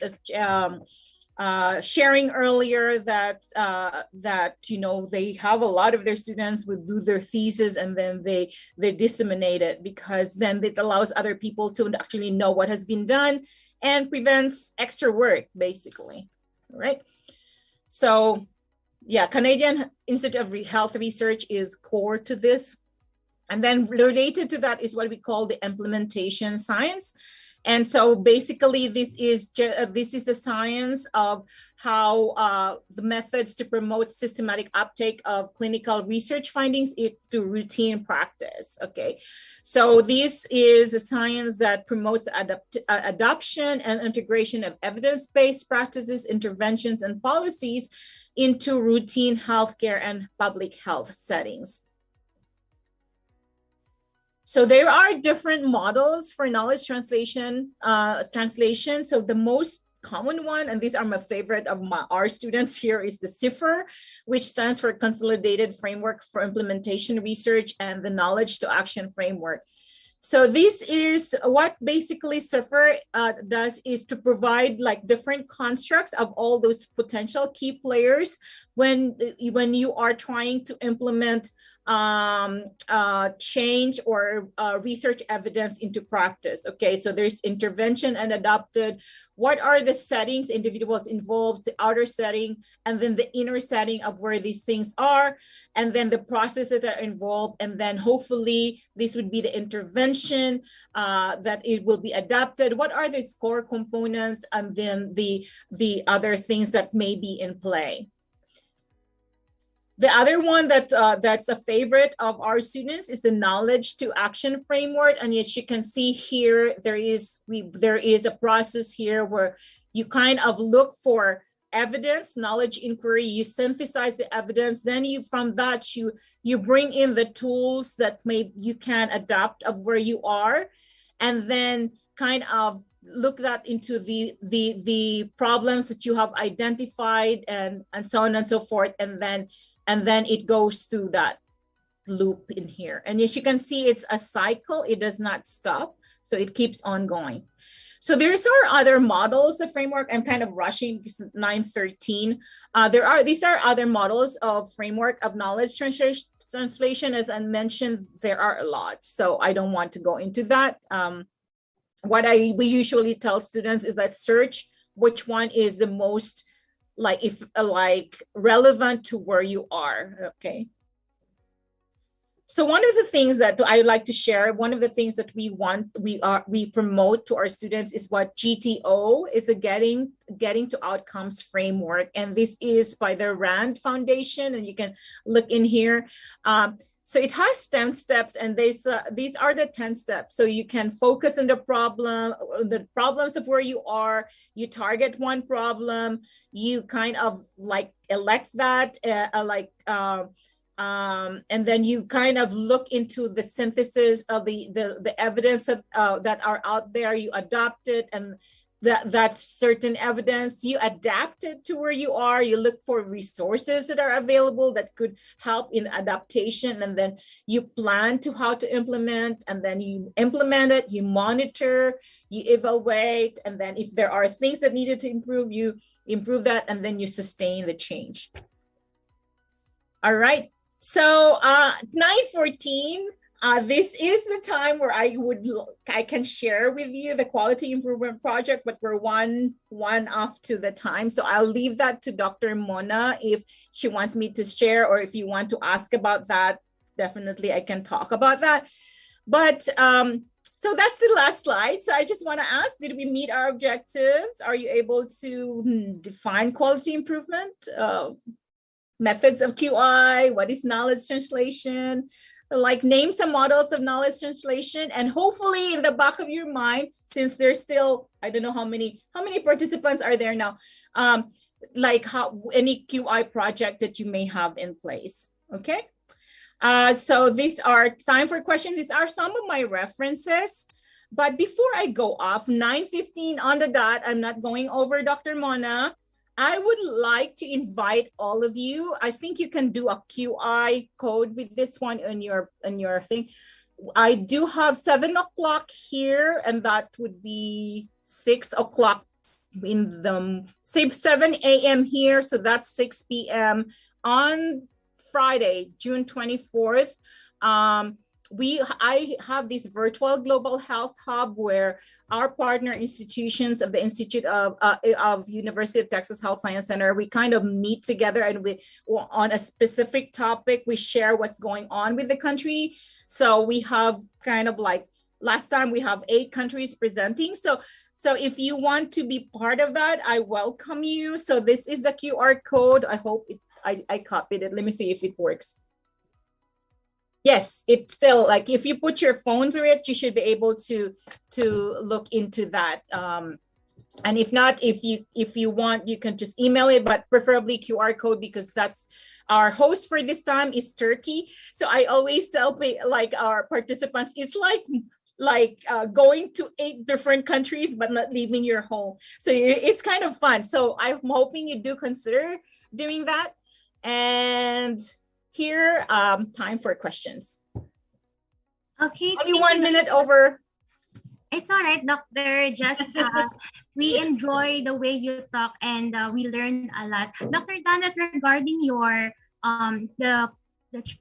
Speaker 21: sharing earlier that they have a lot of their students would do their thesis and then they disseminate it, because then it allows other people to actually know what has been done and prevents extra work, basically, right? So yeah, Canadian Institute of Health Research is core to this. And then related to that is what we call the implementation science. And so basically this is the science of how the methods to promote systematic uptake of clinical research findings into routine practice, okay? So this is a science that promotes adoption and integration of evidence-based practices, interventions, and policies into routine healthcare and public health settings. So there are different models for knowledge translation. So the most common one, and these are my favorite of our students here, is the CIFR, which stands for Consolidated Framework for Implementation Research, and the Knowledge to Action Framework. So this is what basically CIFR does, is to provide like different constructs of all those potential key players when you are trying to implement change or research evidence into practice. Okay, so there's intervention and adopted. What are the settings, individuals involved, the outer setting, and then the inner setting of where these things are, and then the processes that are involved, and then hopefully this would be the intervention that it will be adapted. What are the core components, and then the other things that may be in play. The other one that's a favorite of our students is the knowledge to action framework. And as you can see here, there is a process here where you kind of look for evidence, knowledge inquiry, you synthesize the evidence, then from that you bring in the tools that you can adapt of where you are, and then kind of look that into the problems that you have identified and so on and so forth, and then it goes through that loop in here. And as you can see, it's a cycle. It does not stop. So it keeps on going. So there's our other models of framework. I'm kind of rushing because 9:13. These are other models of framework of knowledge translation. As I mentioned, there are a lot, so I don't want to go into that. What we usually tell students is that search which one is the most relevant to where you are. Okay. So one of the things that I like to share, one of the things that we promote to our students is what GTO is, a getting to outcomes framework, and this is by the Rand Foundation, and you can look in here. So it has 10 steps, and these are the 10 steps. So you can focus on the problems of where you are. You target one problem. You kind of elect that, and then you kind of look into the synthesis of the evidence that are out there. You adopt it, and that certain evidence, you adapt it to where you are. You look for resources that are available that could help in adaptation, and then you plan to how to implement, and then you implement it, you monitor, you evaluate, and then if there are things that needed to improve, you improve that, and then you sustain the change. All right. So 9:14, this is the time where I can share with you the quality improvement project, but we're one off to the time. So I'll leave that to Dr. Mona if she wants me to share, or if you want to ask about that, definitely I can talk about that. But so that's the last slide. So I just want to ask, did we meet our objectives? Are you able to define quality improvement? Methods of QI, what is knowledge translation, name some models of knowledge translation, and hopefully in the back of your mind, since there's still, I don't know how many participants are there now, any QI project that you may have in place. Okay. So these are time for questions. These are some of my references. But before I go off, 9:15 on the dot, I'm not going over Dr. Mona. I would like to invite all of you. I think you can do a QI code with this one on your thing. I do have 7 o'clock here, and that would be 6 o'clock in the 7 a.m. here. So that's 6 p.m. on Friday, June 24th. I have this virtual global health hub where our partner institutions of the Institute of University of Texas Health Science Center, we kind of meet together, and we on a specific topic, we share what's going on with the country. So we have kind of last time we have 8 countries presenting. So if you want to be part of that, I welcome you. So this is the QR code. I hope I copied it. Let me see if it works. Yes, it's still if you put your phone through it, you should be able to look into that. And if not, if you want, you can just email it, but preferably QR code, because that's our host for this time is Turkey. So I always tell our participants, it's going to 8 different countries, but not leaving your home. So it's kind of fun. So I'm hoping you do consider doing that. And here, time for questions.
Speaker 14: Okay.
Speaker 21: Only 1 minute over.
Speaker 14: It's all right, Doctor. Just we enjoy the way you talk, and we learned a lot. Dr. Danet, regarding your the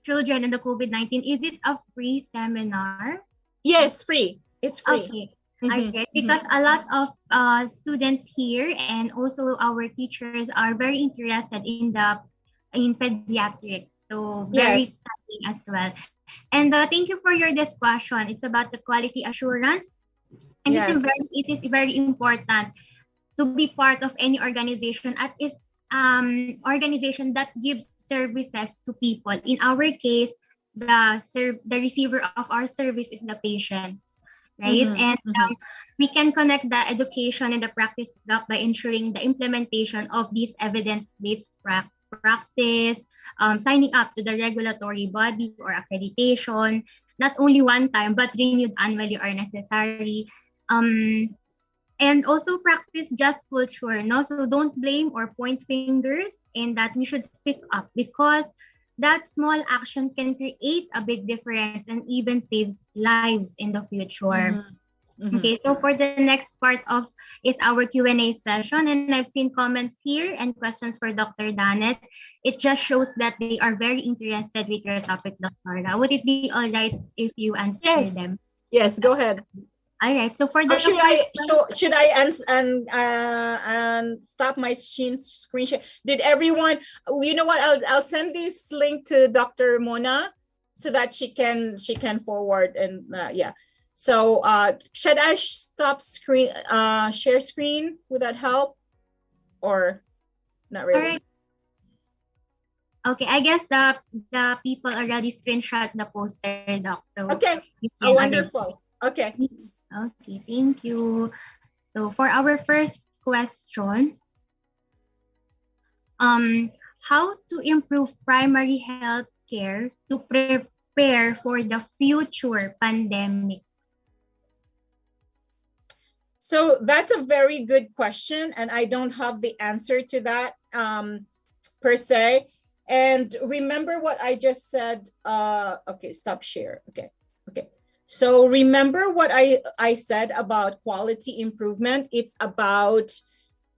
Speaker 14: children and the COVID-19, is it a free seminar?
Speaker 21: Yes, free. It's free.
Speaker 14: Okay. I get, because a lot of students here and also our teachers are very interested in pediatrics. So very exciting as well. And thank you for your discussion. It's about the quality assurance. And it is very important to be part of any organization organization that gives services to people. In our case, the receiver of our service is the patients, right? We can connect the education and the practice gap by ensuring the implementation of these evidence-based practice, signing up to the regulatory body or accreditation, not only one time, but renewed annually are necessary. And also practice just culture. No? So don't blame or point fingers, and that we should speak up, because that small action can create a big difference and even saves lives in the future. Okay, so for the next part of is our Q&A session, and I've seen comments here and questions for Dr. Danet. It just shows that they are very interested with your topic, Dr. Would it be all right if you answer them?
Speaker 21: Yes, go ahead.
Speaker 14: All right. So for the
Speaker 21: should I and stop my screen share? Did everyone? You know what? I'll send this link to Dr. Mona so that she can forward and yeah. So should I stop share screen? Would that help or not really?
Speaker 14: All right. Okay, I guess the people already screenshot the poster, Doc. So
Speaker 21: okay, wonderful. Okay.
Speaker 14: Okay, thank you. So for our first question, how to improve primary health care to prepare for the future pandemic?
Speaker 21: So that's a very good question, and I don't have the answer to that per se. And remember what I just said. Okay, stop share. Okay. So remember what I said about quality improvement. It's about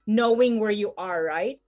Speaker 21: knowing where you are, right?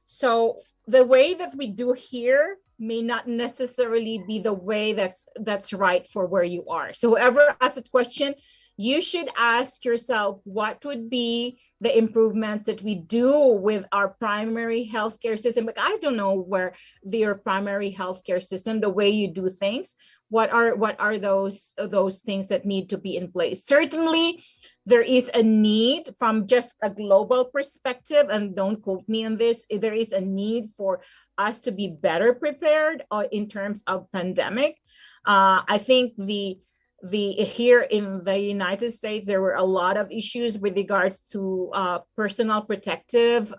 Speaker 21: So the way that we do here may not necessarily be the way that's right for where you are. So whoever asks a question, you should ask yourself, what would be the improvements that we do with our primary healthcare system? Like, I don't know where your primary healthcare system, the way you do things, what are those things that need to be in place? Certainly, there is a need from just a global perspective, and don't quote me on this, there is a need for us to be better prepared in terms of pandemic. I think here in the United States, there were a lot of issues with regards to personal protective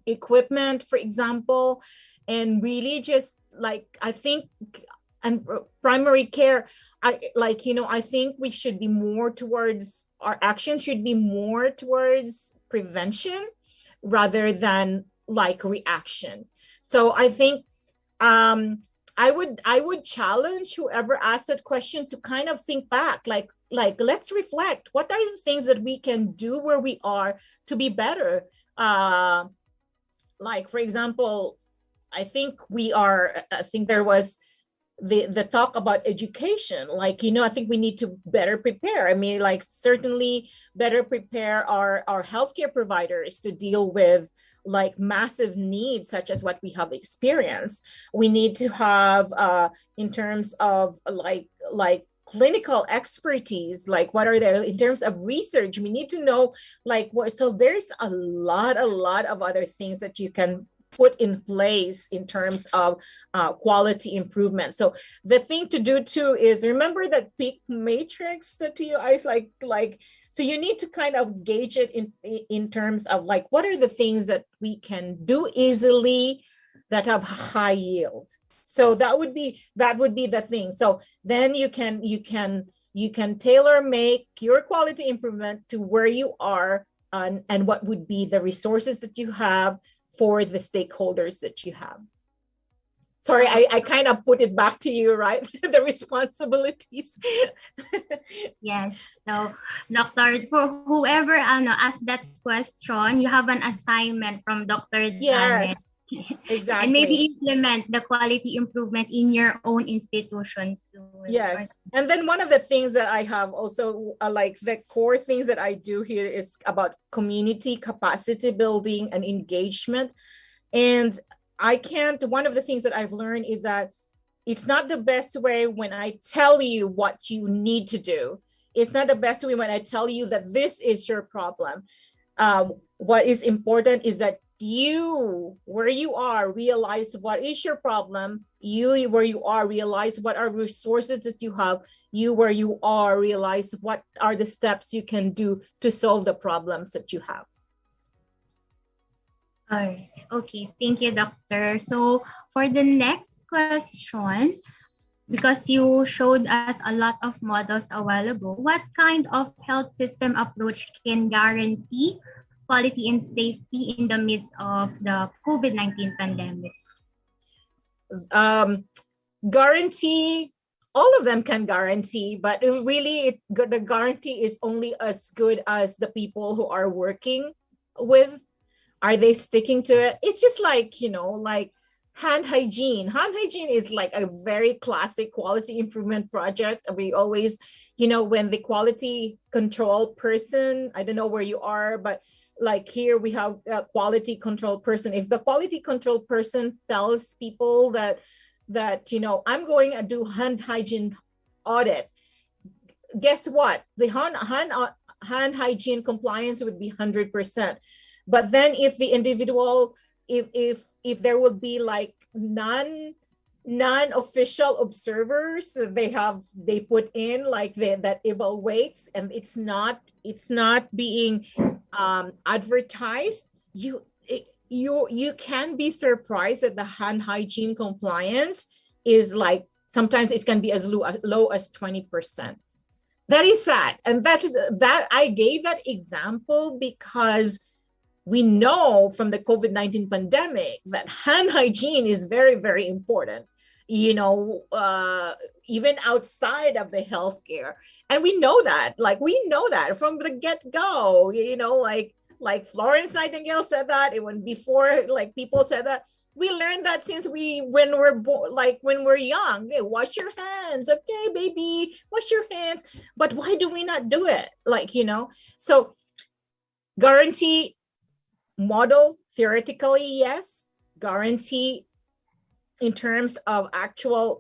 Speaker 21: equipment, for example, and really just like, I think, and primary care, I think we should be more towards, our actions should be more towards prevention rather than like reaction. So I think I would challenge whoever asked that question to kind of think back, like let's reflect. What are the things that we can do where we are to be better? Like, for example, I think there was the talk about education. Like, I think we need to better prepare. I mean, like, certainly better prepare our healthcare providers to deal with like massive needs such as what we have experienced. We need to have in terms of like clinical expertise, like what are there in terms of research, we need to know like what. So there's a lot of other things that you can put in place in terms of quality improvement. So the thing to do too is remember that peak matrix that I like. So you need to kind of gauge it in terms of like, what are the things that we can do easily that have high yield? So that would be the thing. So then you can tailor make your quality improvement to where you are and what would be the resources that you have for the stakeholders that you have. Sorry, I kind of put it back to you, right? The responsibilities.
Speaker 14: Yes. So, Doctor, for whoever asked that question, you have an assignment from Dr. Janet.
Speaker 21: Yes, exactly.
Speaker 14: And maybe implement the quality improvement in your own institutions.
Speaker 21: Yes. And then one of the things that I have also, like the core things that I do here is about community capacity building and engagement. And one of the things that I've learned is that it's not the best way when I tell you what you need to do. It's not the best way when I tell you that this is your problem. What is important is that you, where you are, realize what is your problem. You, where you are, realize what are resources that you have. You, where you are, realize what are the steps you can do to solve the problems that you have.
Speaker 14: All right. Okay. Thank you, Doctor. So for the next question, because you showed us a lot of models a while ago, what kind of health system approach can guarantee quality and safety in the midst of the COVID-19 pandemic?
Speaker 21: Guarantee all of them can guarantee, but really the guarantee is only as good as the people who are working with. Are they sticking to it? It's just like, like hand hygiene. Hand hygiene is like a very classic quality improvement project. We always, when the quality control person, I don't know where you are, but like here we have a quality control person. If the quality control person tells people that I'm going to do hand hygiene audit, guess what? The hand hygiene compliance would be 100%. But then if the individual, if there would be like non-official observers they put in like that evaluates, and it's not being advertised, you can be surprised that the hand hygiene compliance is like, sometimes it can be as low as 20%. That is sad. And that I gave that example because we know from the COVID-19 pandemic that hand hygiene is very, very important, even outside of the healthcare. And we know that from the get-go, like Florence Nightingale said that, even before like people said that. We learned that since when we're young. Hey, wash your hands, okay, baby, wash your hands. But why do we not do it? So guarantee model, theoretically, yes. Guarantee in terms of actual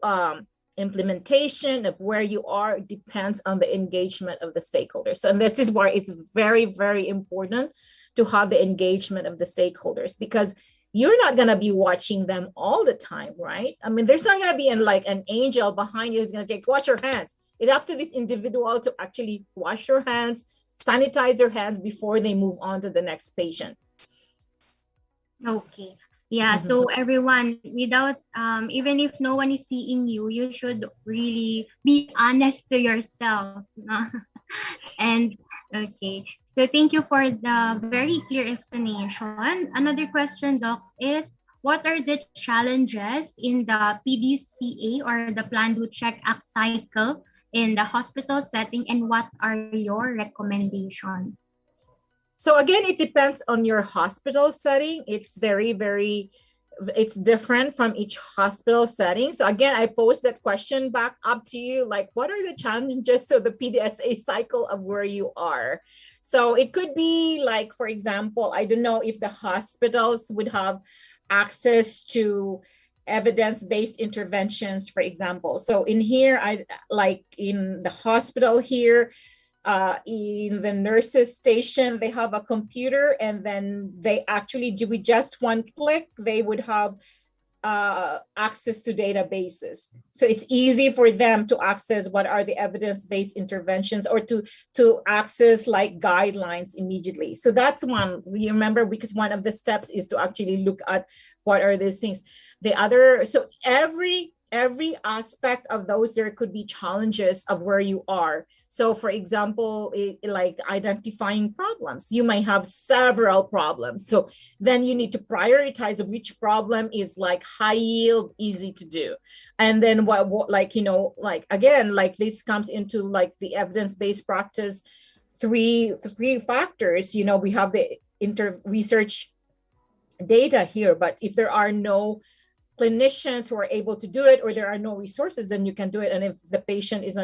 Speaker 21: implementation of where you are depends on the engagement of the stakeholders. And this is where it's very, very important to have the engagement of the stakeholders, because you're not going to be watching them all the time, right? I mean, there's not going to be an angel behind you who's going to wash your hands. It's up to this individual to actually wash your hands, sanitize their hands before they move on to the next patient.
Speaker 14: Okay. Yeah. Mm-hmm. So everyone, without even if no one is seeing you, you should really be honest to yourself. And okay. So thank you for the very clear explanation. Another question, Doc, is what are the challenges in the PDCA or the Plan, Do, Check, Act cycle in the hospital setting, and what are your recommendations?
Speaker 21: So again, it depends on your hospital setting. It's very, very, it's different from each hospital setting. So again, I pose that question back up to you, like, what are the challenges of the PDSA cycle of where you are? So it could be like, for example, I don't know if the hospitals would have access to evidence-based interventions, for example. So in here, like in the hospital here, in the nurses station, they have a computer, and then they actually do with just one click, they would have access to databases. So it's easy for them to access what are the evidence-based interventions, or to access like guidelines immediately. So that's one, you remember, because one of the steps is to actually look at what are these things. The other, so every aspect of those, there could be challenges of where you are. So for example, like identifying problems, you might have several problems. So then you need to prioritize which problem is like high yield, easy to do. And then what like, like again, like this comes into like the evidence-based practice, three factors. We have the research data here, but if there are no clinicians who are able to do it, or there are no resources, then you can do it. And if the patient is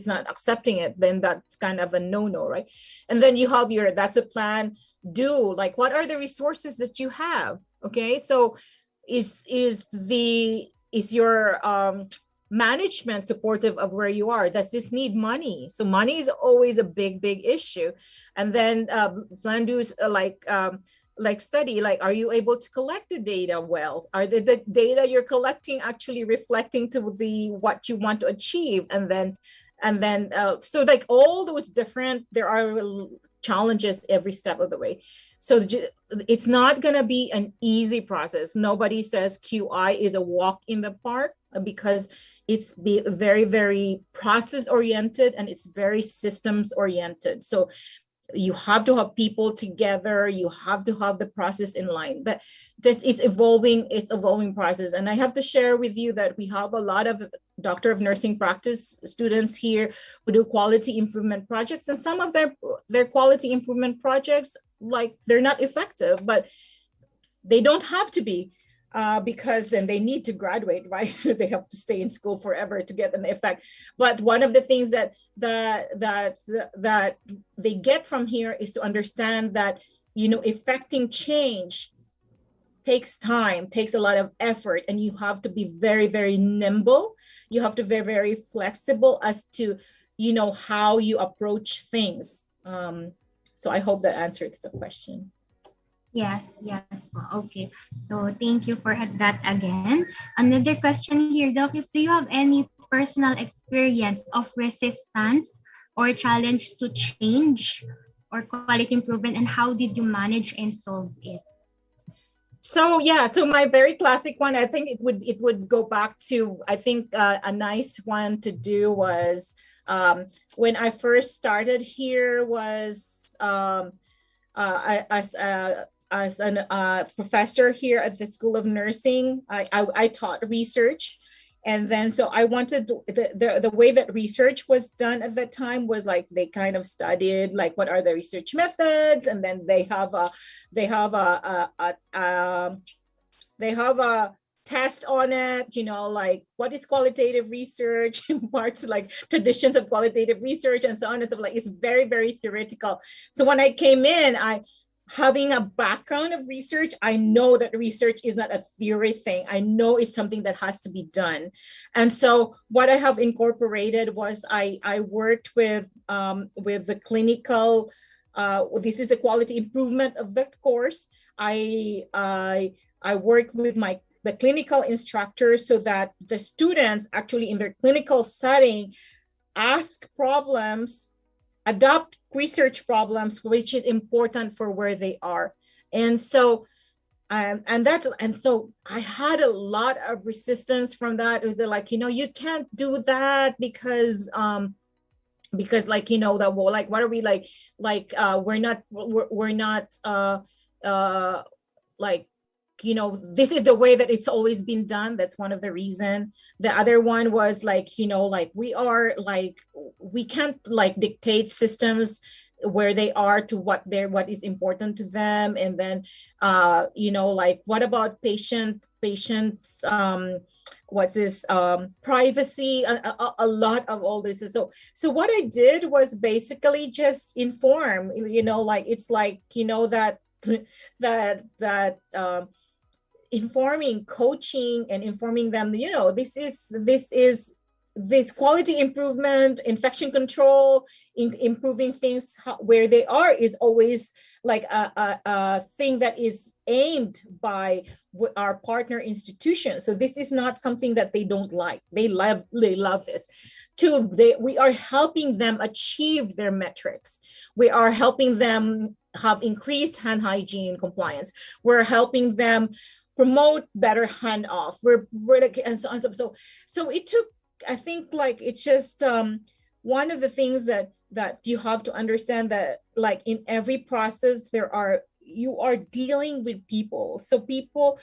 Speaker 21: not accepting it, then that's kind of a no-no, right? And then you have that's a plan, do, like, what are the resources that you have? Okay, so is your management supportive of where you are? Does this need money? So money is always a big issue. And then plan, do, like study, like, are you able to collect the data well? Are the data you're collecting actually reflecting to what you want to achieve? And then so like all those different, there are challenges every step of the way. So it's not going to be an easy process. Nobody says QI is a walk in the park, because it's very, very process oriented, and it's very systems oriented. So you have to have people together, you have to have the process in line, but it's evolving process. And I have to share with you that we have a lot of Doctor of Nursing practice students here who do quality improvement projects, and some of their quality improvement projects, like, they're not effective, but they don't have to be, because then they need to graduate, right? So they have to stay in school forever to get an effect. But one of the things that they get from here is to understand that, you know, effecting change takes time, takes a lot of effort, and you have to be very, very nimble. You have to be very, very flexible as to, you know, how you approach things. So I hope that answers the question.
Speaker 14: Yes. Okay. So thank you for that again. Another question here, Doc, is do you have any personal experience of resistance or challenge to change or quality improvement, and how did you manage and solve it?
Speaker 21: So yeah, so my very classic one, I think it would go back to, I think a nice one to do was when I first started here was as a professor here at the School of Nursing. I taught research. And then, so I wanted the way that research was done at that time was like, they kind of studied like, what are the research methods? And then they have a test on it, you know, like what is qualitative research, parts like traditions of qualitative research and so on and so forth. Like, it's very, very theoretical. So when I came in, having a background of research, I know that research is not a theory thing. I know it's something that has to be done. And so what I have incorporated was I worked with the clinical, this is the quality improvement of the course. I worked with the clinical instructors so that the students actually in their clinical setting ask problems, adopt research problems, which is important for where they are. And so, so I had a lot of resistance from that. It was like, you know, you can't do that because like, you know, that, well, like, what are we like, we're not like, you know, this is the way that it's always been done. That's one of the reason. The other one was like, you know, like we can't like dictate systems where they are to what is important to them. And then, you know, like, what about patients, privacy, a lot of all this. So what I did was basically just inform, you know, like, it's like, you know, that informing, coaching, and informing them, you know, this quality improvement, infection control, improving things where they are is always like a thing that is aimed by our partner institutions. So this is not something that they don't like. They love this. Two, we are helping them achieve their metrics. We are helping them have increased hand hygiene compliance. We're helping them promote better handoff. We're like, and so on. So it took, I think, like, it's just one of the things that you have to understand, that like in every process you are dealing with people. So people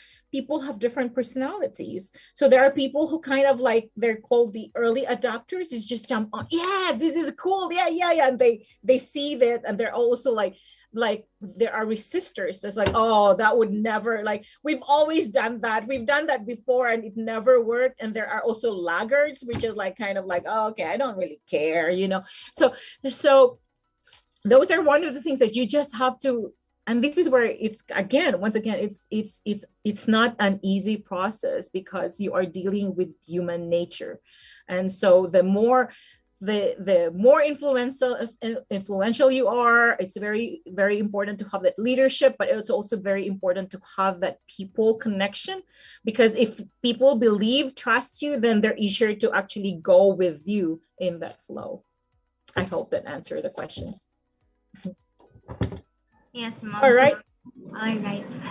Speaker 21: have different personalities. So there are people who kind of like, they're called the early adopters, is just jump on, yeah, this is cool, yeah, and they see that, and they're also like there are resistors that's like, oh, that would never, like, we've always done that, we've done that before and it never worked. And there are also laggards, which is like kind of like, oh, okay, I don't really care, you know. So those are one of the things that you just have to, and this is where it's, once again, it's not an easy process, because you are dealing with human nature. And so the more influential you are, it's very, very important to have that leadership, but it's also very important to have that people connection, because if people trust you, then they're easier to actually go with you in that flow. I hope that answered the questions.
Speaker 14: Yes, Mom.
Speaker 21: All right.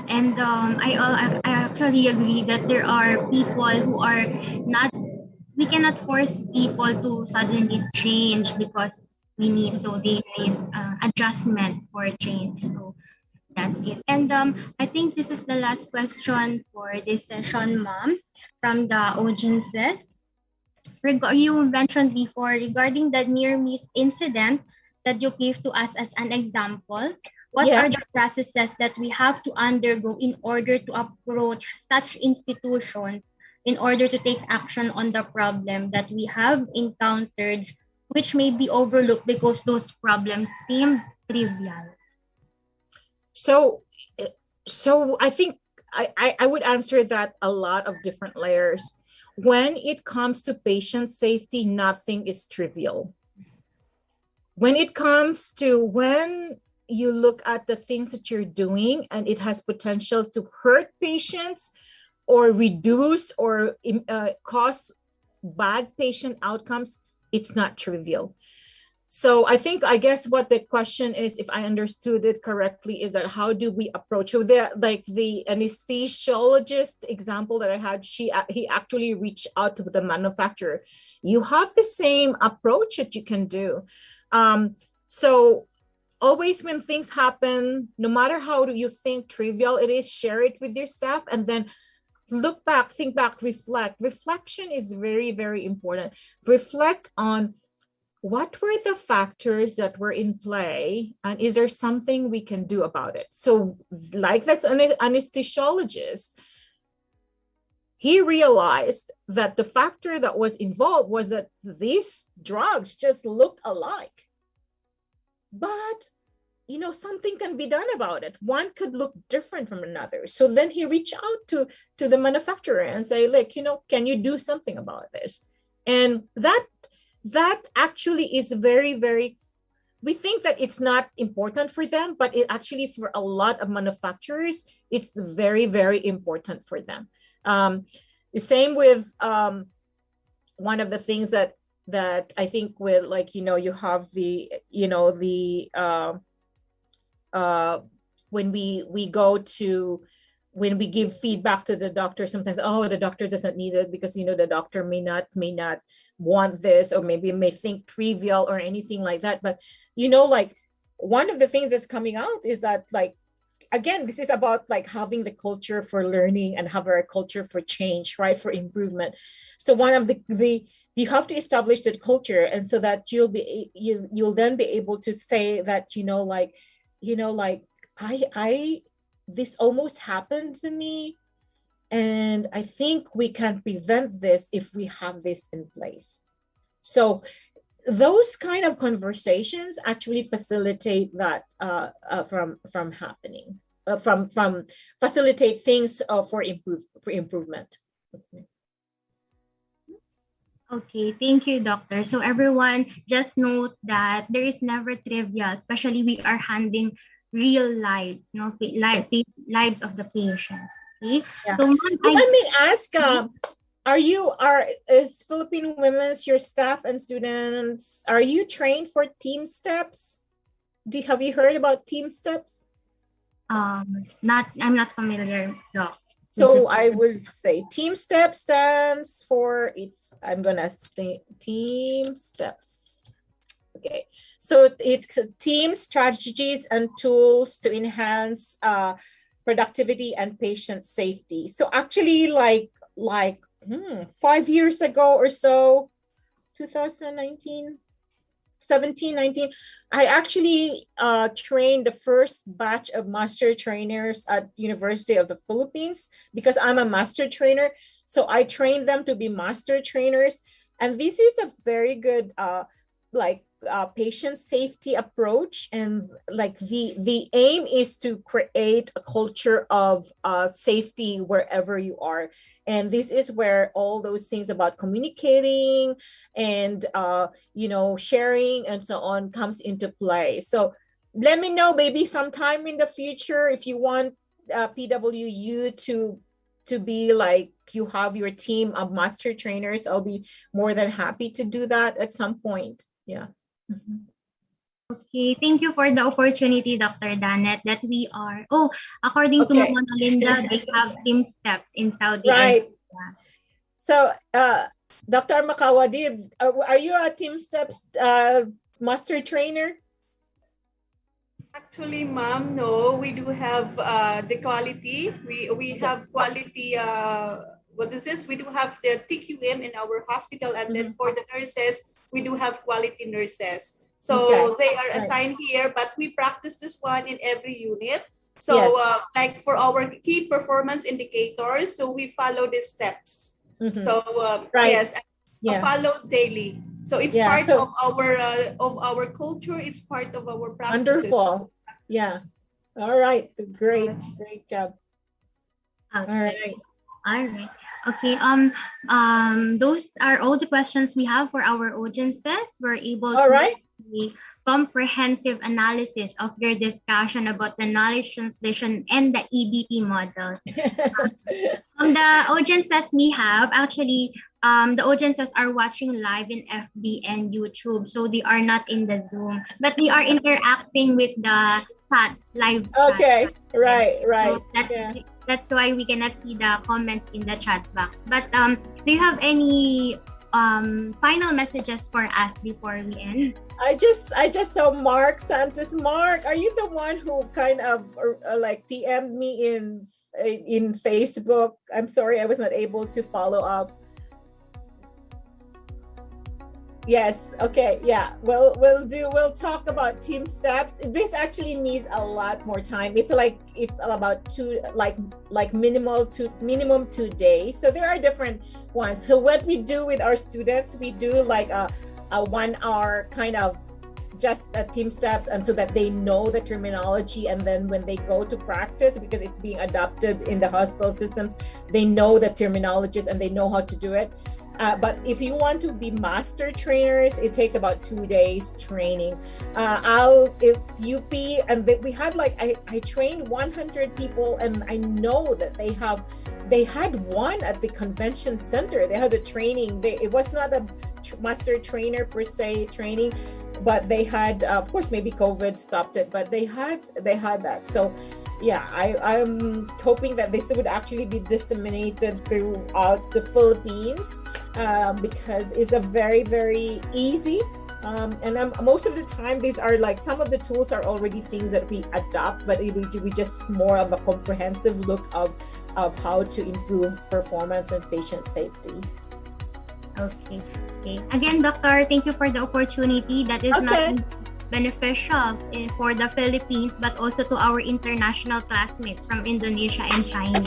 Speaker 14: And I actually agree that there are people who are not, we cannot force people to suddenly change because they need adjustment for change. So that's it. And I think this is the last question for this session, Mom, from the audiences. you mentioned before regarding the near miss incident that you gave to us as an example. What
Speaker 21: Yeah.
Speaker 14: are the processes that we have to undergo in order to approach such institutions in order to take action on the problem that we have encountered, which may be overlooked because those problems seem trivial?
Speaker 21: So, I think I would answer that a lot of different layers. When it comes to patient safety, nothing is trivial. When it comes to when you look at the things that you're doing and it has potential to hurt patients or reduce or cause bad patient outcomes, it's not trivial. So I guess what the question is, if I understood it correctly, is that how do we approach the anesthesiologist example that I had, he actually reached out to the manufacturer. You have the same approach that you can do. So always when things happen, no matter how do you think trivial it is, share it with your staff and then look back, think back, reflect. Reflection is very, very important. Reflect on what were the factors that were in play and is there something we can do about it? So like that's an anesthesiologist, he realized that the factor that was involved was that these drugs just look alike. But, something can be done about it. One could look different from another. So then he reached out to the manufacturer and say, look, can you do something about this? And that actually is very, very, we think that it's not important for them, but it actually for a lot of manufacturers, it's very, very important for them. The same with one of the things that I think with you have when we give feedback to the doctor, sometimes, the doctor doesn't need it because, the doctor may not want this, or maybe may think trivial or anything like that. But, one of the things that's coming out is that, again, this is about having the culture for learning and have a culture for change, right? For improvement. So one of the you have to establish that culture, and so that you'll then be able to say that, I this almost happened to me, and I think we can prevent this if we have this in place. So those kind of conversations actually facilitate that from happening, from facilitate things for improvement.
Speaker 14: Okay, thank you, doctor. So everyone, just note that there is never trivia, especially we are handling real lives, lives of the patients. Okay.
Speaker 21: Yeah.
Speaker 14: So
Speaker 21: if I may ask, is Philippine Women's your staff and students? Are you trained for team steps? Have you heard about team steps?
Speaker 14: I'm not familiar, doc.
Speaker 21: So I would say team step stands for I'm gonna say team steps. Okay, so it's team strategies and tools to enhance productivity and patient safety. So actually, 5 years ago or so, 2019, 17, 19, I actually trained the first batch of master trainers at University of the Philippines because I'm a master trainer. So I trained them to be master trainers. And this is a very good patient safety approach. And the aim is to create a culture of safety wherever you are. And this is where all those things about communicating and, sharing and so on comes into play. So let me know maybe sometime in the future if you want PWU to be you have your team of master trainers. I'll be more than happy to do that at some point. Yeah. Mm-hmm.
Speaker 14: Okay, thank you for the opportunity, Dr. Danet, that we are, according to Mama Linda, they have team steps in Saudi Arabia.
Speaker 21: So, Dr. Makawadib, are you a team steps master trainer?
Speaker 16: Actually, ma'am, no, we do have the quality. We have quality what is this? We do have the TQM in our hospital, and then for the nurses, we do have quality nurses. So they are assigned here, but we practice this one in every unit. So like for our key performance indicators, so we follow the steps. So yes, follow daily. So it's part of our culture. It's part of our practices.
Speaker 21: Wonderful. Yeah. All right. Great job.
Speaker 14: Okay.
Speaker 21: All right.
Speaker 14: All right. Okay. Those are all the questions we have for our audiences. We're able to do a comprehensive analysis of your discussion about the knowledge translation and the EBP models. The audiences we have, actually, the audiences are watching live in FB and YouTube, so they are not in the Zoom, but they are interacting with the chat, live chat.
Speaker 21: Okay, right.
Speaker 14: So that's why we cannot see the comments in the chat box. But do you have any final messages for us before we end?
Speaker 21: I just saw Mark Santos. Mark, are you the one who kind of like PM'd me in Facebook? I'm sorry, I was not able to follow up. Yes. Okay. Yeah. We'll talk about team steps. This actually needs a lot more time. It's all about minimum 2 days. So there are different ones. So what we do with our students, we do like a 1 hour kind of just team steps, and so that they know the terminology, and then when they go to practice, because it's being adopted in the hospital systems, they know the terminologies and they know how to do it. But if you want to be master trainers, it takes about 2 days training. We had I trained 100 people, and I know that they had one at the convention center. They had a training. It was not a master trainer per se training, but they had, of course, maybe COVID stopped it, but they had that. So yeah, I'm hoping that this would actually be disseminated throughout the Philippines, because it's a very, very easy. And most of the time, these are like, some of the tools are already things that we adopt, but it will be just more of a comprehensive look of how to improve performance and patient safety.
Speaker 14: Okay. Again, Doctor, thank you for the opportunity. That is not beneficial for the Philippines, but also to our international classmates from Indonesia and China.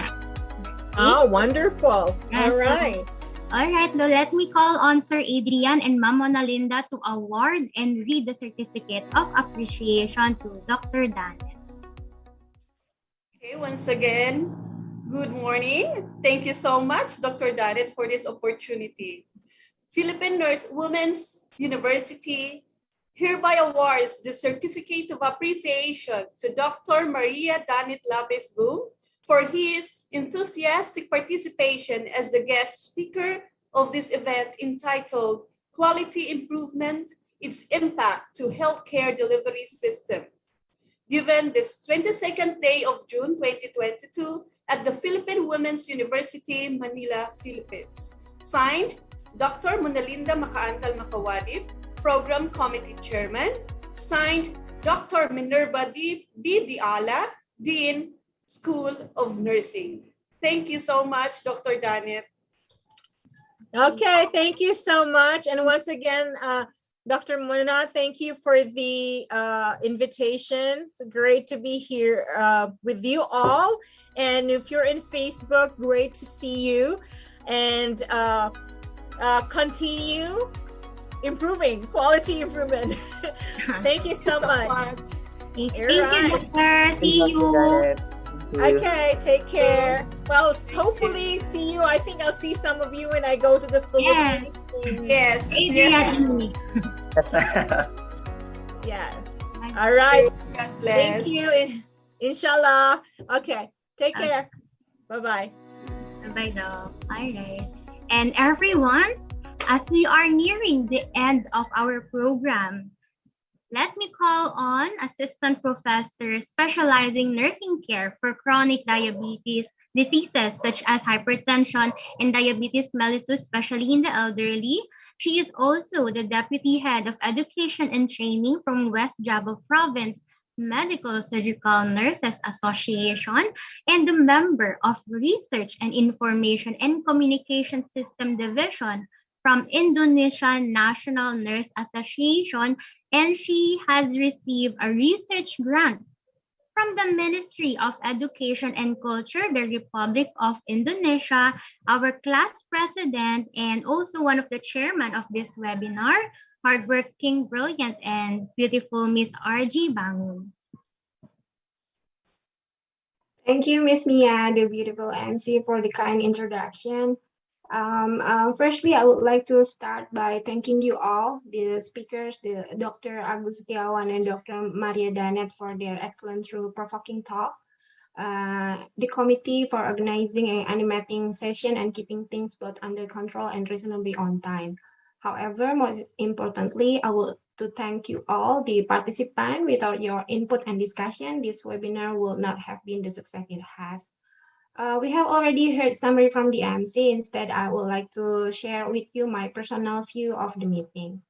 Speaker 21: Oh, wonderful.
Speaker 14: Yes,
Speaker 21: all right.
Speaker 14: All right, so let me call on Sir Adrian and Ma'am Mona Linda to award and read the certificate of appreciation to Dr. Danet.
Speaker 16: Okay, once again, good morning. Thank you so much, Dr. Danet, for this opportunity. Philippine Women's University hereby awards the Certificate of Appreciation to Dr. Maria Danet Labes Boom for his enthusiastic participation as the guest speaker of this event entitled Quality Improvement, Its Impact to Healthcare Delivery System, given this 22nd day of June 2022 at the Philippine Women's University, Manila, Philippines. Signed, Dr. Munalinda Makaantal Makawadib, Program Committee Chairman. Signed, Dr. Minerva B. Diala, Dean, School of Nursing. Thank you so much, Dr. Danet.
Speaker 21: Okay, thank you so much. And once again, Dr. Mona, thank you for the invitation. It's great to be here with you all. And if you're in Facebook, great to see you. And continue improving, quality improvement. Thank you so much.
Speaker 14: Thank you, Doctor. See you.
Speaker 21: Okay, take care. Well, hopefully see you. I think I'll see some of you when I go to the Philippines.
Speaker 16: Yes.
Speaker 21: Yeah. All right.
Speaker 16: God bless.
Speaker 21: Thank you. Inshallah. Okay. Take care. Bye-bye.
Speaker 14: Bye-bye, Doc. All right. And everyone, as we are nearing the end of our program, let me call on Assistant Professor specializing nursing care for chronic diabetes diseases such as hypertension and diabetes mellitus, especially in the elderly. She is also the Deputy Head of Education and Training from West Java Province, Medical Surgical Nurses Association, and the member of Research and Information and Communication System Division from Indonesian National Nurse Association, and she has received a research grant from the Ministry of Education and Culture, the Republic of Indonesia, our class president, and also one of the chairman of this webinar, hardworking, brilliant, and beautiful Miss RG Bangun.
Speaker 19: Thank you, Miss Mia, the beautiful MC, for the kind introduction. Firstly, I would like to start by thanking you all, the speakers, the Dr. Agus Setiawan and Dr. Maria Danet for their excellent through-provoking talk. The committee for organizing an animating session and keeping things both under control and reasonably on time. However, most importantly, I would to thank you all, the participants. Without your input and discussion, this webinar will not have been the success it has. We have already heard summary from the MC. Instead, I would like to share with you my personal view of the meeting.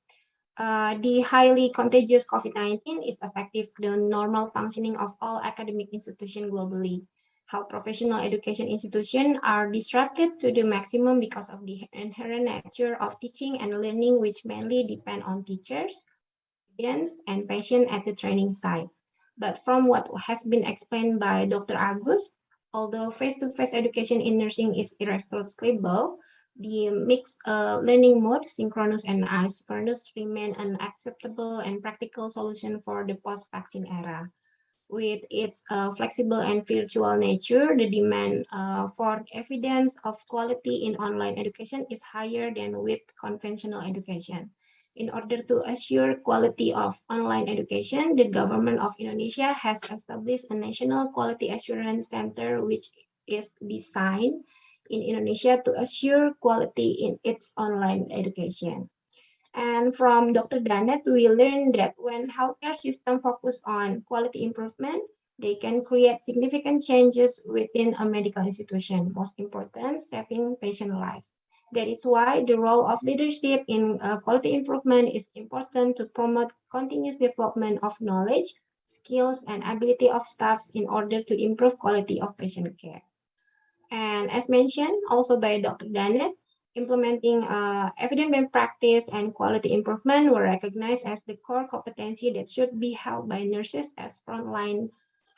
Speaker 19: The highly contagious COVID-19 is affecting the normal functioning of all academic institutions globally. Health professional education institutions are disrupted to the maximum because of the inherent nature of teaching and learning, which mainly depend on teachers, students, and patients at the training site. But from what has been explained by Dr. Agus, although face-to-face education in nursing is irreplaceable, the mixed learning mode, synchronous and asynchronous, remain an acceptable and practical solution for the post-vaccine era. With its flexible and virtual nature, the demand for evidence of quality in online education is higher than with conventional education. In order to assure quality of online education, the government of Indonesia has established a National Quality Assurance Center, which is designed in Indonesia to assure quality in its online education. And from Dr. Danet, we learned that when healthcare system focus on quality improvement, they can create significant changes within a medical institution. Most important, saving patient lives. That is why the role of leadership in quality improvement is important to promote continuous development of knowledge, skills, and ability of staffs in order to improve quality of patient care. And as mentioned also by Dr. Danet, implementing evidence-based practice and quality improvement were recognized as the core competency that should be held by nurses as frontline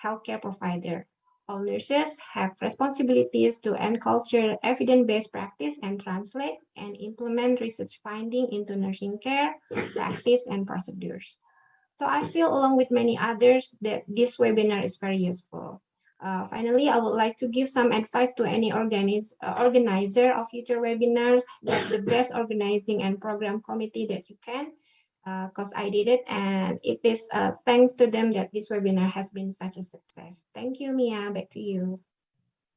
Speaker 19: healthcare provider. All nurses have responsibilities to enculture evidence-based practice and translate and implement research finding into nursing care, practice, and procedures. So I feel along with many others that this webinar is very useful. Finally, I would like to give some advice to any organizer of future webinars, that the best organizing and program committee that you can, because I did it, and it is thanks to them that this webinar has been such a success. Thank you, Mia. Back to you.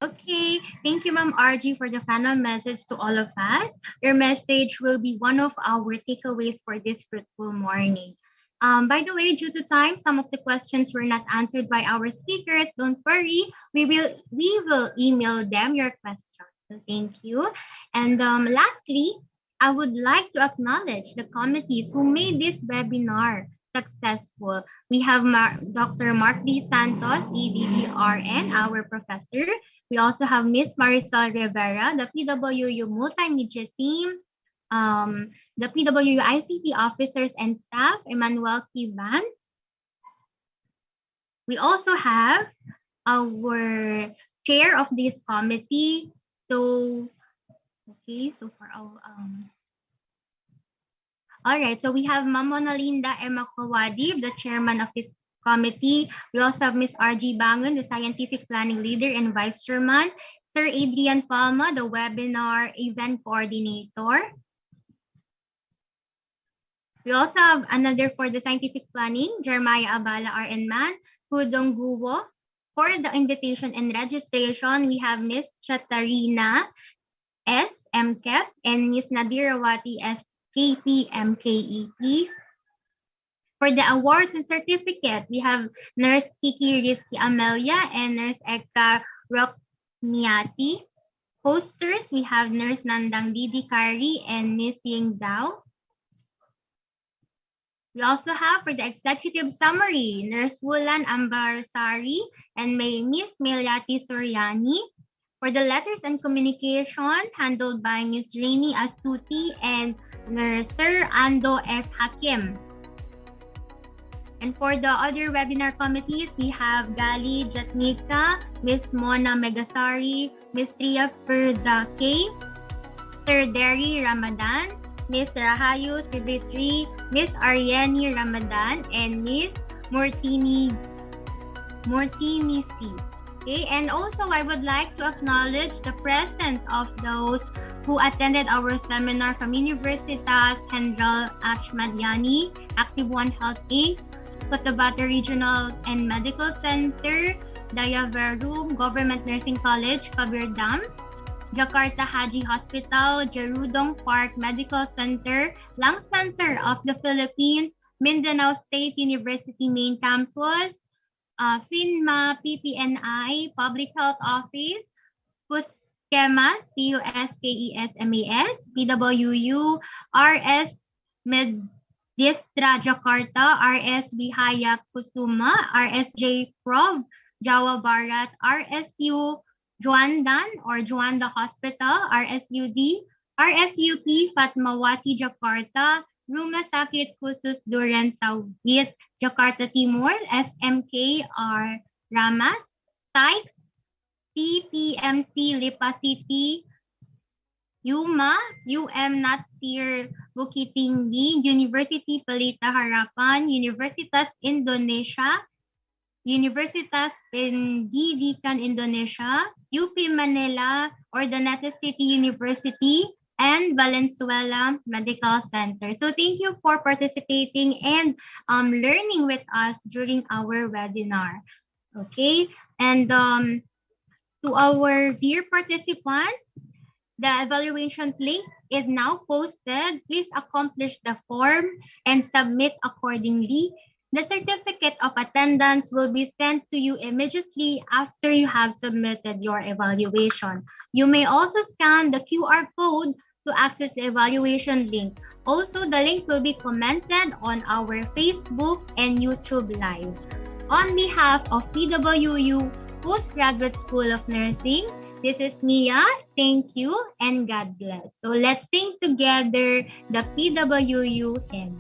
Speaker 14: Okay, thank you, Ma'am RG, for the final message to all of us. Your message will be one of our takeaways for this fruitful morning. By the way, due to time, some of the questions were not answered by our speakers. Don't worry, we will email them your questions. So thank you. And lastly, I would like to acknowledge the committees who made this webinar successful. We have Dr. Mark D. Santos, EDDRN, our professor. We also have Miss Marisol Rivera, the PWU Multimedia Team, the PWU ICT officers and staff, Emmanuel Kivan. We also have our chair of this committee. So, okay, so for our, all right, so we have Ma'am Monalinda Emma Kawadi, the chairman of this committee. We also have Ms. RG Bangun, the scientific planning leader and vice chairman. Sir Adrian Palma, the webinar event coordinator. We also have another for the scientific planning, Jeremiah Abala RN Man, Hudong Guwo. For the invitation and registration, we have Ms. Chatarina S. MKEP and Ms. Nadirawati S. KP MKEP. For the awards and certificate, we have Nurse Kiki Rizky Amelia and Nurse Eka Rokniati. Posters, we have Nurse Nandang Didi Kari and Ms. Ying Zhao. We also have for the executive summary, Nurse Wulan Ambarsari and Miss Meliati Suryani. For the letters and communication, handled by Miss Rainy Astuti and Nurse Sir Ando F. Hakim. And for the other webinar committees, we have Gali Jatnika, Miss Mona Megasari, Miss Tria Ferzake, Sir Derry Ramadan, Miss Rahayu Sivitri, Miss Aryani Ramadan, and Miss Mortini C. Okay, and also I would like to acknowledge the presence of those who attended our seminar from Universitas Hendral Achmadiani, Active One Health Inc., Cotabato Regional and Medical Center, Dayaverum Government Nursing College, Kabirdam, Jakarta Haji Hospital, Jerudong Park Medical Center, Lung Center of the Philippines, Mindanao State University Main Campus, FINMA PPNI Public Health Office, PUSKEMAS, PUSKESMAS, PWU, RS Distra Jakarta, RS Vihaya Kusuma, RSJ Prov, Jawa Barat, RSU Juandan or Juanda Hospital, RSUD, RSUP Fatmawati Jakarta, Rumah Sakit Khusus Duren Sawit Jakarta Timur, SMKR Ramat, Sykes, PPMC Lipa City, UMA, Natsir Bukittinggi, University Pelita Harapan, Universitas Indonesia, Universitas Pendidikan Indonesia, UP Manila, Urdaneta City University, and Valenzuela Medical Center. So thank you for participating and learning with us during our webinar. Okay, and to our dear participants, the evaluation link is now posted. Please accomplish the form and submit accordingly. The certificate of attendance will be sent to you immediately after you have submitted your evaluation. You may also scan the QR code to access the evaluation link. Also, the link will be commented on our Facebook and YouTube Live. On behalf of PWU Postgraduate School of Nursing, this is Mia. Thank you and God bless. So let's sing together the PWU hymn.